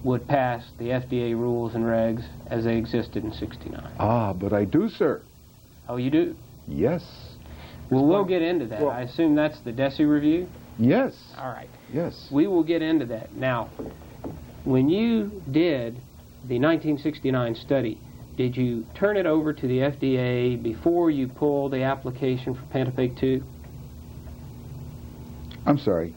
would pass the FDA rules and regs as they existed in 69. Ah, but I do, sir. Oh, you do? Yes. Well, we'll get into that. I assume that's the DESI review? Yes. All right. Yes. We will get into that. Now, when you did the 1969 study, did you turn it over to the FDA before you pulled the application for Pantopake 2? I'm sorry.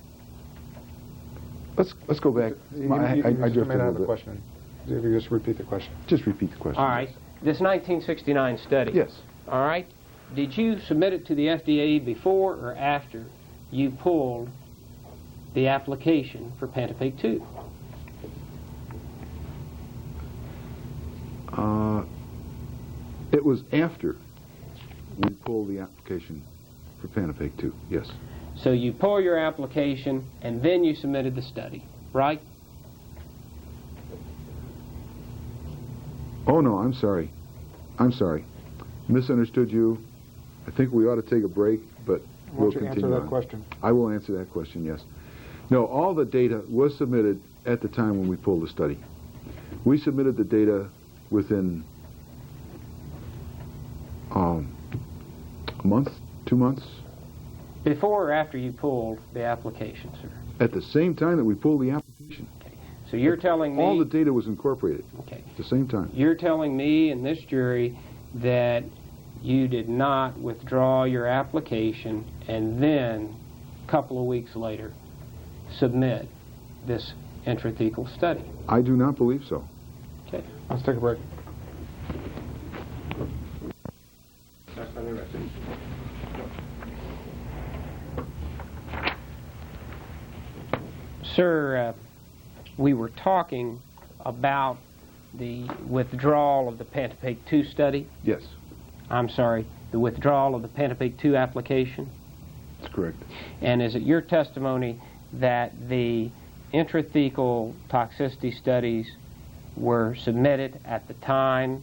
Let's go back. I just made out the question. If you just repeat the question. Just repeat the question. All right. This 1969 study. Yes. All right. Did you submit it to the FDA before or after you pulled the application for Pantopake 2? It was after we pulled the application for Pantopake 2, yes. So you pull your application and then you submitted the study, right? Oh, no, I'm sorry. I'm sorry. Misunderstood you. I think we ought to take a break, but we'll continue on. Answer that question. I will answer that question, yes. No, all the data was submitted at the time when we pulled the study. We submitted the data within a month, 2 months. Before or after you pulled the application, sir? At the same time that we pulled the application. Okay. So you're telling me... All the data was incorporated okay. at the same time. You're telling me and this jury that you did not withdraw your application and then, a couple of weeks later, submit this intrathecal study? I do not believe so. Okay. Let's take a break. Sir, we were talking about the withdrawal of the Pantopake 2 study. Yes, I'm sorry, the withdrawal of the Pantopake 2 application. that's correct. And is it your testimony that the intrathecal toxicity studies were submitted at the time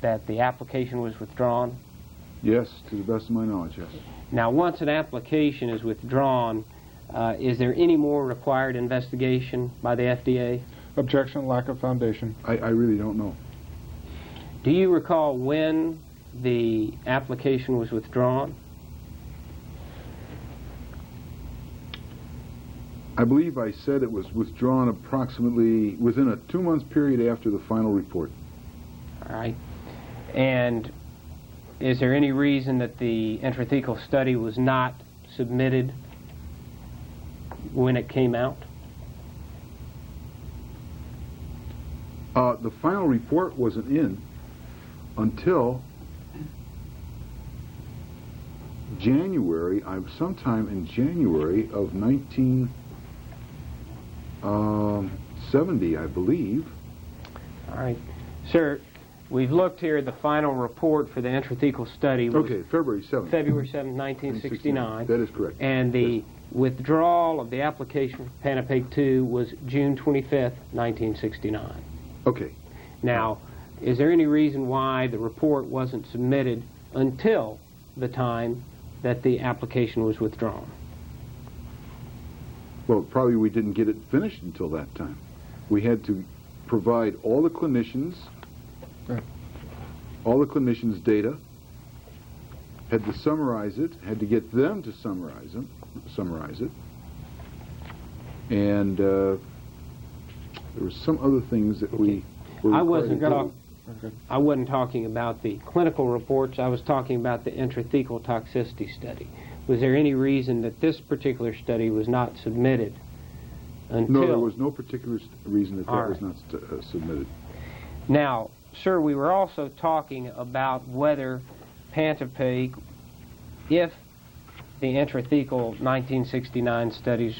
that the application was withdrawn? Yes, to the best of my knowledge, yes. Now, once an application is withdrawn, is there any more required investigation by the FDA? Objection, lack of foundation. I really don't know. Do you recall when the application was withdrawn? I believe I said it was withdrawn approximately within a 2-month period after the final report. All right. And is there any reason that the intrathecal study was not submitted when it came out? The final report wasn't in until January, sometime in January of 1970, I believe. All right. Sir, we've looked here at the final report for the intrathecal study. Okay, February 7th. February 7, 1969. That is correct. And the withdrawal of the application for Pantopake 2 was June 25th, 1969. Okay. Now, is there any reason why the report wasn't submitted until the time that the application was withdrawn? Well, probably we didn't get it finished until that time. We had to provide all the clinicians' data, had to summarize it, had to get them to summarize it, and there were some other things that we were I required to do. I wasn't talking about the clinical reports. I was talking about the intrathecal toxicity study. Was there any reason that this particular study was not submitted until... No, there was no particular reason that that was not submitted. Now, sir, we were also talking about whether Pantopake, if the intrathecal 1969 studies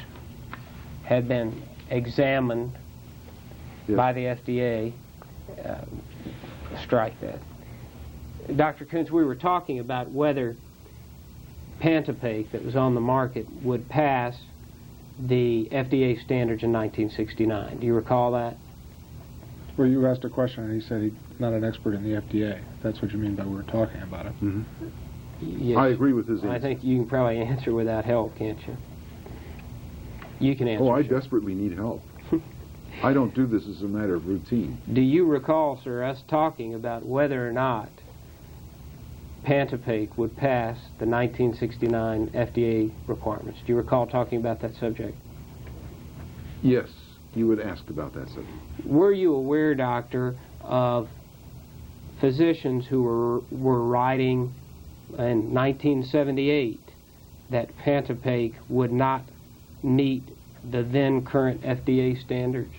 had been examined by the FDA, strike that. Dr. Koontz, we were talking about whether Pantopake that was on the market would pass the FDA standards in 1969. Do you recall that? Well, you asked a question and he said he's not an expert in the FDA. That's what you mean by we were talking about it. Mm-hmm. Yes. I agree with his answer. I think you can probably answer without help, can't you? You can answer. Oh, I sir. desperately need help. I don't do this as a matter of routine. Do you recall, sir, us talking about whether or not Pantopake would pass the 1969 FDA requirements? Do you recall talking about that subject? Yes, you would ask about that subject. Were you aware, doctor, of physicians who were writing in 1978 that Pantopake would not meet the then current FDA standards?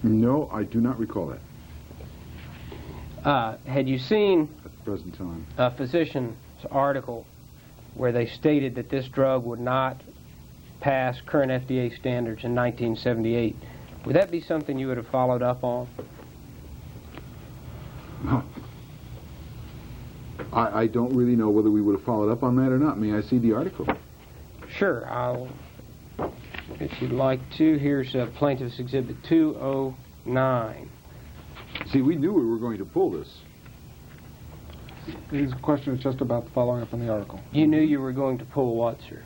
No, I do not recall that. Had you seen At the present time. a physician's article where they stated that this drug would not pass current FDA standards in 1978, would that be something you would have followed up on? No. I don't really know whether we would have followed up on that or not. May I see the article? Sure, I'll, if you'd like to. Here's Plaintiff's Exhibit 209. See, we knew we were going to pull this. His question is just about following up on the article. You knew you were going to pull what, sir?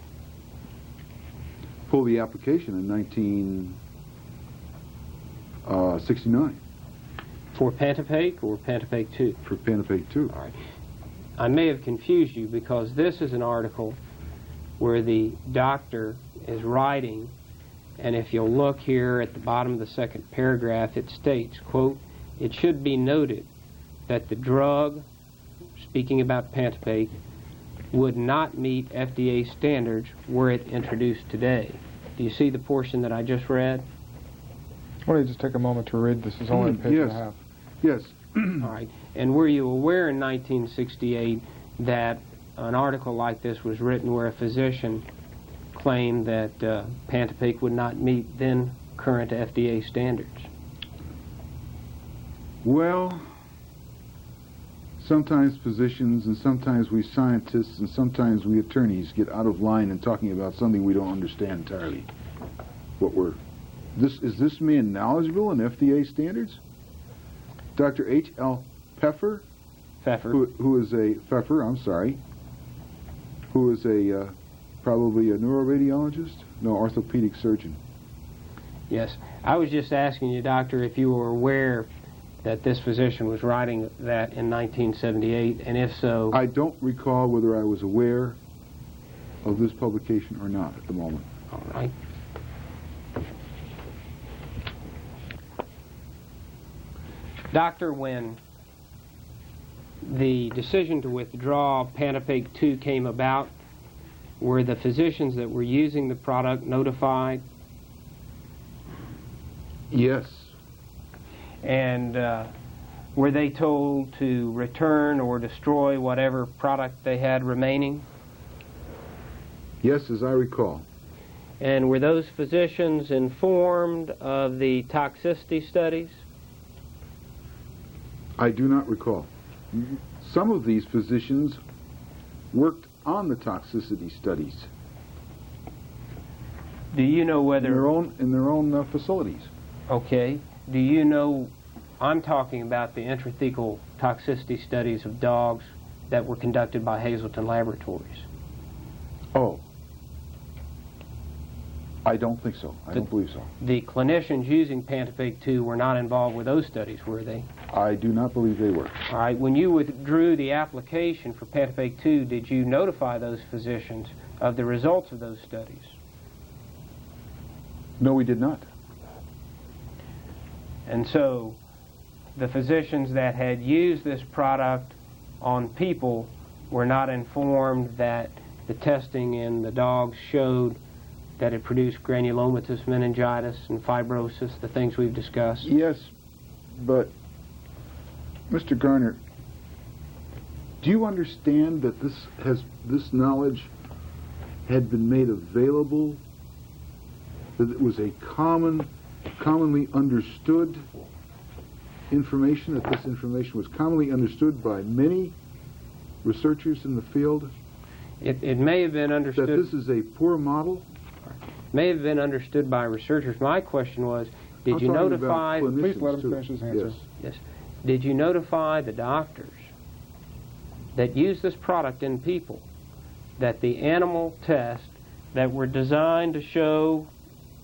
Pull the application in 1969 For Pantopake or Pantopake 2? for Pantopake 2. All right. I may have confused you because this is an article where the doctor is writing, and if you'll look here at the bottom of the second paragraph, it states, quote, it should be noted that the drug, speaking about Pantopake, would not meet FDA standards were it introduced today. Do you see the portion that I just read? Why don't you just take a moment to read? This is only a page and a half. Yes. All right. And were you aware in 1968 that an article like this was written where a physician claimed that Pantopake would not meet then current FDA standards? Well, sometimes physicians and sometimes we scientists and sometimes we attorneys get out of line in talking about something we don't understand entirely. Is this man knowledgeable in FDA standards? Dr. H.L. Pfeffer, who is a probably a neuroradiologist? No, orthopedic surgeon. Yes. I was just asking you, Doctor, if you were aware that this physician was writing that in 1978, and if so... I don't recall whether I was aware of this publication or not at the moment. All right. Doctor, when the decision to withdraw Pantopake 2 came about, were the physicians that were using the product notified? Yes. And were they told to return or destroy whatever product they had remaining? Yes, as I recall. And were those physicians informed of the toxicity studies? I do not recall. Some of these physicians worked on the toxicity studies. Do you know whether... In their own facilities. Okay. Do you know... I'm talking about the intrathecal toxicity studies of dogs that were conducted by Hazelton Laboratories. Oh. I don't think so. I don't believe so. The clinicians using Pantopake 2 were not involved with those studies, were they? I do not believe they were. All right. When you withdrew the application for Pantopake 2, did you notify those physicians of the results of those studies? No, we did not. And so the physicians that had used this product on people were not informed that the testing in the dogs showed that it produced granulomatous meningitis and fibrosis, the things we've discussed? Yes, but Mr. Garner, do you understand that this knowledge had been made available, that it was a commonly understood information, that this information was commonly understood by many researchers in the field? It may have been understood... That this is a poor model? May have been understood by researchers. My question was, did you notify... Please let him finish his answer. Yes. Did you notify the doctors that use this product in people that the animal tests that were designed to show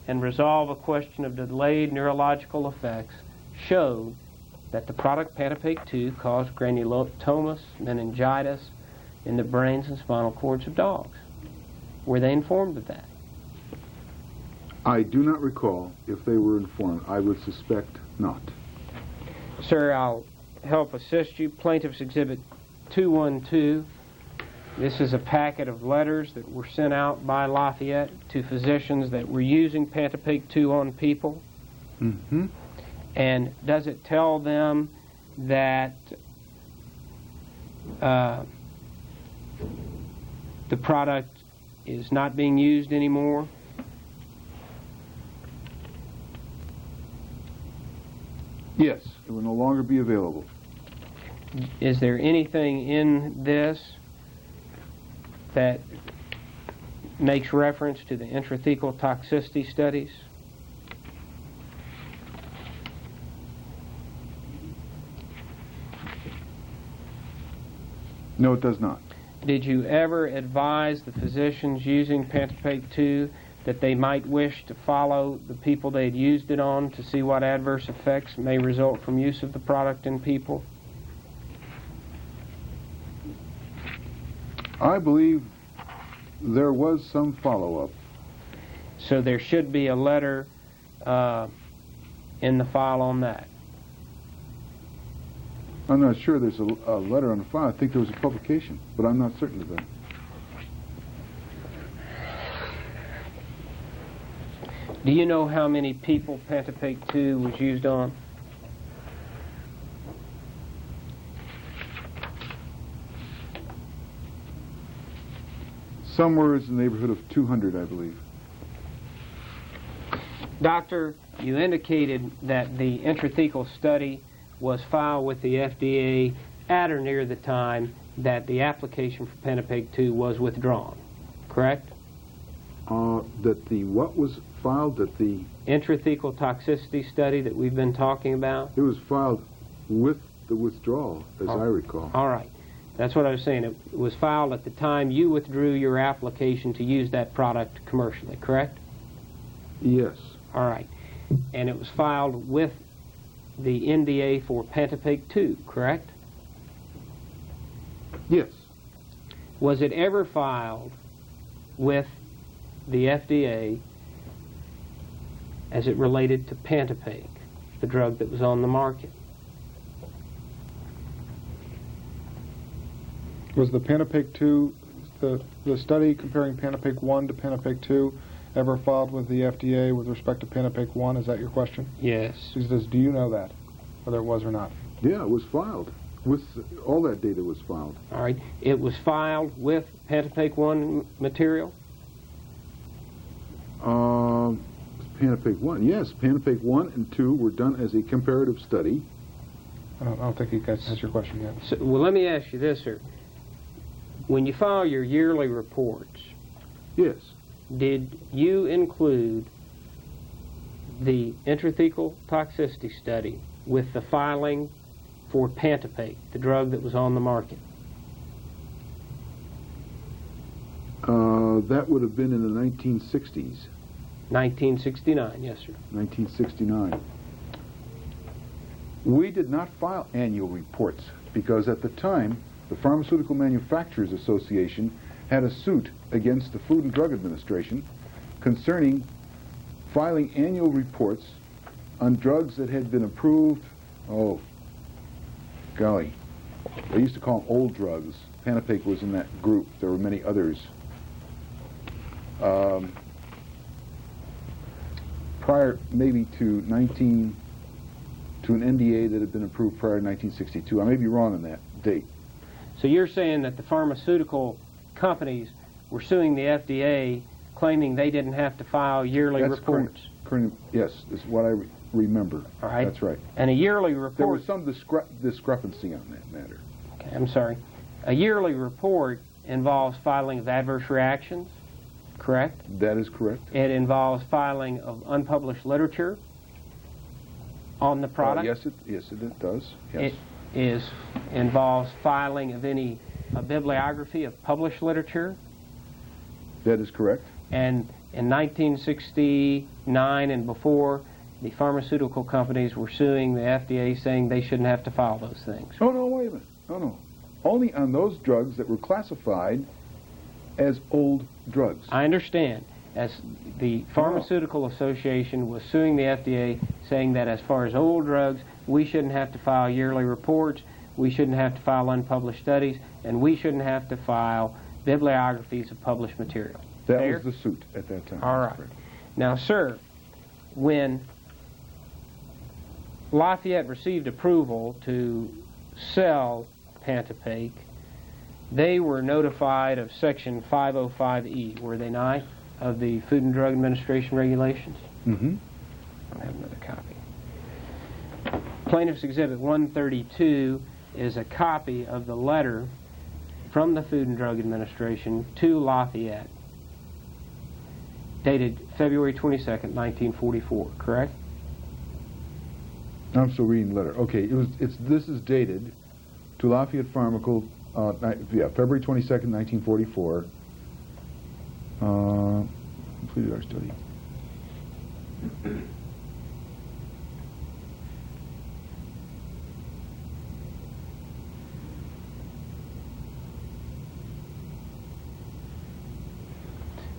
and resolve a question of delayed neurological effects showed that the product Pantopake 2 caused granulomatous meningitis in the brains and spinal cords of dogs? Were they informed of that? I do not recall if they were informed. I would suspect not. Sir, I'll help assist you. Plaintiff's Exhibit 212. This is a packet of letters that were sent out by Lafayette to physicians that were using Pantopake 2 on people. Mm-hmm. And does it tell them that the product is not being used anymore? Yes, it will no longer be available. Is there anything in this that makes reference to the intrathecal toxicity studies? No, it does not. Did you ever advise the physicians using Pantopake 2 that they might wish to follow the people they had used it on to see what adverse effects may result from use of the product in people? I believe there was some follow-up. So there should be a letter in the file on that. I'm not sure there's a letter on the file. I think there was a publication, but I'm not certain of that. Do you know how many people Pantapake 2 was used on? Somewhere in the neighborhood of 200, I believe. Doctor, you indicated that the intrathecal study was filed with the FDA at or near the time that the application for Pantapake 2 was withdrawn, correct? That the what was filed? That the intrathecal toxicity study that we've been talking about? It was filed with the withdrawal, as I recall. All right. That's what I was saying. It was filed at the time you withdrew your application to use that product commercially, correct? Yes. All right. And it was filed with the NDA for Pantapake 2, correct? Yes. Was it ever filed with the FDA as it related to Pantapake, the drug that was on the market? Was the Pantapake 2, the study comparing Pantapake 1 to Pantapake 2, ever filed with the FDA with respect to Pantapake 1? Is that your question? Yes. He says, do you know that, whether it was or not? Yeah, it was filed. With all that data was filed. All right. It was filed with Pantapake 1 material? Pantapake 1, yes. Pantapake 1 and 2 were done as a comparative study. I don't think he answered your question yet. So, well, let me ask you this, sir. When you file your yearly reports, yes, did you include the intrathecal toxicity study with the filing for Pantapake, the drug that was on the market? That would have been in the 1960s. 1969, yes, sir. 1969. We did not file annual reports because at the time, the Pharmaceutical Manufacturers Association had a suit against the Food and Drug Administration concerning filing annual reports on drugs that had been approved, oh, golly, they used to call them old drugs. Pantapake was in that group. There were many others. Prior maybe to an NDA that had been approved prior to 1962. I may be wrong on that date. So you're saying that the pharmaceutical companies were suing the FDA claiming they didn't have to file yearly reports? Yes, is what I remember. All right. That's right. And a yearly report... There was some discrepancy on that matter. Okay, I'm sorry. A yearly report involves filing of adverse reactions, correct? That is correct. It involves filing of unpublished literature on the product? Yes, it does. Yes. It involves filing of any bibliography of published literature? That is correct. And in 1969 and before, the pharmaceutical companies were suing the FDA saying they shouldn't have to file those things. Oh, no, wait a minute. No. Only on those drugs that were classified as old drugs. I understand. As the Pharmaceutical Association was suing the FDA saying that as far as old drugs, we shouldn't have to file yearly reports, we shouldn't have to file unpublished studies, and we shouldn't have to file bibliographies of published material. That Fair? was the suit at that time. All right. Now, sir, when Lafayette received approval to sell Pantapake, they were notified of Section 505E, were they not, of the Food and Drug Administration regulations? Mm-hmm. I have another copy. Plaintiff's Exhibit 132 is a copy of the letter from the Food and Drug Administration to Lafayette, dated February 22nd, 1944, correct? I'm still reading the letter. Okay, this is dated to Lafayette Pharmaceutical, February 22nd, 1944. Completed our study.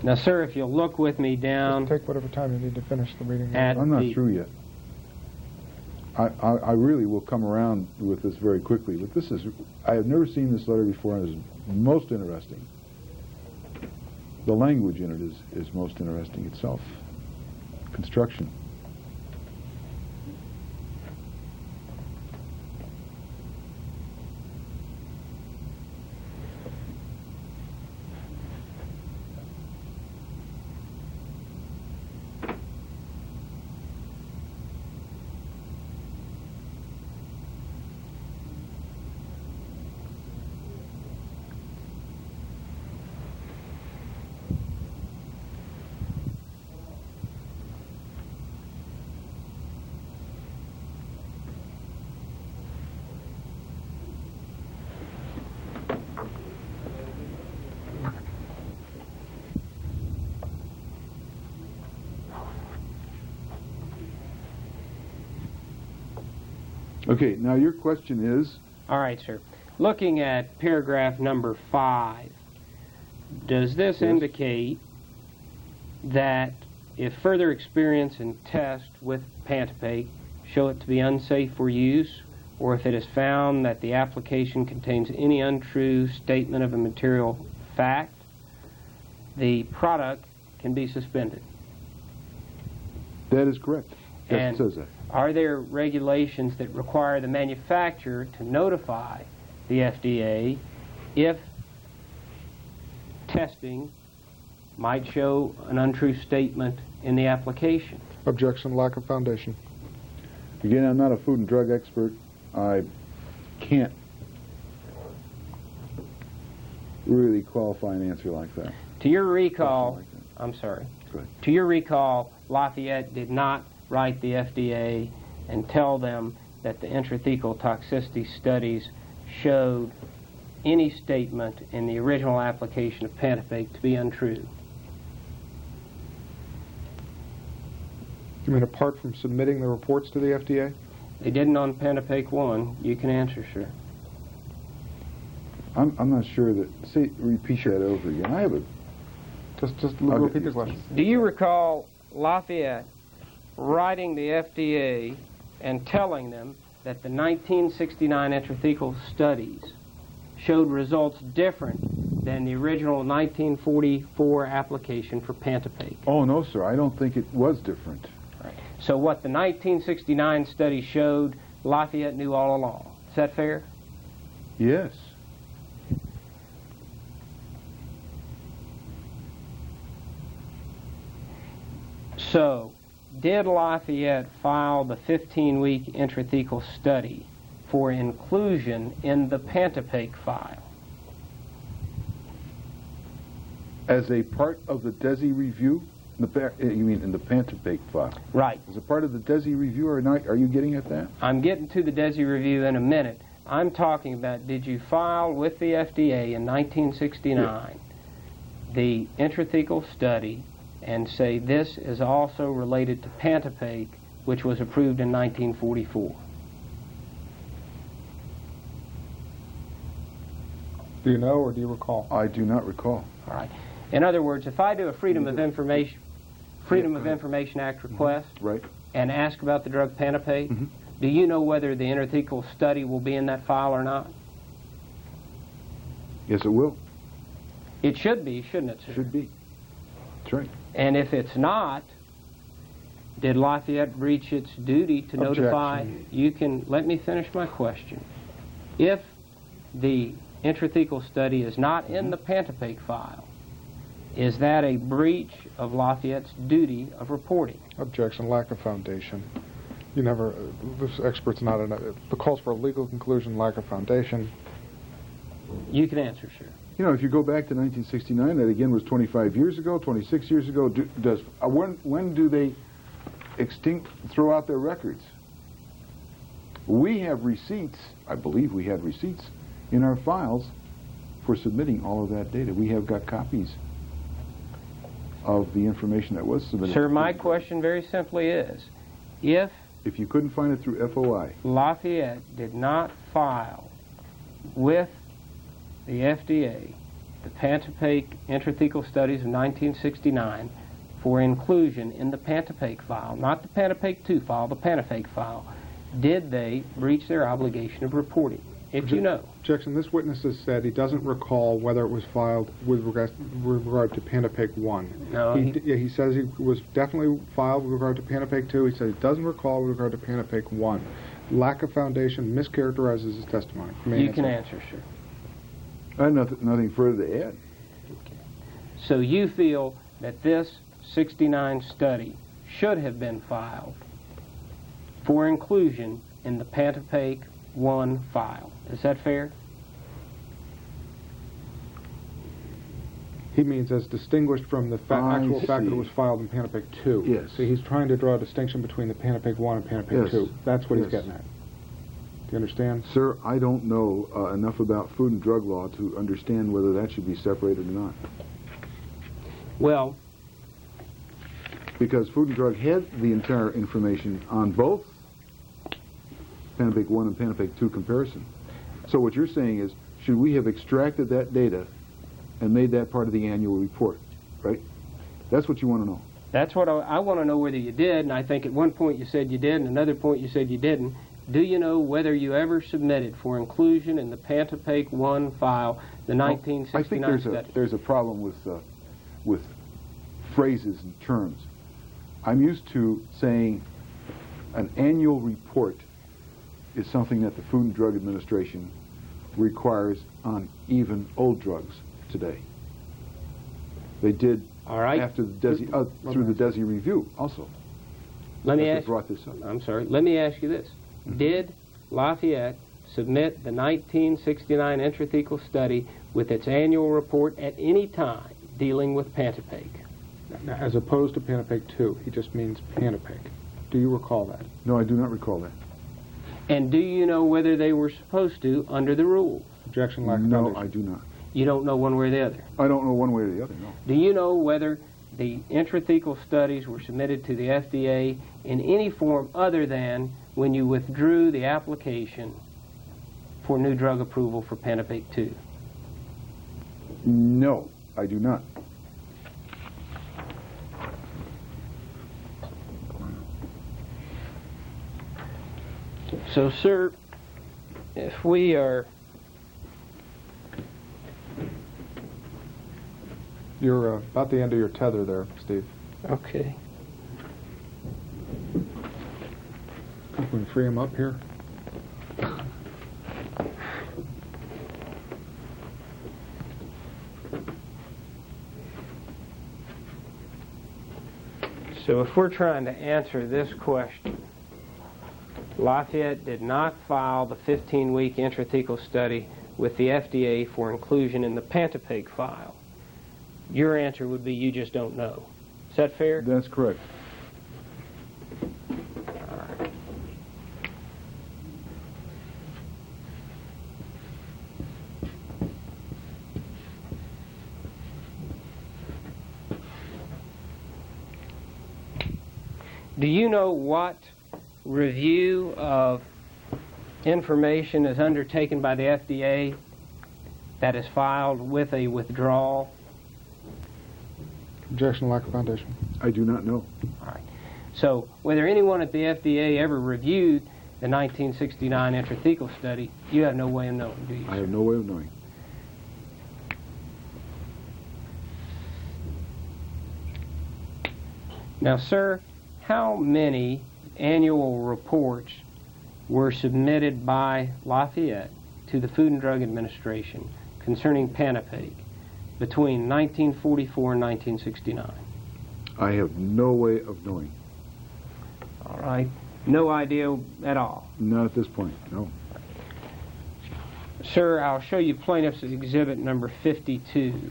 Now, sir, if you'll look with me down... Just take whatever time you need to finish the reading. At I'm not through yet. I really will come around with this very quickly, but this is, I have never seen this letter before, and it's most interesting. The language in it is most interesting itself. Construction. Okay, now your question is? All right, sir. Looking at paragraph number 5, does this Yes. indicate that if further experience and test with Pantopake show it to be unsafe for use, or if it is found that the application contains any untrue statement of a material fact, the product can be suspended? That is correct. That And says that. are there regulations that require the manufacturer to notify the FDA if testing might show an untrue statement in the application? Objection, lack of foundation. Again, I'm not a food and drug expert. I can't really qualify an answer like that. To your recall, Like that. I'm sorry, Go ahead. to your recall, Lafayette did not write the FDA and tell them that the intrathecal toxicity studies showed any statement in the original application of Pantopake to be untrue. You mean apart from submitting the reports to the FDA? They didn't on Pantopake 1. You can answer, sir. I'm not sure that. Repeat that over again. I have a. Just Okay. repeat the question. Do you recall Lafayette writing the FDA and telling them that the 1969 intrathecal studies showed results different than the original 1944 application for Pantopake? Oh no, sir. I don't think it was different. So what the 1969 study showed, Lafayette knew all along. Is that fair? Yes. So, did Lafayette file the 15-week intrathecal study for inclusion in the Pantopake file? As a part of the DESI review, you mean in the Pantopake file? Right. As a part of the DESI review or not? Are you getting at that? I'm getting to the DESI review in a minute. I'm talking about, did you file with the FDA in 1969 the intrathecal study and say this is also related to Pantopake, which was approved in 1944? Do you know or do you recall? I do not recall. All right. In other words, if I do a Freedom of Information Act request Right. and ask about the drug Pantopake, Mhm. do you know whether the intrathecal study will be in that file or not? Yes, it will. It should be, shouldn't it, sir? Should be. That's right. And if it's not, did Lafayette breach its duty to notify? Objection. You can, let me finish my question. If the intrathecal study is not in the Pantopake file, is that a breach of Lafayette's duty of reporting? Objection, lack of foundation. You never, this expert's not in the calls for a legal conclusion, lack of foundation. You can answer, sir. You know, if you go back to 1969, that again was 25 years ago, 26 years ago. When do they throw out their records? We have receipts, I believe we had receipts, in our files for submitting all of that data. We have got copies of the information that was submitted. Sir, my question very simply is, if you couldn't find it through FOI, Lafayette did not file with the FDA the Pantopake intrathecal studies of 1969 for inclusion in the Pantopake file, not the Pantopake 2 file, the Pantopake file, did they breach their obligation of reporting? If you know. Objection. This witness has said he doesn't recall whether it was filed with regard to Panapake 1. No, he says it was definitely filed with regard to Panapake 2. He said he doesn't recall with regard to Panapake 1. Lack of foundation mischaracterizes his testimony. You can answer, sir. I have nothing further to add. Okay. So you feel that this 69 study should have been filed for inclusion in the Panapake 1 file. Is that fair? He means as distinguished from the actual fact that it was filed in Panapake 2. Yes. So he's trying to draw a distinction between the Panapake 1 and Panapake Yes. 2. That's what he's Yes. getting at. Do you understand? Sir, I don't know enough about food and drug law to understand whether that should be separated or not. Well, Because Food and Drug had the entire information on both Panapake 1 and Panapake 2 comparison. So what you're saying is, should we have extracted that data and made that part of the annual report, right? That's what you want to know. that's what I want to know whether you did, and I think at one point you said you did, and another point you said you didn't. Do you know whether you ever submitted for inclusion in the Panapake 1 file the 1969 I think study? there's a problem with phrases and terms. I'm used to saying an annual report is something that the Food and Drug Administration requires on even old drugs today. They did All right. after the through the DESI review also. Let me That's what ask. brought this up. I'm sorry. Let me ask you this: Did Lafayette submit the 1969 intrathecal study with its annual report at any time dealing with Panapake? Now, as opposed to Panapake 2, he just means Panapake. Do you recall that? No, I do not recall that. And do you know whether they were supposed to under the rules? Objection, lack of No, foundation. I do not. You don't know one way or the other. I don't know one way or the other, no. Do you know whether the intrathecal studies were submitted to the FDA in any form other than when you withdrew the application for new drug approval for Panapake 2? No, I do not. So, sir, if we are... You're about the end of your tether there, Steve. Okay. We can free him up here. So if we're trying to answer this question, Lafayette did not file the 15-week intrathecal study with the FDA for inclusion in the Panapake file. Your answer would be you just don't know. Is that fair? That's correct. Do you know what review of information is undertaken by the FDA that is filed with a withdrawal? Objection, lack of foundation. I do not know. All right. So whether anyone at the FDA ever reviewed the 1969 intrathecal study, you have no way of knowing, do you? I have no way of knowing. Now, sir, how many annual reports were submitted by Lafayette to the Food and Drug Administration concerning Panapake between 1944 and 1969? I have no way of knowing. All right. No idea at all. Not at this point, no. Sir, I'll show you plaintiff's exhibit number 52.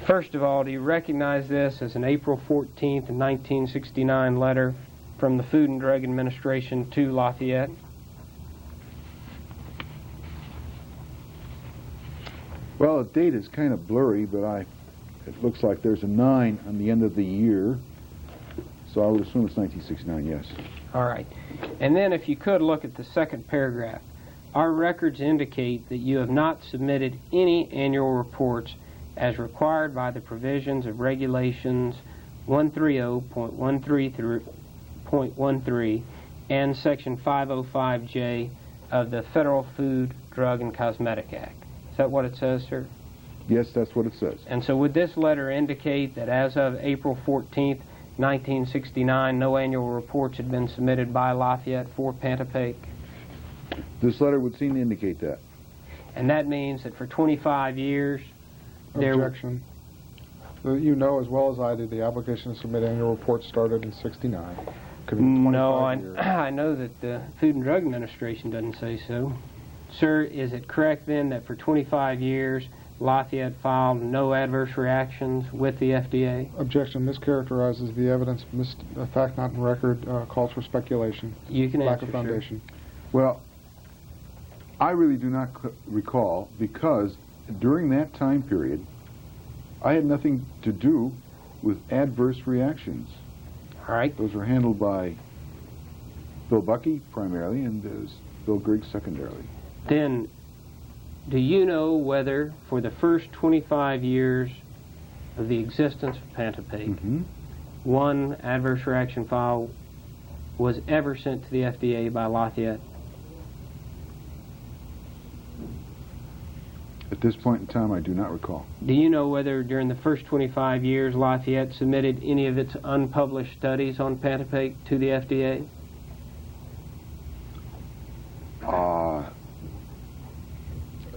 First of all, do you recognize this as an April 14th, 1969 letter from the Food and Drug Administration to Lafayette? Well, the date is kind of blurry, but it looks like there's a 9 on the end of the year. So I would assume it's 1969, yes. All right. And then if you could look at the second paragraph. Our records indicate that you have not submitted any annual reports as required by the provisions of Regulations 130.13 and Section 505J of the Federal Food, Drug, and Cosmetic Act. Is that what it says, sir? Yes, that's what it says. And so would this letter indicate that as of April 14th, 1969, no annual reports had been submitted by Lafayette for Pantapake? This letter would seem to indicate that. And that means that for 25 years, there... Objection. You know as well as I do, the obligation to submit annual reports started in '69. Could be 25 No, years. I know that the Food and Drug Administration doesn't say so. Sir, is it correct then that for 25 years, Lafayette filed no adverse reactions with the FDA? Objection mischaracterizes the evidence. A fact not in record calls for speculation. You can Lack answer, of foundation. Well, I really do not recall, because during that time period, I had nothing to do with adverse reactions. All right. Those were handled by Bill Bucky primarily and Bill Griggs secondarily. Then, do you know whether for the first 25 years of the existence of Pantapake, one adverse reaction file was ever sent to the FDA by Lafayette? At this point in time, I do not recall. Do you know whether during the first 25 years Lafayette submitted any of its unpublished studies on Pantapake to the FDA?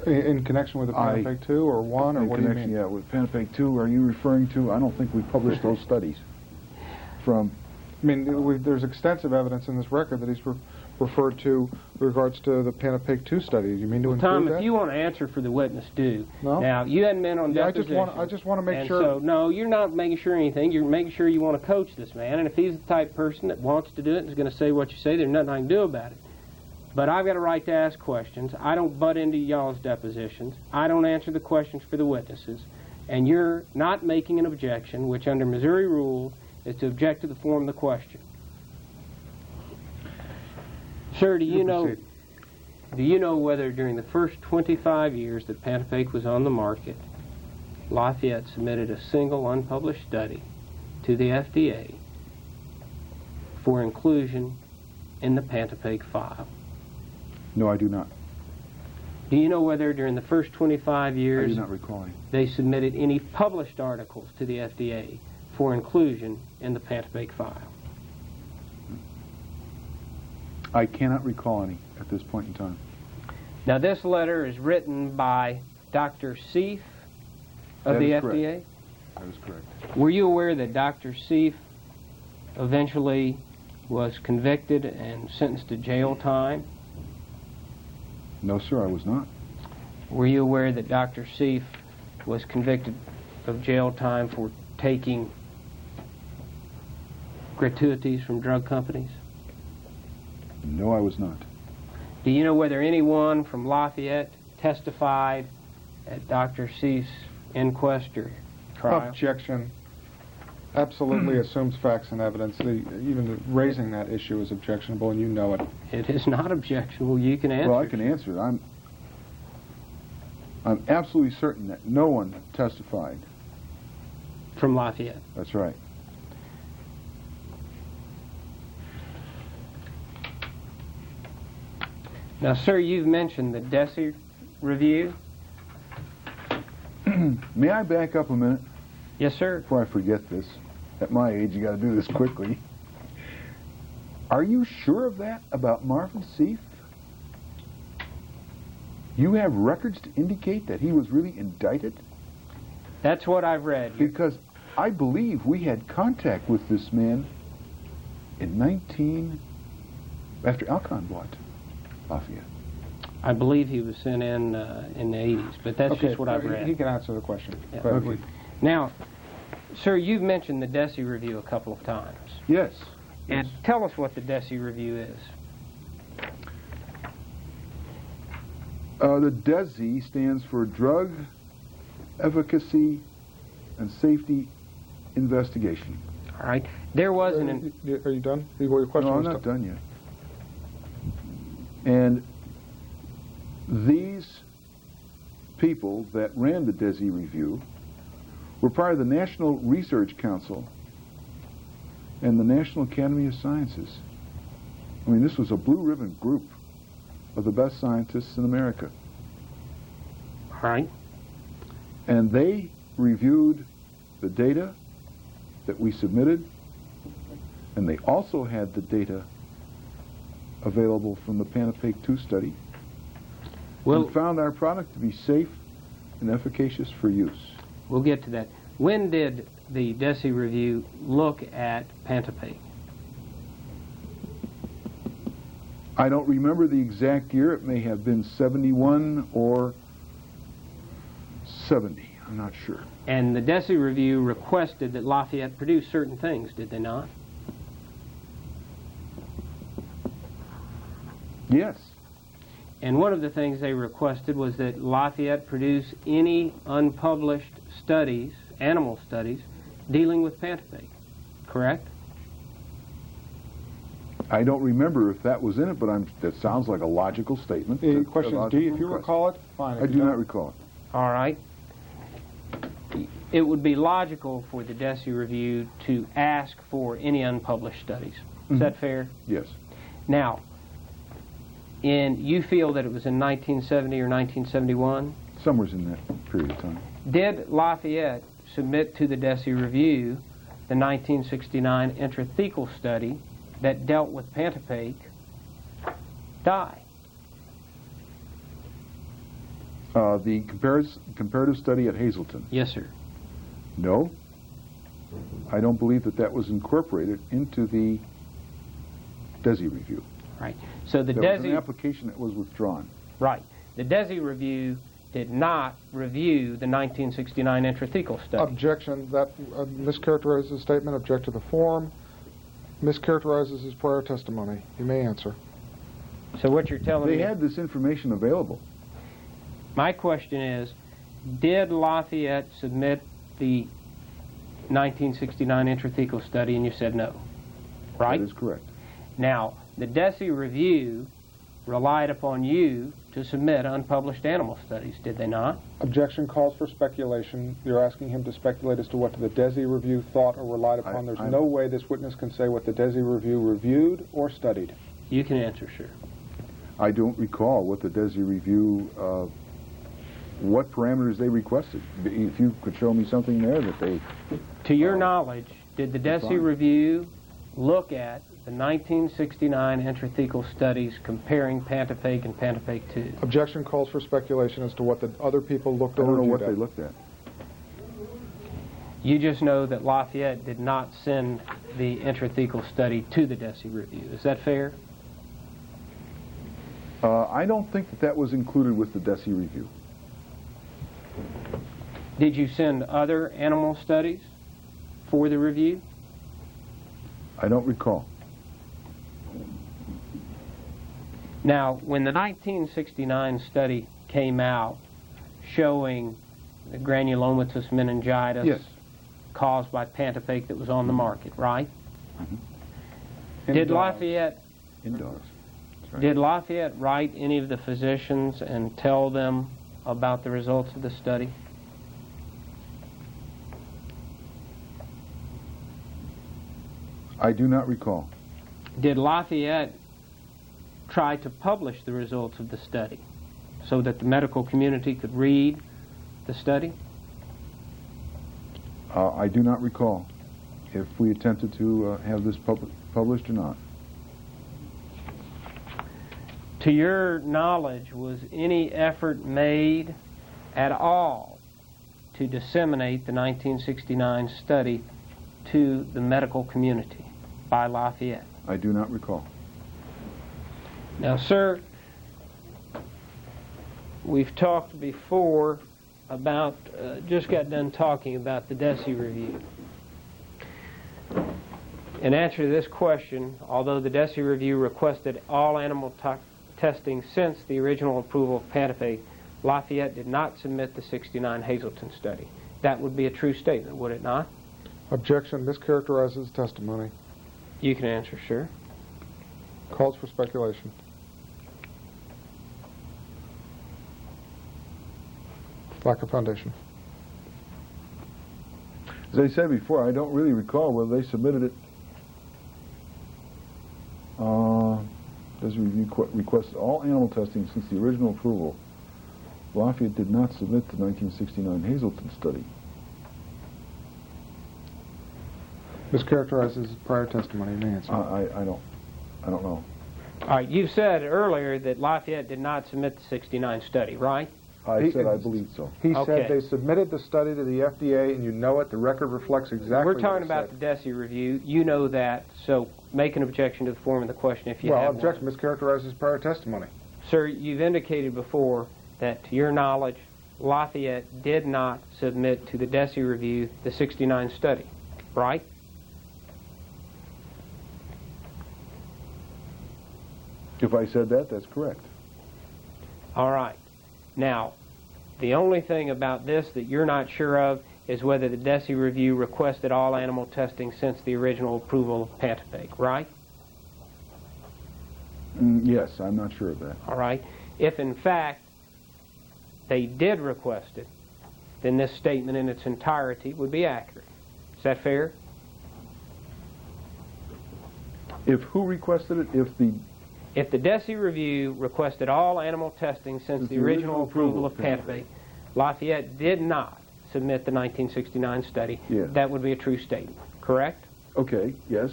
In connection with the Pantapake 2 or 1, or what do you mean? Yeah, with Pantapake 2, are you referring to? I don't think we published those studies. From, I mean, there's extensive evidence in this record that he's referred to with regards to the Pantapake 2 study. You mean to include Tom, that? if you want to answer for the witness, do. No. Now, you hadn't been on Yeah, deposition. I just want to make and sure. So, no, you're not making sure anything. You're making sure you want to coach this man. And if he's the type of person that wants to do it and is going to say what you say, there's nothing I can do about it. But I've got a right to ask questions. I don't butt into y'all's depositions. I don't answer the questions for the witnesses. And you're not making an objection, which under Missouri rules is to object to the form of the question. Sir, do you know whether during the first 25 years that Pantapake was on the market, Lafayette submitted a single unpublished study to the FDA for inclusion in the Pantapake file? no, I do not. Do you know whether during the first 25 I years do not recall any. they submitted any published articles to the FDA for inclusion in the Pantapake file? I cannot recall any at this point in time. Now, this letter is written by Dr. Seif of That the is FDA. correct. That is correct. Were you aware that Dr. Seif eventually was convicted and sentenced to jail time? No, sir, I was not. Were you aware that Dr. Seif was convicted of jail time for taking gratuities from drug companies? No, I was not. Do you know whether anyone from Lafayette testified at Dr. Seif's inquest or trial? Objection. Absolutely assumes facts and evidence. Even raising that issue is objectionable, and you know it. It is not objectionable. You can answer. Well, I can answer it. I'm absolutely certain that no one testified. From Lafayette. That's right. Now, sir, you've mentioned the DESI review. May I back up a minute Yes, sir. before I forget this? At my age, you got to do this quickly. Are you sure of that about Marvin Seif? You have records to indicate that he was really indicted? That's what I've read. Because I believe we had contact with this man in after Alcon bought Lafayette. I believe he was sent in the 80s, but that's just what I've read. He can answer the question. Yeah. Go ahead. Okay. Now, sir, you've mentioned the DESI review a couple of times. Yes. And tell us what the DESI review is. The DESI stands for Drug Efficacy and Safety Investigation. All right. There was Are you done? Your question No, I'm was not done yet. And these people that ran the DESI review We're part of the National Research Council and the National Academy of Sciences. I mean, this was a blue ribbon group of the best scientists in America. Right. And they reviewed the data that we submitted, and they also had the data available from the Pantapaque 2 study, Well, and found our product to be safe and efficacious for use. we'll get to that. When did the DESI review look at Pantapaque? I don't remember the exact year. It may have been 71 or 70. I'm not sure. And the DESI review requested that Lafayette produce certain things, did they not? Yes. And one of the things they requested was that Lafayette produce any unpublished studies, animal studies, dealing with Pantapaque, correct? I don't remember if that was in it, but that sounds like a logical statement. The a question is, logical if you request. recall it, fine. If I you do don't- not recall it. All right. It would be logical for the DESI review to ask for any unpublished studies. Is that fair? Yes. Now, you feel that it was in 1970 or 1971? Somewhere's in that period of time. Did Lafayette submit to the DESI review the 1969 intrathecal study that dealt with Pantapaque dye? The comparative study at Hazleton. Yes, sir. No. I don't believe that was incorporated into the DESI review. Right. So the That was an DESI application that was withdrawn. Right. The DESI review did not review the 1969 intrathecal study. Objection. That mischaracterizes the statement. Object to the form. Mischaracterizes his prior testimony. You may answer. So what you're telling They me... had this information available. My question is, did Lafayette submit the 1969 intrathecal study, and you said no, right? That is correct. Now, the DESI review relied upon you to submit unpublished animal studies, did they not? Objection calls for speculation. You're asking him to speculate as to what the DESI review thought or relied upon. There's no way this witness can say what the DESI review reviewed or studied. You can answer, sir. I don't recall what the DESI review, what parameters they requested. If you could show me something there that they... To your knowledge, did the DESI fine. review look at the 1969 intrathecal studies comparing Pantapaque and Pantapaque 2? Objection calls for speculation as to what the other people looked I or don't know reviewed what at. they looked at. You just know that Lafayette did not send the intrathecal study to the DESI review. Is that fair? I don't think that was included with the DESI review. Did you send other animal studies for the review? I don't recall. Now, when the 1969 study came out showing the granulomatous meningitis Yes. caused by Pantapaque that was on the market, right? In Did dogs. Lafayette In dogs. That's right. Did Lafayette write any of the physicians and tell them about the results of the study? I do not recall. Did Lafayette try to publish the results of the study so that the medical community could read the study? I do not recall if we attempted to have this published or not. To your knowledge, was any effort made at all to disseminate the 1969 study to the medical community by Lafayette? I do not recall. Now, sir, we've talked before about, just got done talking about the DESI review. In answer to this question, although the DESI review requested all animal testing since the original approval of Pantapaque, Lafayette did not submit the 69 Hazleton study. That would be a true statement, would it not? Objection mischaracterizes testimony. You can answer, sir. Calls for speculation. Lack of foundation. As I said before, I don't really recall whether they submitted it. Does request all animal testing since the original approval. Lafayette did not submit the 1969 Hazelton study. Mischaracterizes prior testimony. You may answer. I don't know. All right, you said earlier that Lafayette did not submit the 69 study, right? I said I believe so. He Okay. said they submitted the study to the FDA, and you know it. The record reflects exactly. We're what talking it about said. the DESI review. You know that, so make an objection to the form of the question if you Well, have objection. one. Mischaracterizes prior testimony. Sir, you've indicated before that, to your knowledge, Lafayette did not submit to the DESI review the 69 study, right? If I said that, that's correct. All right. Now, the only thing about this that you're not sure of is whether the DESI review requested all animal testing since the original approval of Pantapake, right? Yes, I'm not sure of that. All right. If, in fact, they did request it, then this statement in its entirety would be accurate. Is that fair? If who requested it? If the DESI review requested all animal testing since the original approval of Pantapake, Lafayette did not submit the 1969 study, Yeah. that would be a true statement, correct? Okay, yes.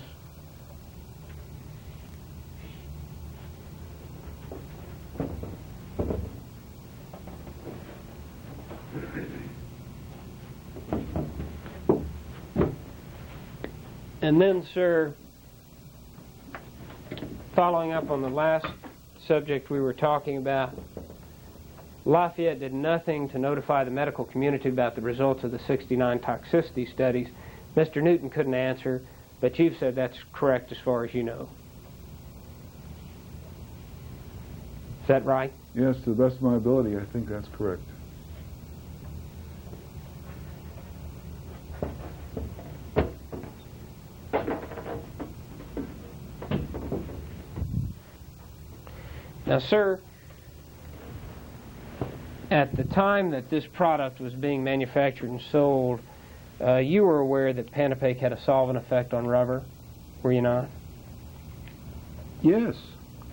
And then, sir, following up on the last subject we were talking about, Lafayette did nothing to notify the medical community about the results of the 69 toxicity studies. Mr. Newton couldn't answer, but you've said that's correct as far as you know. Is that right? Yes, to the best of my ability, I think that's correct. Now, sir, at the time that this product was being manufactured and sold, you were aware that Pantapake had a solvent effect on rubber, were you not? Yes,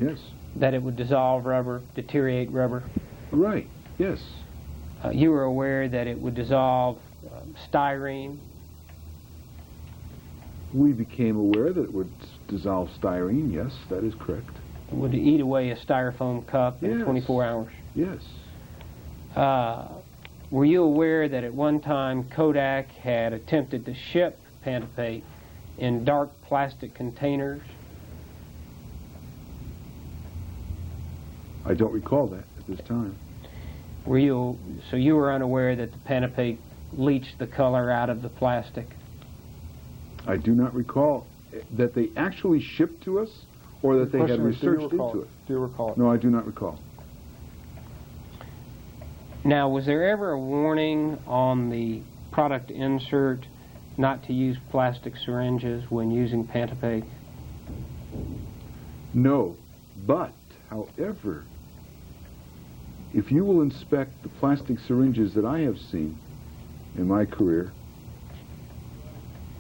yes. That it would dissolve rubber, deteriorate rubber. Right, yes. You were aware that it would dissolve styrene. We became aware that it would dissolve styrene. Yes, that is correct. It would eat away a styrofoam cup in Yes. 24 hours. Yes. Were you aware that at one time Kodak had attempted to ship Pantapake in dark plastic containers? I don't recall that at this time. So you were unaware that the Pantapake leached the color out of the plastic? I do not recall that they actually shipped to us or that they had Question is, researched into it. Do you recall it? No, I do not recall. Now, was there ever a warning on the product insert not to use plastic syringes when using Pantapake? No, but, however, if you will inspect the plastic syringes that I have seen in my career,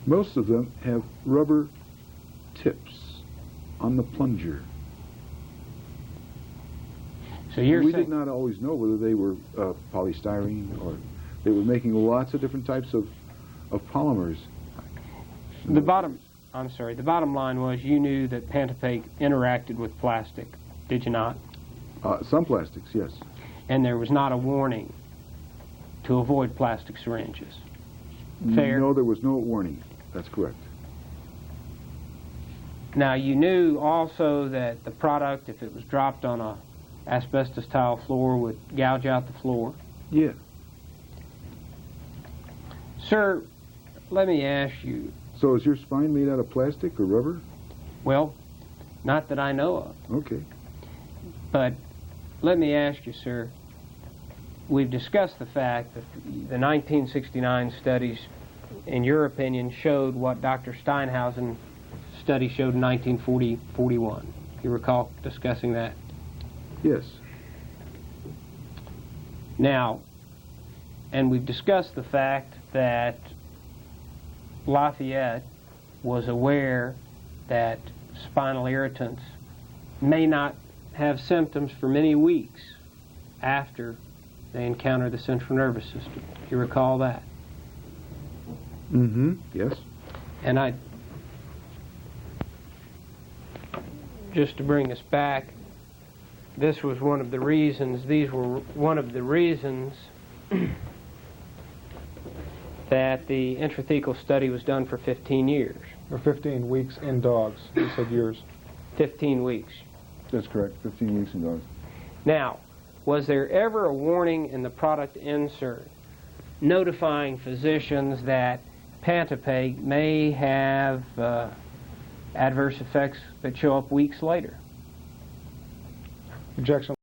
most of them have rubber tips on the plunger. So you're We saying did not always know whether they were polystyrene or they were making lots of different types of polymers. the bottom line was you knew that Pantapake interacted with plastic, did you not? Some plastics, yes. And there was not a warning to avoid plastic syringes. Fair? No, there was no warning. That's correct. Now, you knew also that the product, if it was dropped on a asbestos tile floor, would gouge out the floor. Yeah. Sir, let me ask you, So is your spine made out of plastic or rubber? well, not that I know of, Okay. but let me ask you, sir, we've discussed the fact that the 1969 studies, in your opinion, showed what Dr. Steinhausen study showed in 1940-41. You recall discussing that? Yes. Now, and we've discussed the fact that Lafayette was aware that spinal irritants may not have symptoms for many weeks after they encounter the central nervous system. Do you recall that? Mm-hmm. Yes. And just to bring us back, these were one of the reasons that the intrathecal study was done for 15 years. Or 15 weeks in dogs. You said years. 15 weeks. That's correct, 15 weeks in dogs. Now, was there ever a warning in the product insert notifying physicians that Pantopeg may have adverse effects that show up weeks later? Objection.